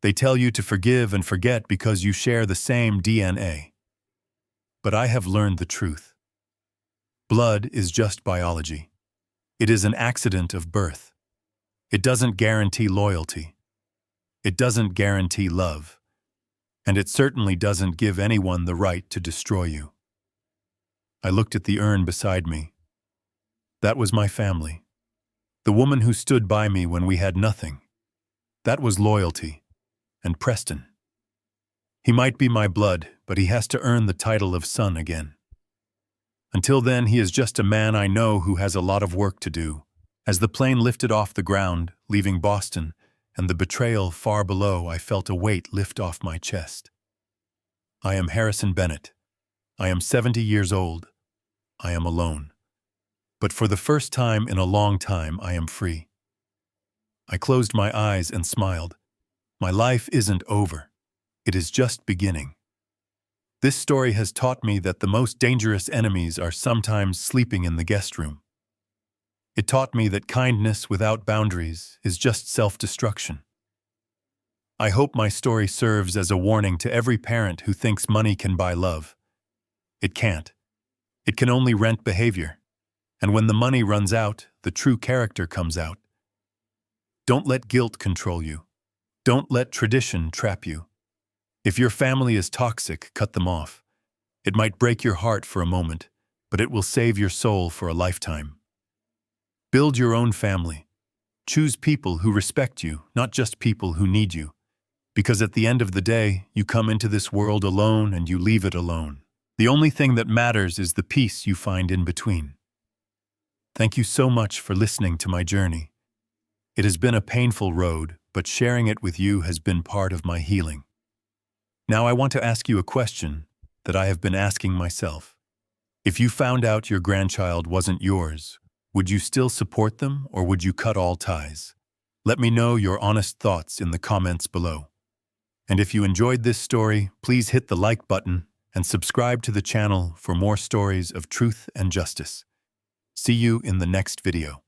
They tell you to forgive and forget because you share the same DNA. But I have learned the truth. Blood is just biology. It is an accident of birth. It doesn't guarantee loyalty. It doesn't guarantee love. And it certainly doesn't give anyone the right to destroy you. I looked at the urn beside me. That was my family. The woman who stood by me when we had nothing. That was loyalty. And Preston. He might be my blood, but he has to earn the title of son again. Until then, he is just a man I know who has a lot of work to do. As the plane lifted off the ground, leaving Boston, and the betrayal far below, I felt a weight lift off my chest. I am Harrison Bennett. I am 70 years old. I am alone. But for the first time in a long time, I am free. I closed my eyes and smiled. My life isn't over. It is just beginning. This story has taught me that the most dangerous enemies are sometimes sleeping in the guest room. It taught me that kindness without boundaries is just self-destruction. I hope my story serves as a warning to every parent who thinks money can buy love. It can't. It can only rent behavior. And when the money runs out, the true character comes out. Don't let guilt control you. Don't let tradition trap you. If your family is toxic, cut them off. It might break your heart for a moment, but it will save your soul for a lifetime. Build your own family. Choose people who respect you, not just people who need you. Because at the end of the day, you come into this world alone and you leave it alone. The only thing that matters is the peace you find in between. Thank you so much for listening to my journey. It has been a painful road, but sharing it with you has been part of my healing. Now I want to ask you a question that I have been asking myself. If you found out your grandchild wasn't yours, would you still support them or would you cut all ties? Let me know your honest thoughts in the comments below. And if you enjoyed this story, please hit the like button and subscribe to the channel for more stories of truth and justice. See you in the next video.